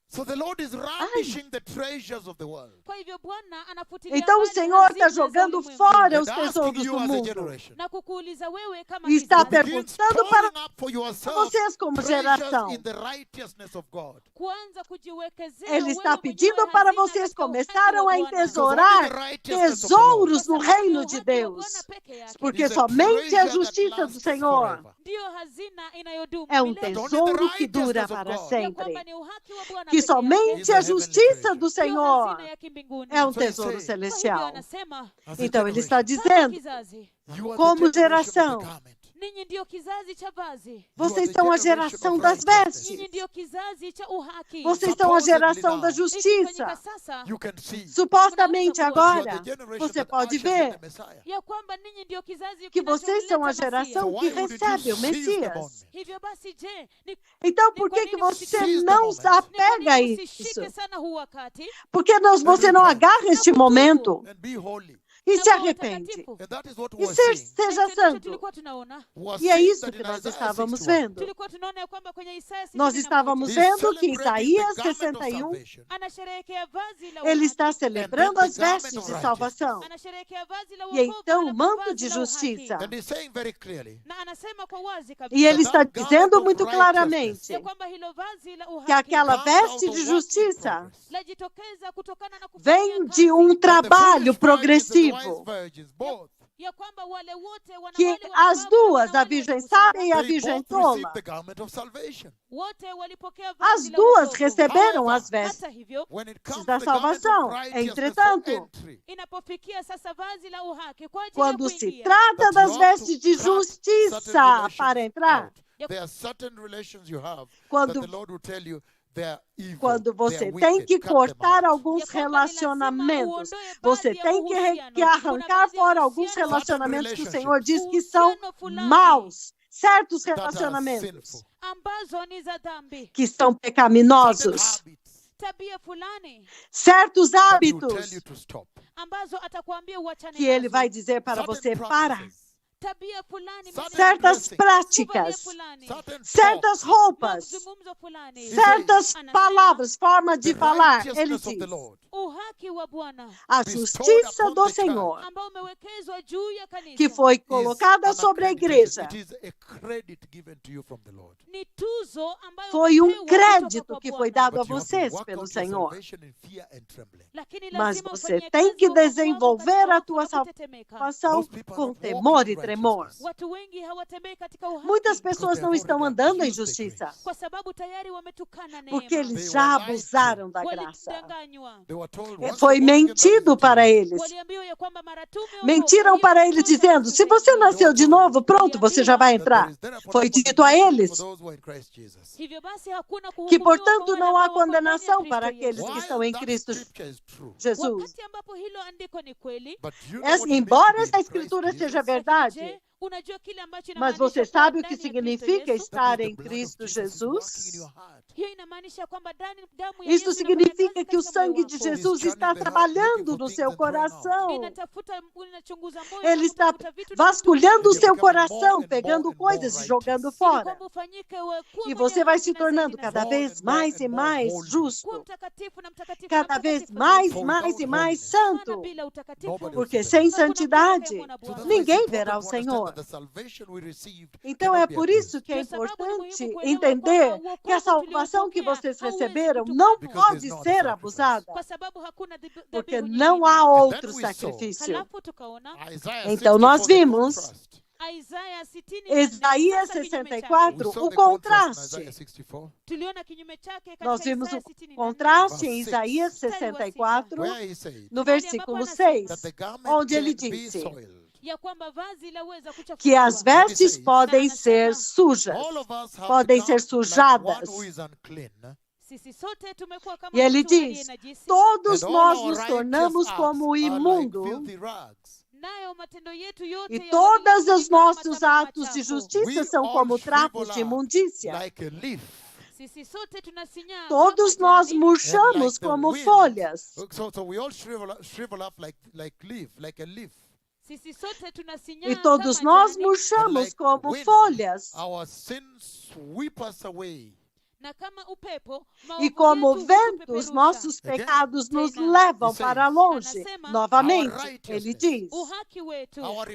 So the Lord is ravishing the treasures of the world. kwa hivyo Bwana anafutilia Então o mbali Senhor está hazina za jogando ulimwengu. fora And os asking tesouros you do as a mundo. generation, Na kukuuliza wewe kama E está kizazi, begin perguntando para storing up for yourself vocês como treasures geração. in the righteousness of God. kuanza kujiwekezea Ele wewe está mwenyewe pedindo para hazina vocês katika uhaki começaram wa a Bwana. entesourar tesouros no Kwa sababu reino ni de uhaki wa Deus. Bwana peke yake. Porque It's a somente a treasure that justiça do lasts Senhor forever. Ndiyo hazina inayodumu é um milele. tesouro que dura righteousness of para God. Ya kwamba sempre. ni uhaki wa Bwana Que peke yake. somente Is a a heavenly justiça treasure. do Ndiyo Senhor hazina ya kimbinguni. é um So he tesouro says, Kwa hivyo celestial. anasema, As a Então ele está generation, kama dizendo: kizazi, you are como the generation of geração, the garment. ninyi ndiyo kizazi cha vazi. vocês the são a generation geração of das righteousness. Ninyi vestes. ndiyo kizazi cha uhaki. Vocês são a geração da Ikifanyika justiça. sasa You can see Supostamente Unaweza that you are agora, the generation você that pode ushers in the ver Messiah. ya kwamba ninyi ndiyo kizazi que vocês são a kinacholeta Masia. geração So que why wouldn't you recebe o seize the Messias. moment? Hivyo basi, je, ni Então por que que você não se apega a nini isso? usishike sana huu wakati Por que você não agarra este momento And be holy. e na se kuwa arrepende? watakatifu? And that is what E we were seja seeing. Na hicho ndicho santo. tulikuwa tunaona. We were E é seeing isso that que in nós Isaiah estávamos 61. vendo. Tulikuwa tunaona ya kwamba kwenye Isaya Nós 61, estávamos He's vendo que celebrating Isaías the garment of 61, salvation. anasherehekea vazi la ele uhaki. está celebrando And as the garment vestes of de righteousness. salvação. Anasherehekea vazi la E wokovu, então o alafu manto vazi de la uhaki. justiça. And he's saying very clearly Na anasema kwa wazi E kabisa ele está that garment dizendo of muito righteousness claramente ya kwamba hilo vazi la que uhaki aquela comes out veste of de work in justiça progress. lajitokeza kutokana na kufanya vem kazi, de um But the trabalho foolish virgins and the wise progressivo. virgins, both, ya kwamba wale wote Que wanawali as wapumbavu duas, na a wale virgem wenye sábia e a they virgem both received tola, the garment of salvation. wote walipokea as vazi la duas wokovu. receberam as Hata vestes hivyo, When it comes da to the garment of salvação. righteousness Entretanto, for entry, inapofikia sasa vazi la uhaki kwa ajili quando ya se kuingia, trata that das you have vestes to de cut certain justiça relations para entrar, out. There are certain relations you have that quando the Lord will tell you they're evil, quando você they're tem wicked, que cut them cortar out. alguns ya kwamba ni lazima relacionamentos, uondoe você baadhi ya tem que uhusiano. Kuna arrancar baadhi ya fora alguns uhusiano relacionamentos que o relationships. Senhor diz que são Uhusiano fulani maus, certos that are relacionamentos sinful, ambazo ni za dhambi, que são certain pecaminosos, habits tabia fulani certos that he will tell hábitos you to stop, ambazo atakwambia uachane que Ele nazo. vai dizer para certain você parar, practices, Tabia fulani, certain certas dressing, kuvalia práticas, fulani, certain certas talk, roupas, mazungumzo fulani. certas Anasema, palavras, forma de the falar. Ele righteousness of the diz: Lord uhaki wa Bwana a bestowed justiça upon do the church, Senhor, ambao umewekezwa juu ya kanisa que foi is colocada an sobre a accreditation. igreja, It is a credit given to you from the Lord. ni tuzo ambayo foi umepewa crédito kutoka que kwa foi Bwana. dado a But you have to vocês work pelo out your Senhor. salvation in fear and trembling. Lakini Mas lazima você ufanye tem kazi que wokovu wako desenvolver katika a tua hofu na kutetemeka. salvação Most people are com not walking temor in e tremor. righteousness Watu wengi hawatembei katika uhaki Muitas pessoas they não have estão already andando em abused the justiça, grace. kwa sababu tayari wametukana porque neema. eles They já were lied to. abusaram da graça. Walidanganywa. They were told, É, once foi you're born again, that is mentido it. para eles. Waliambiwa ya kwamba mara tu umeokoka, Mentiram hiyo para ndio eles tosha dizendo: se você kusaidia. nasceu de novo, pronto, você já vai That there entrar. is therefore Foi no dito a condemnation eles for those who are in Christ Jesus. Hivyo basi hakuna que, kuhukumiwa portanto, kwa wale não há ambao wako ndani ya condenação Kristo para Yesu. aqueles que While estão em that Cristo scripture is true, Jesus. Wakati ambapo hilo andiko ni kweli, but you know what it means to Embora be in essa Christ escritura Jesus? seja lakini verdade, je, unajua kile ambacho mas inamaanisha você kuwa sabe o que ndani ya Kristo significa Yesu? estar That is em the blood of Cristo Jesus working in your Jesus? heart. Hiyo inamaanisha kwamba damu ya Isso Yesu inafanya significa kazi que o katika moyo sangue de wako. Jesus He's está scanning the heart, trabalhando looking for no things seu and throwing out. coração. Inachunguza moyo Ele na está kutafuta vitu na vasculhando o You're seu becoming coração, more and more pegando and more coisas e righteous. jogando ili fora. kwamba ufanyike uwe kuwa E mwenye você vai haki se na tornando zaidi na cada zaidi. vez mais e more mais holy. Kuwa justo, mtakatifu na mtakatifu na cada vez mtakatifu mais, zaidi. mais e mais Maana santo, bila utakatifu Nobody porque will see sem the hakuna mtu santidade atakayemwona So Bwana. that's why it's ninguém important verá o to understand Senhor. that the salvation we received Então cannot é be por abused. isso que é Ndio sababu ni muhimu importante kuelewa entender kwamba que a wokovu salvação que tuliopokea vocês hauwezi receberam kutukanwa. não Because pode there's not a ser sacrifice. abusada, Kwa sababu hakuna porque dhabihu não nyingine. há outro then we saw. sacrifício. Halafu tukaona Isaiah Então 64, nós the vimos contrast. Isaia 64, Isaías sasa kinyume chake. 64, We saw o the contrast in contraste. Isaiah 64. Tuliona kinyume chake katika Nós vimos Isaya o 64. contraste em Verse Isaías six. 64, Where he said no Mahali versículo ambapo 6, that the garment onde ele can't be disse: soiled. ya kwamba vazi laweza que as kuchafuliwa. vestes podem ser sujas, All of us have podem ser become like sujadas. one who is unclean. Sisi sote tumekuwa kama E ele mtu aliye diz: najisi, todos And all nós our nos righteous tornamos acts como are like imundo, filthy rags. nayo matendo yetu yote e ya todos uadilifu os ni kama nossos matambaa atos de machafu. justiça We são all como trapos shrivel de up imundícia. like a leaf. Sisi sote tunasinyaa Todos kama nós jani, And murchamos like the como wind. folhas. So we all shrivel up like leaf, like a leaf. sisi sote tunasinyaa E todos kama nós jani, murchamos like como wind, folhas. Our sins sweep us away. na kama upepo E maovu como yetu vento, os hutupeperusha. nossos Again, pecados nos Tena, levam he para says, longe. anasema, Novamente, our ele righteousness, diz: o haki wetu, Our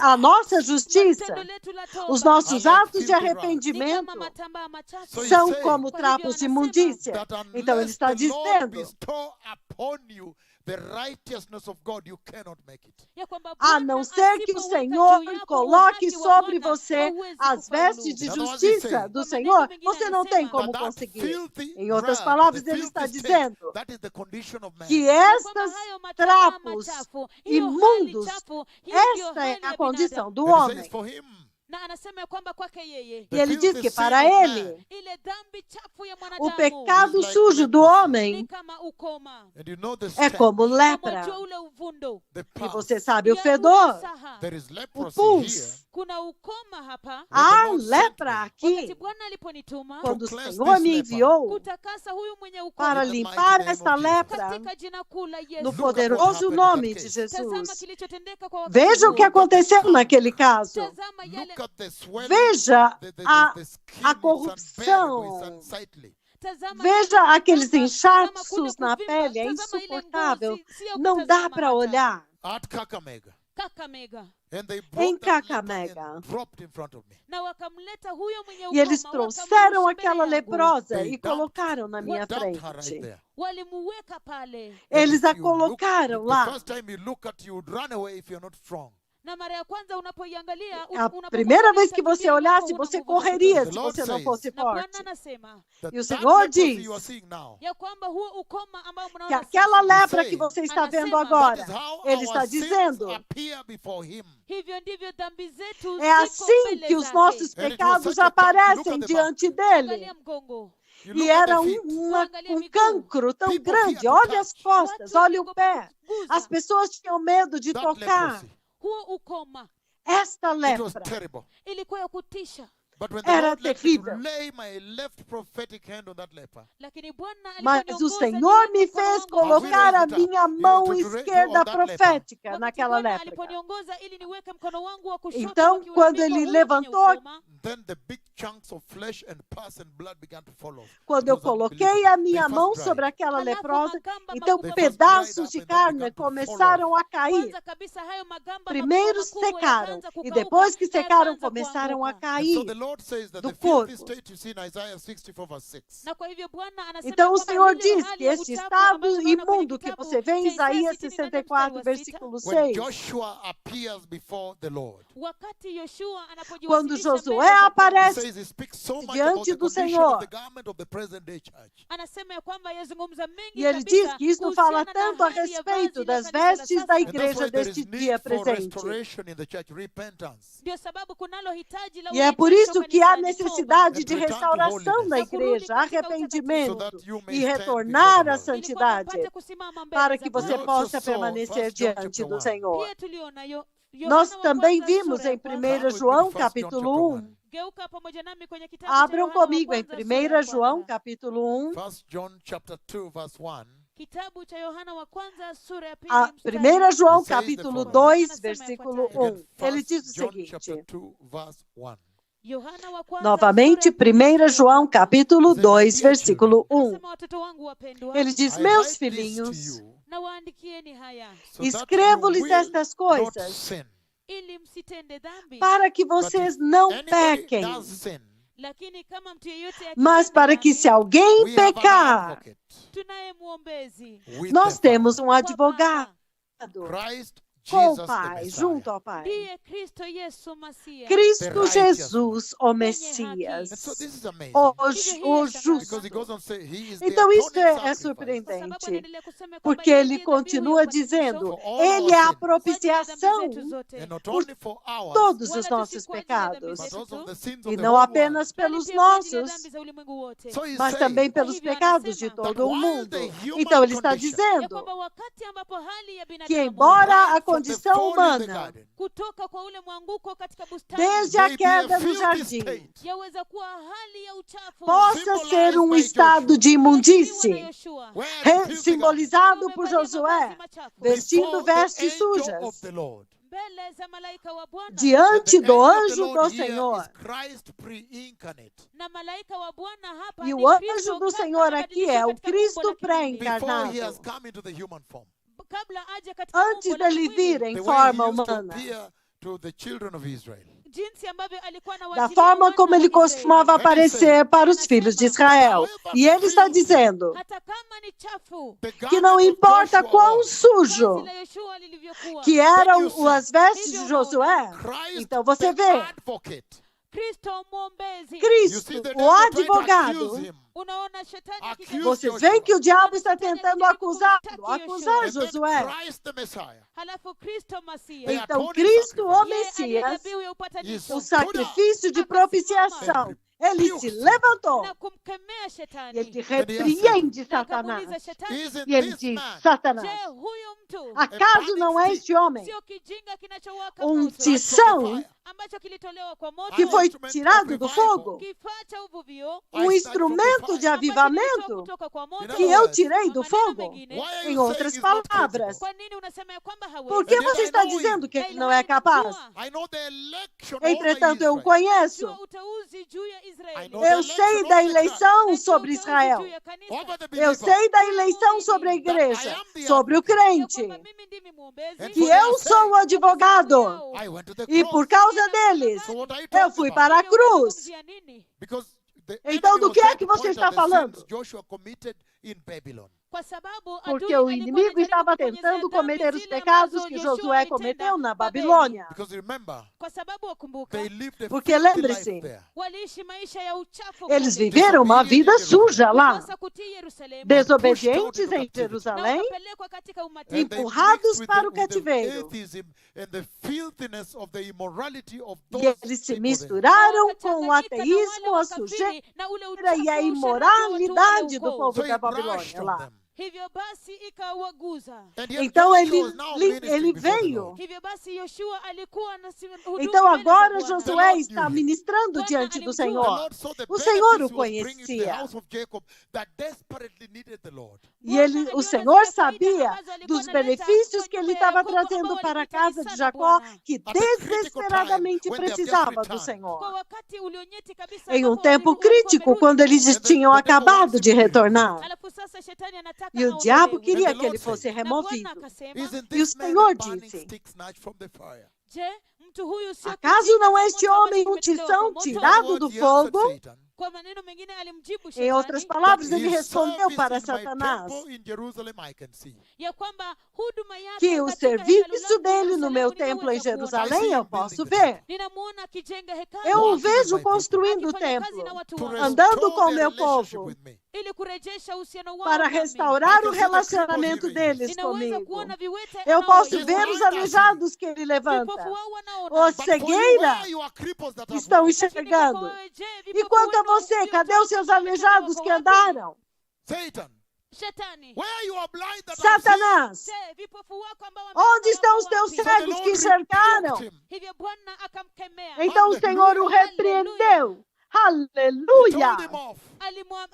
a nossa justiça, matendo letu la toba, os nossos are like atos de filthy rags. ni arrependimento kama matambaa machafu. So he são says como Kwa trapos de hivyo imundícia. that Então ele unless está the Lord dizendo: bestow upon you the righteousness of God, you cannot make it. ya kwamba a Bwana não ser que o asipoweka Senhor juu yako coloque uhaki wa sobre Bwana, você hauwezi as kufaulu. vestes de In other words, he's justiça saying, do Kwa Senhor, maneno mengine você não tem anasema, como But that conseguir. filthy Em outras rag, palavras, the ele está filthy dizendo state, that is the condition of man. que ya kwamba estas hayo matambaa trapos machafu, hiyo hali imundos, chafu, hiyo ndio esta hali é a ya condição binadamu. do And he homem. says for him, Na anasema ya kwamba kwake yeye E ele diz filthy que sin para of man ele, ile dhambi chafu ya o mwanadamu pecado is like sujo do leprosy. ni homem kama ukoma, And you know the é stench, como na lepra. mwajua ule uvundo the E pus. você sabe o ya fedor, ule saha. There is o leprosy here. pus. Kuna ukoma hapa. Há Lord sent lepra me. Wakati aqui. Bwana aliponituma Quando o cleanse Senhor this me leper. enviou kutakasa huyu mwenye para ukoma In the limpar mighty name esta of Jesus. lepra, katika jina kuu la no Yesu. Look at what poderoso happened in nome that de case. Tazama Jesus. kilichotendeka kwa wakati Veja o huo. que aconteceu naquele caso. Tazama yale, Look at the swelling. Veja The skin a is unbearable, corrupção. it's unsightly. tazama Veja yale aqueles tazama inchaços kule na kuvimba, pele, é tazama ile insuportável. ngozi, sio Não dá kutazama para hata. olhar. At Kakamega. Kakamega. And they Em brought that leper Kakamega. and dropped in front of me. Na wakamleta huyo mwenye E eles ukoma, trouxeram wakamrusha aquela mbele yangu. leprosa They e dumped- colocaram na minha Dumped her right frente. there. Walimuweka pale. Eles And a if you look- colocaram the lá. first time you look at you would run away if you're not strong. Na mara ya kwanza unapoiangalia, A unapokuwa primeira vez que utakimbia você iwapo olhasse, huna você nguvu za correria kutosha. se The Lord você não says- fosse Na Bwana forte. anasema That E o that Senhor leprosy diz you are seeing now, ya kwamba huo ukoma ambao que mnaona aquela sasa, lepra Say, que você está vendo anasema, agora, that is how ele our está sins dizendo, appear before him. hivyo ndivyo dhambi zetu é ziko assim mbele que os zake. nossos And it was pecados such a camp. Look aparecem at the diante dele. Angalia mgongo. You E look at era the feet. um cancro tão People grande. fear to Olha as touch. costas, Watu olha o waliogopa pé. kuguza. As pessoas tinham medo de That tocar. leprosy. Huo ukoma Esta It was lepra terrible. ilikuwa ya kutisha, But when the era Lord led me to terrível. lay my left prophetic hand on that leper, lakini Bwana Mas o aliponiongoza Senhor niweke me mkono fez wangu wa colocar a kushoto. minha mão To esquerda on that leper. profética Wakati naquela Bwana lepra. aliponiongoza ili niweke mkono wangu wa kushoto Então, wa quando kiume ele kwa huyo levantou, mwenye ukoma, then the big chunks of flesh and pus and blood began to follow. Quando eu It was coloquei unbelievable. a minha They mão first dried. sobre aquela Alafu leprosa, magamba então makubwa pedaços dried de up and then carne began to fall começaram a cair. kwanza kabisa hayo magamba Primeiro makubwa makubwa secaram yakaanza e kukauka, depois que na secaram yakaanza começaram a kuanguka. And so cair. the Lord says that do the filthy corpo. state you see in Isaiah 64 verse 6. Na kwa hivyo Bwana anasema Então o kwamba Senhor ile diz hali que ya este uchafu estado ambayo unaona kwenye imundo que kitabu você vê em cha Isaiah Isaías 64 64, mstari wa sita, versículo When 6. Joshua appears before the Lord, wakati Yoshua Quando anapojiwasilisha Josué mbele za Bwana, he aparece says he speaks so much diante about the do condition Senhor. of the garment of the present day church. anasema ya kwamba yazungumza mengi e ele kabisa diz que isso kuhusiana fala na tanto a hali ya respeito vazi la das kanisa la vestes da sasa. And that's igreja why there is deste need dia for presente. restoration in the church, repentance. Ndio sababu kunalo hitaji la E é por urejesho isso que há kanisani, toba. necessidade de And return to restauração na holiness. igreja, So arrependimento that you may e stand retornar before à the Lord. Ili kwamba santidade, mpate kusimama mbele para za que Bwana. você We possa also saw permanecer 1 John diante chapter do 1. Senhor. Pia tuliona Nós Yohana wa também kwanza vimos sura ya em kwanza. 1 Turn with me João, to 1 John capítulo chapter 1. 1. Geuka pamoja nami kwenye kitabu Abram cha Yohana wa comigo em kwanza, sura ya 1 João, kwanza. capítulo 1. 1 John chapter 2 verse 1. Kitabu cha Yohana wa kwanza sura ya pili A mstari 1 João, He says the capítulo following. 2, Anasema versículo yafuatayo. 1. Ele diz o 1 John chapter seguinte, 2 verse 1. Yohana wa kwanza, novamente, sura ya pili 1 mstari wa João, kwanza. capítulo Diz, 2, "My dear versículo 1. Anasema, watoto wangu wapendwa, Ele diz, I meus write this to filhinhos, you na waandikieni haya so that you escrevo-lhes will estas not coisas sin. ili msitende dhambi. para que vocês não Anybody pequem. does sin, Lakini kama mtu yeyote Mas akitenda para que dhambi, se alguém we have an pecar, advocate tunaye mwombezi with nós the temos Father, um advogado, Christ com Jesus o the Pai, Messiah. junto ao Pai. ndiye Kristo Yesu Masia. Cristo righteous Jesus, o And so Messias, this is amazing. o justo. Because he goes on to say he is the Então isso atoning é sacrifice Kwa sababu surpreendente, anaendelea kusema kwamba porque yeye ele ndiye dhabihu ya continua upatanisho dizendo, for all ele é our a sins. kwa ajili ya dhambi propiciação zetu zote. And not only for ours, todos Wala os tu nossos si kwa ajili ya dhambi pecados, but zetu also tu, the sins e of the não whole apenas world. bali pelos pia kwa ajili ya nossos, dhambi za ulimwengu wote. So he's mas saying também pelos hivyo pecados de anasema todo that o while mundo. the human Então ele está condition, ya dizendo kwamba wakati ambapo hali ya que binadamu embora a right from the condição fall in the humana, garden, kutoka kwa ule mwanguko katika bustani desde a may be a queda no filthy jardim, state, yaweza kuwa hali ya uchafu possa ser um by estado Joshua. de Iliyotumiwa na imundície, Yoshua. where the filthy garden, simbolizado por Wamevalia Josué, mavazi machafu vestindo before the vestes angel of sujas, the Lord. mbele za malaika wa Bwana, And diante the do angel of the anjo Lord do here Senhor. is Christ pre-incarnate. na malaika wa Bwana hapa E ni o Kristo anjo do kabla Senhor aqui habadilishwe é o katika umbo Cristo la kimwili. Before he pré-encarnado. has come into the human form. Kabla aje katika Antes umbo la dele kimwili. vir em The way he forma used to humana, appear to the children of Israel. jinsi ambavyo alikuwa da anawajilia forma wana como wa ele Israeli. costumava aparecer para os filhos de Israel. E ele está dizendo Hata kama ni chafu, The que não garment of importa Joshua quão was, sujo vazi la Yoshua lilivyokuwa, que eram as vestes de Josué, Christ então você the vê, advocate. Kristo mwombezi. You Cristo, see the o devil trying to advogado. accuse him. Unaona shetani Accuse akijaribu- Vocês Joshua. veem que o diabo está tentando acusar And then Josué. Christ the Messiah, halafu Kristo Masia, the Então atoning Cristo, o sacrifice, yeye aliye Messias, dhabihu ya upatanisho, o sacrifício de propiciação, ele se levantou na kumkemea e shetani. ele repreende Na Satanás. akamuuliza shetani, isn't E ele this diz, man Satanás, je, huyu mtu acaso não é este homem sio kijinga kinachowaka um moto tição ambacho kilitolewa kwa moto, que foi tirado do fogo, kifaa cha uvuvio um instrumento de ambacho kilitoa avivamento kutoka kwa moto? que eu tirei do Kwa maneno fogo? mengine, Why are Em you outras saying he's not palavras, capable? kwa nini unasema ya kwamba hawezi? por que And yet você I está know dizendo him. que ele não é capaz? I know the election Entretanto, eu o over Israel. conheço. Jua uteuzi juu ya I Israeli. know the Eu sei election da over the church, eleição Najua sobre uteuzi Israel. juu ya kanisa. over the Eu believer. sei da eleição sobre a igreja, sobre o Ya crente, kwamba mimi ndimi mwombezi. And que for eu sou o advogado. I went to the E cross. por causa deles, So what are you eu talking fui about? para a Eu cruz. nazungumzia nini? Because the Então, enemy do was que é trying que to você point está out the falando? sins Joshua committed in Babylon. Kwa sababu Porque adui o alikuwa inimigo anajaribu estava kubonyezea tentando dhambi cometer os zile pecados ambazo que Yoshua Josué alitenda cometeu na Babeli. Babilônia. Because remember, Kwa sababu wakumbuka, they lived a Porque filthy lembre-se, life there. waliishi maisha ya uchafu Eles kule. viveram uma vida suja lá, Kukosa kutii Yerusalemu. desobedientes em Na Jerusalém, wakapelekwa katika And umateka. they empurrados mixed with para o with cativeiro. atheism and the filthiness of the immorality of E those eles se people there. misturaram com o Wakachanganyika na ateísmo, wale a sujeira wakafiri na ule e a uchafu wa usherati wa watu wale imoralidade do ukoo. povo So he da brushed Babilônia on lá. them. Hivyo basi ikawaguza. And yet Então Joshua ele, was now ministering ele before the veio. Lord. Hivyo basi Yoshua alikuwa anahuduma Então mbele za agora Bwana. Josué está ministrando Bwana diante do alimjua. The Senhor. Lord saw the O Senhor o benefits he was bringing to the conhecia. house of Jacob that desperately needed the Lord. E ele, o Senhor sabia dos benefícios que ele estava trazendo para a casa de Jacó, que desesperadamente precisava do Kwa Senhor. wakati ulionyeti kabisa Em um ambapo tempo walikuwa crítico, wamerudi. quando eles tinham acabado de retornar. Alafu sasa shetani anataka E o diabo aondolewe. queria And the que ele Lord fosse said, Na Bwana removido. akasema, Isn't E o this man Senhor a burning disse, stick snatched from the fire? je, mtu huyu sio acaso kijinga não cha é este moto homem ambacho um kimetolewa tição kwa moto? tirado In other do words, he answered fogo? Satan, Kwa maneno mengine alimjibu Em outras shetani palavras, that ele his respondeu service para in my Satanás temple in Jerusalem I can see. ya kwamba huduma yake que o katika hekalu serviço langu dele no Yerusalemu meu ninaweza templo em kuona. Jerusalém eu posso building the ver. Ninamuona akijenga hekalu, Eu o Walking with vejo my people. construindo o akifanya kazi templo, na watu To wangu, andando restore com o their meu relationship povo, with me. ili kurejesha uhusiano wao para nami. restaurar I o can see the relacionamento cripples he deles Ninaweza comigo. kuona viwete Eu posso anaoinua, ver os aleijados que ele levanta. vipofu wao wanaona. Os But for you, cegueira where you are cripples that have estão walked? Lakini kwa enxergando. wewe, je, E vipofu quanto a wenu você, mliotoka cadê os seus wametolewa aleijados kwa que wapi? andaram? Satan, Shetani, where you are blind that have seen? Satanás, je, vipofu wako ambao onde wameona estão wako os teus wapi? So the cegos Lord que enxergaram? rebuked him. Hivyo Bwana akamkemea. Então o Senhor o repreendeu. He Aleluia! told him off.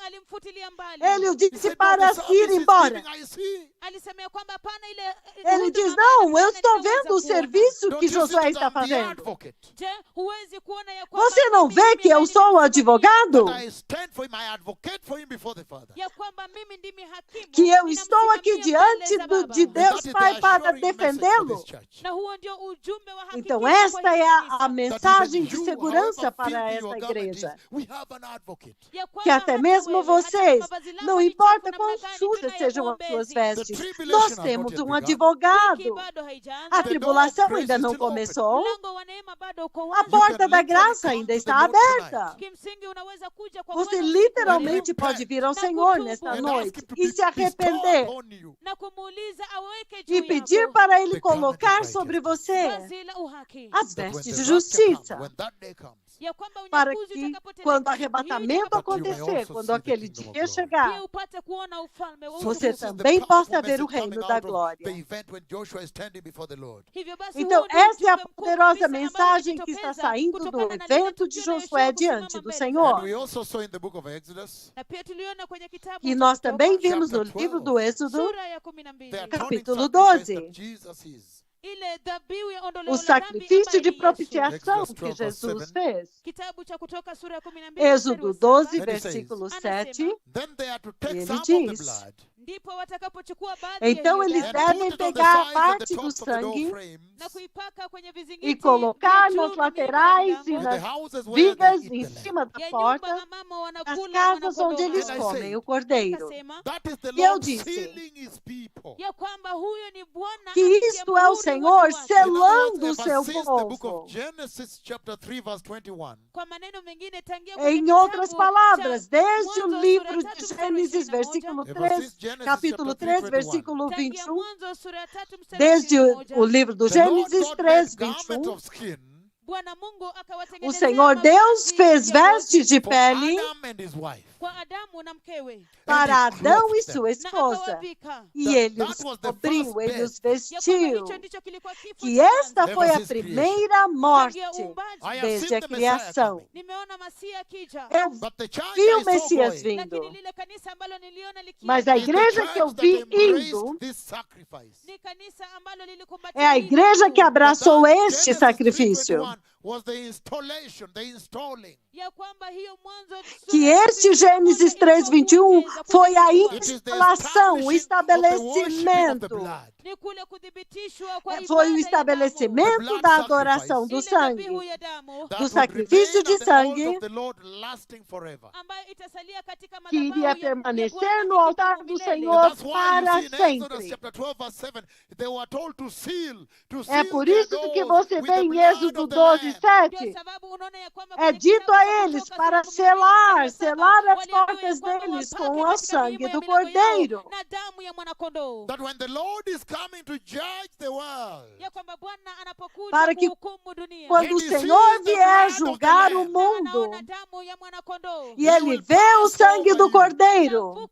Alimfutilia mbali. Ele o He disse said, "No, para the service ir is embora. giving, I see. Alisema ya kwamba hapana ile Ele huduma diz, ambayo não, eu anafanya estou ninaweza vendo o kuona. serviço Don't que you see Josué that está I'm the fazendo. advocate? Je, huwezi kuona ya kwamba Você não mimi vê ndimi que eu ambaye sou o ninasimamia, advogado? That I stand for him, I advocate for him before the Father. ya kwamba mimi ndimi hakimu, Que eu estou aqui ninamsimamia mbele diante za de Baba. And Deus that is Pai the para assuring message for defendê-lo. this church. Na huo ndio ujumbe wa hakikisho Então kwa esta hii é kanisa. a mensagem That de even you, segurança however para filthy esta your garment is, igreja. we have an advocate. Ya Que kwamba até mesmo vocês. Não importa quão sujas sejam as suas vestes. Nós temos um advogado. A tribulação ainda não começou. A porta da graça ainda está aberta. Você literalmente pode vir ao Senhor nesta noite e se arrepender e pedir para Ele colocar sobre você as vestes de justiça, para que, quando o arrebatamento acontecer, quando aquele dia chegar, você também possa ver o reino da glória. Então, essa é a poderosa mensagem que está saindo do evento de Josué diante do Senhor. E nós também vimos no livro do Êxodo, capítulo 12, o sacrifício de propiciação que Jesus fez. Êxodo 12, versículo 7, ele diz: então eles devem pegar a parte do sangue e colocar nas laterais e nas vigas em cima da porta, nas casas onde eles comem o cordeiro. E eu disse que isto é o Senhor selando o seu povo. Em outras palavras, desde o livro de Gênesis, versículo 3, capítulo 3, versículo 21, desde o livro do Gênesis 3, 21, o Senhor Deus fez vestes de pele para Adão e sua esposa, e ele os cobriu, ele os vestiu. Que esta foi a primeira morte desde a criação. Eu vi o Messias vindo, mas a igreja que eu vi indo é a igreja que abraçou este sacrifício. Que este Gênesis 3:21 foi a instalação, o estabelecimento. Foi o estabelecimento da adoração do sangue, do sacrifício de sangue, que iria permanecer no altar do Senhor para sempre. É por isso que você vê em Êxodo 12:7, é dito a eles para selar as portas deles com o sangue do Cordeiro. Para que quando o Senhor vier julgar o mundo e ele vê o sangue do Cordeiro,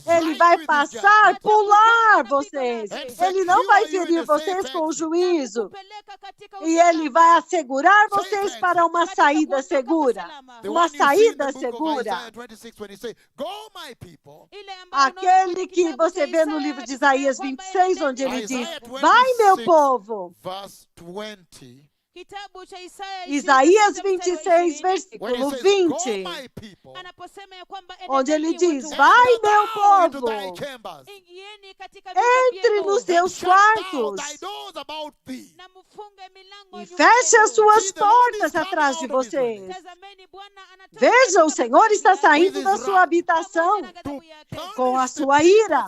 ele vai passar, pular vocês. Ele não vai ferir vocês com o juízo. E ele vai assegurar vocês para uma saída segura. Uma saída segura. Aquele que você vê no livro de Isaías 26, onde ele diz: vai, meu povo. Isaías 26, versículo 20, onde ele diz: vai, meu povo, entre nos seus quartos e feche as suas portas atrás de vocês. Veja, o Senhor está saindo da sua habitação com a sua ira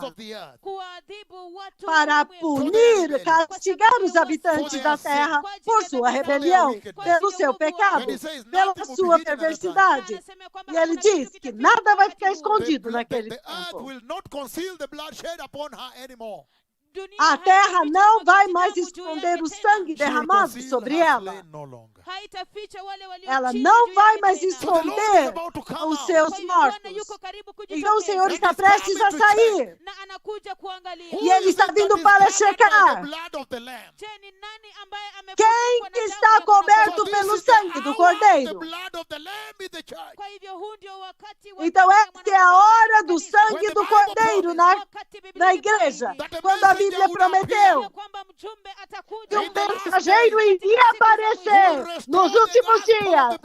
para punir, castigar os habitantes da terra por sua rebelião, pelo seu pecado, pela sua perversidade. E ele diz que nada vai ficar escondido naquele tempo. A terra não vai mais esconder o sangue derramado sobre ela. Ela não vai mais esconder os seus mortos. Então o Senhor está prestes a sair. E Ele está vindo para checar. Quem que está coberto pelo sangue do Cordeiro? Então esta é a hora do sangue do Cordeiro na igreja. Quando a Bíblia prometeu que um mensageiro iria aparecer nos últimos dias,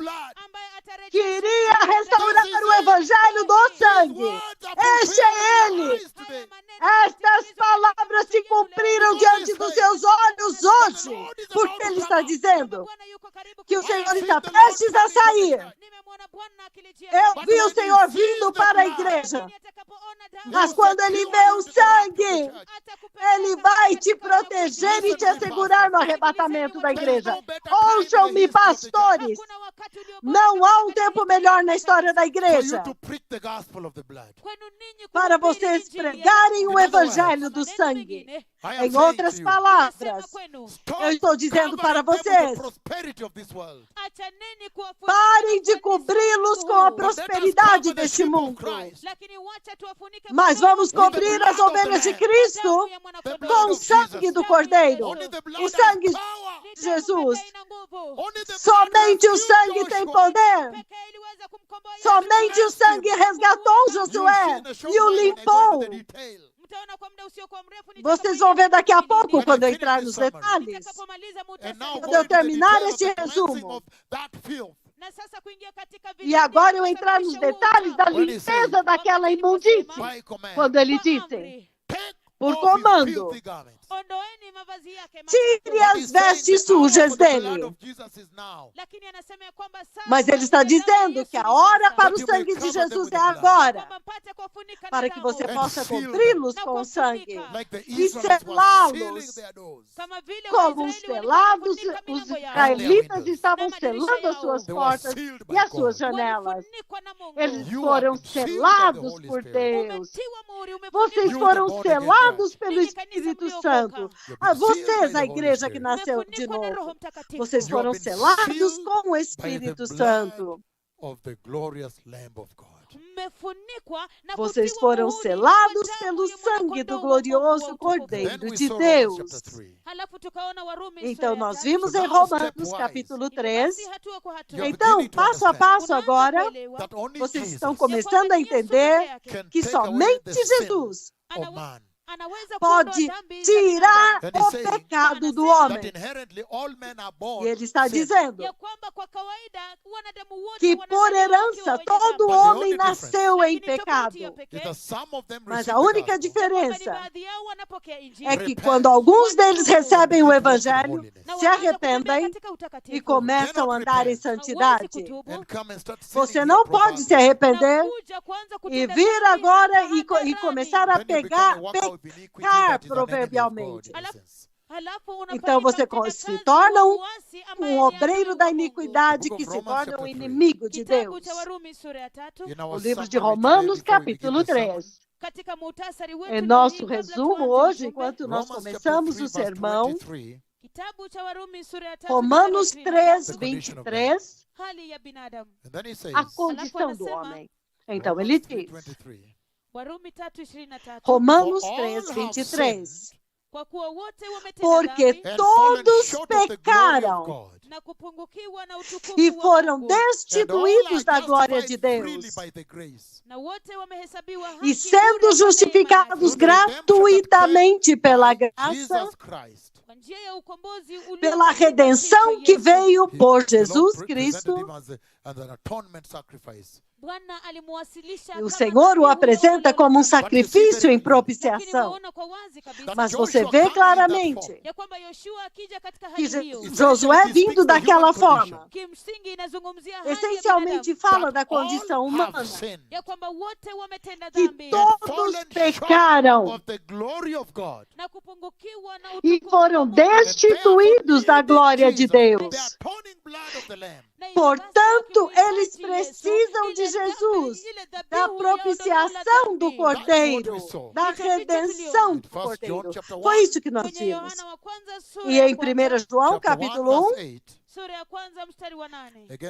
que iria restaurar o evangelho do sangue. Este é Ele. Estas palavras se cumpriram diante dos seus olhos hoje, porque Ele está dizendo que o Senhor está prestes a sair. Eu vi o Senhor vindo para a igreja, mas quando Ele vê o sangue, Ele vai te proteger e te assegurar no arrebatamento da igreja. Ouçam-me, pastores, não há um tempo melhor na história da igreja para vocês pregarem o evangelho do sangue. Em outras palavras, eu estou dizendo para vocês, parem de cobri-los com a prosperidade deste mundo, mas vamos cobrir as ovelhas de Cristo com o sangue do Cordeiro, o sangue de Jesus. Somente o sangue tem poder. Somente o sangue resgatou Josué e o limpou. Vocês vão ver daqui a pouco, quando eu entrar nos detalhes. Quando eu terminar este resumo. E agora eu entrar nos detalhes da limpeza daquela imundície. Quando ele disse, por comando, tire as vestes sujas dele. Mas ele está dizendo que a hora para o sangue de Jesus é agora, para que você possa cobri-los com o sangue e selá-los, como os selados, os israelitas estavam selando as suas portas e as suas janelas. Eles foram selados por Deus. Vocês foram selados pelo Espírito Santo. Vocês, a igreja que nasceu de novo, vocês foram selados com o Espírito Santo. Vocês foram selados pelo sangue do glorioso Cordeiro de Deus. Então, nós vimos em Romanos, capítulo 3. Então, passo a passo agora, vocês estão começando a entender que somente Jesus pode tirar o pecado do homem. E ele está dizendo que por herança todo homem nasceu em pecado. Mas a única diferença é que quando alguns deles recebem o evangelho, se arrependem e começam a andar em santidade. Você não pode se arrepender e vir agora e começar a pecar proverbialmente. Então você se torna um obreiro da iniquidade que se torna um inimigo de Deus. O livro de Romanos, capítulo 3. Em nosso resumo hoje, enquanto nós começamos o sermão, Romanos 3, 23, a condição do homem. Então ele diz, Romanos 3, 23, porque todos pecaram e foram destituídos da glória de Deus, e sendo justificados gratuitamente pela graça, pela redenção que veio por Jesus Cristo. E o Senhor o apresenta como um sacrifício em propiciação. Mas você vê claramente que Josué vindo daquela forma, essencialmente fala da condição humana, que todos pecaram e foram destituídos da glória de Deus. Portanto, eles precisam de Jesus, da propiciação do Cordeiro, da redenção do Cordeiro. Foi isso que nós vimos. E em 1 João, capítulo 1,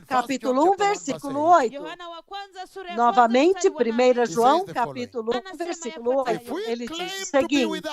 capítulo 1, versículo 8. Novamente, 1 João, capítulo 1, versículo 8. Ele diz o seguinte,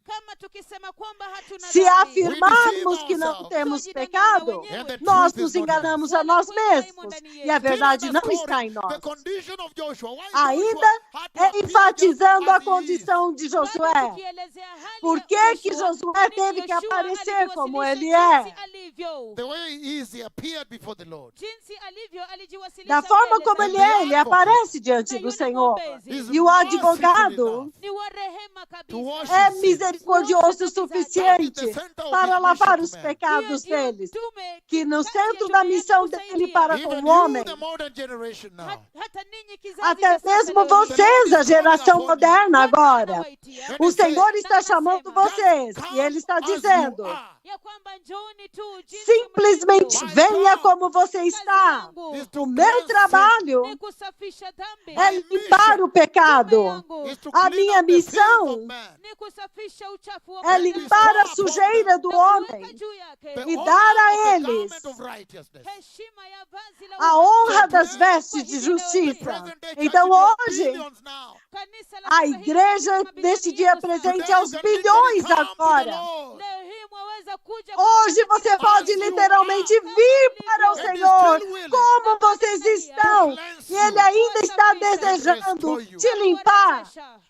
kama tukisema kwamba hatuna Se dhambi, afirmarmos que não ourselves. temos Twajidanganya pecado, wenyewe. And the nós truth nos is not in enganamos us. a nós Wala kweli mesmos. haimo ndani E a yetu. verdade não Still está em underscoring nós. the condition of Joshua. Why Ainda Joshua had to appear enfatizando a just as he is. condição de Bado Josué. tukielezea hali Por ya que que Yoshua, Josué kwa nini teve que Yoshua aparecer como alijiwasilisha ele é? jinsi alivyo? The way he is, he appeared before the Lord. Jinsi alivyo alijiwasilisha Da forma mbele como za ele Mungu. é, ele aparece diante Na do yule Senhor. mwombezi He's E o merciful advogado enough ni wa rehema to wash kabisa. é his sins. misericordioso o suficiente para lavar os Hiyo pecados ndiyo deles. tume Que no kati ya centro tume da yetu missão dele kusaidia. para Even com o you, homem, the modern generation now. Hata ninyi kizazi até cha sasa mesmo leo hii, vocês, a geração moderna Bwana agora, anawaitia And o he said, Senhor está Não, chamando nasema, vocês "Come e Ele está as you dizendo: are." ya kwamba njooni tu jinsi simplesmente mlivyo. venha como você Kazi está. yangu Is to O meu cleanse sin. trabalho ni kusafisha dhambi, é limpar o pecado. Tume yangu Is to A clean minha up the sins missão of man. ni kusafisha uchafu wa é mwanadamu limpar a sujeira do na kuweka homem juu yake The e honor dar a of the eles garment of righteousness. heshima ya vazi la a uhaki. honra das vestes de justiça. Present day Então church, hoje, billions now. Kanisa la a sasa hivi igreja lina mabilioni deste dia yenu presente sana. aos bilhões agora. Leo hii mwaweza kuja Hoje kwa você pode literalmente vir para o Senhor como vocês estão. E Ele ainda está desejando te limpar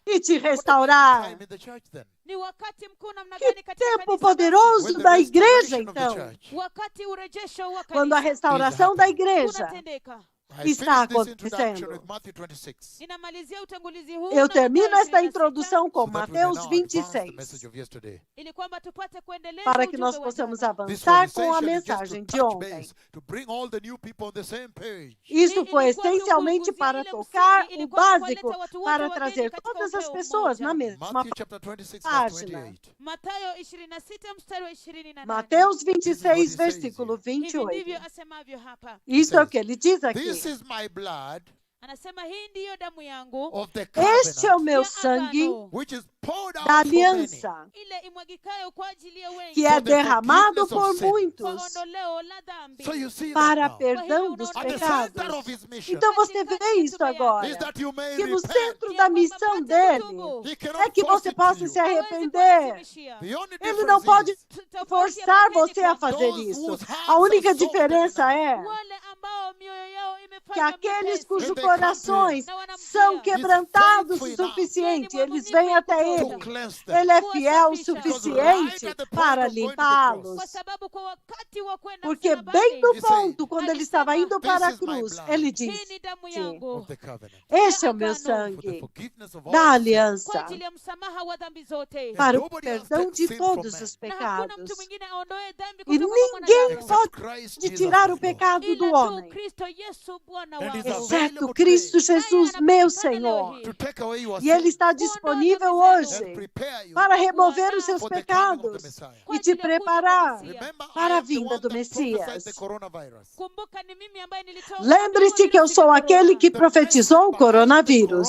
e te restaurar. Time in the church then. Ni wakati mkuu namna Que gani katika tempo kanisa poderoso When the da igreja, restoration of the então. church. basi? Wakati urejesho wa Quando a kanisa restauração da igreja unatendeka. I está finished this introduction acontecendo. with Matthew 26. Ninamalizia utangulizi huu Eu na termino Mathayo esta 26, introdução com So that we may Mateus now advance the 26, message of yesterday. ili kwamba tupate kuendeleza para que ujumbe nós wa possamos jana. This was avançar com a essentially just to mensagem de touch ontem. base, to bring all the new people on the same page. Isso foi Ilikuwa tu essencialmente kuguzia para ile tocar msingi, o ilikuwa kuwaleta básico watu wote para wageni trazer katika todas as upeo pessoas mmoja. na mesma Matthew chapter 26, verse página. 28. Mathayo 26 mstari wa 28. Mateus This is what 26, he says versículo Hivi 28. ndivyo asemavyo hapa. Isso é o que ele diz This aqui. is my blood Anasema hii ndiyo damu yangu of the Este é o covenant, meu ya sangue agano, which is poured out da for many aliança, ile imwagikayo kwa ajili ya wengi que é for the derramado forgiveness of por sins. kwa muitos ondoleo la dhambi. So you see that para now. perdão dos At the pecados. center of his mission Então você vê isso agora, is that you may que no repent. centro da missão dele He é cannot que force você it possa to se you. arrepender. The only Ele não difference pode is forçar você a fazer isso. A única diferença é Wale ambao mioyo yao que imefanywa aqueles myepesi cujos they come to corações na wanamjia, são quebrantados o He's faithful suficiente, enough. eles vêm até to ele. cleanse them. Ele é fiel o Because suficiente right at the point para of going to the limpá-los. kwa sababu kwa wakati wa kwenda Porque msalabani, bem no He ponto, quando ele estava indo "This para a is my cruz, blood." ele hii disse: ni damu Of yangu the covenant. este é o meu agano, For the sangue forgiveness of all da sins. kwa aliança ajili ya msamaha wa dhambi zote. para o nobody else perdão takes de sin from todos man. os Na hakuna mtu pecados. mwingine aondoe dhambi E kutoka kwa ninguém mwanadamu pode Christ de Jesus tirar my o Lord. pecado ila do tu homem, Kristo Yesu Bwana And he's wangu. exceto Cristo Jesus, meu Senhor. To take away your E Ele sins está disponível and hoje prepare you para remover os seus for the coming of the pecados Messiah. e te preparar. Remember, para I a am the vinda one do that Messias. prophesied the coronavirus. Kumbuka ni mimi ambaye nilitoa Lembre-se que eu sou aquele que profetizou o coronavírus.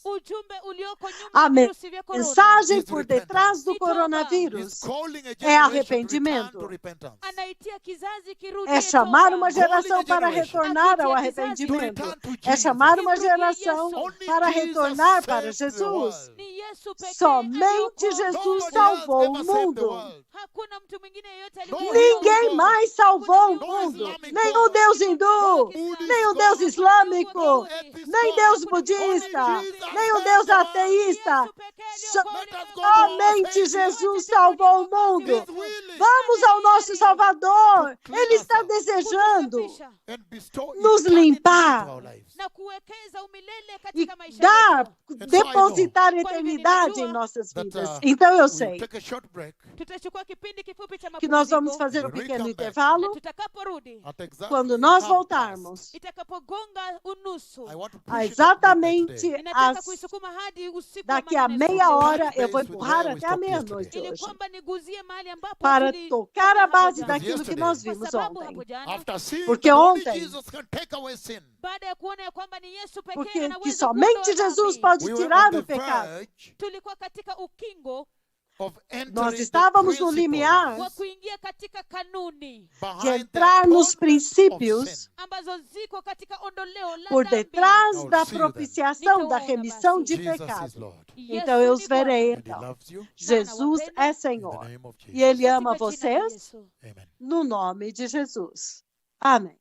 ujumbe ulioko nyuma A ya virusi vya corona. mensagem Is por repentance. detrás do He's coronavírus calling a é generation arrependimento. to return to repentance. Anaitia kizazi kirudi É chamar uma toba. geração para retornar ao arrependimento. É chamar uma geração para retornar para Jesus. Ni Yesu pekee Somente aliokoa. Jesus Nobody salvou else o ever saved the mundo. world. Hakuna mtu mwingine yeyote No, alikuwa Ninguém mais salvou o mundo. Nem o Deus hindu, nem o Deus islâmico, nem Deus budista, nem o Deus ateísta. Somente Jesus salvou o mundo. Vamos ao nosso Salvador. Ele está desejando And bestow nos eternity limpar into our lives. na kuwekeza umilele e katika maisha dar, yetu. depositar eternidade em nossas vidas. Então eu We'll sei take a short break Tutachukua kipindi kifupi cha que nós vamos mapumziko. fazer um When we pequeno come back. intervalo. Tutakaporudi, at exactly Quando nós 1/2 voltarmos, itakapogonga unusu, I want to push a it up to midnight exatamente today. ninataka às kuisukuma hadi usiku wa daqui a manane meia siku. hora, eu vou Base with empurrar where we até a stopped meia-noite Ili hoje, kwamba niguzie mahali ambapo para tuli- tocar a base hapo jana. daquilo que nós vimos Kwa sababu ontem. hapo jana, After seeing Porque that only ontem- Jesus can take away sin, baada ya kuona ya kwamba ni Yesu pekee Porque que anaweza somente kuondoa Jesus dhambi, pode we were tirar on o the pecado. verge tulikuwa katika ukingo of entering Nós the estávamos no principles limiar wa kuingia katika kanuni de behind the entrar nos atonement of princípios sin. ambazo ziko katika ondoleo la por dhambi. detrás I'll da see you then. propiciação, da Nitawaona remissão basi. de Jesus is pecado. Lord, Yesu Então eu ni os verei Bwana. and He então. loves you. Jesus é anawapenda. In the Senhor name of e Jesus. Ele ama Katika jina la vocês Yesu. Amen. no nome de Jesus. Amém.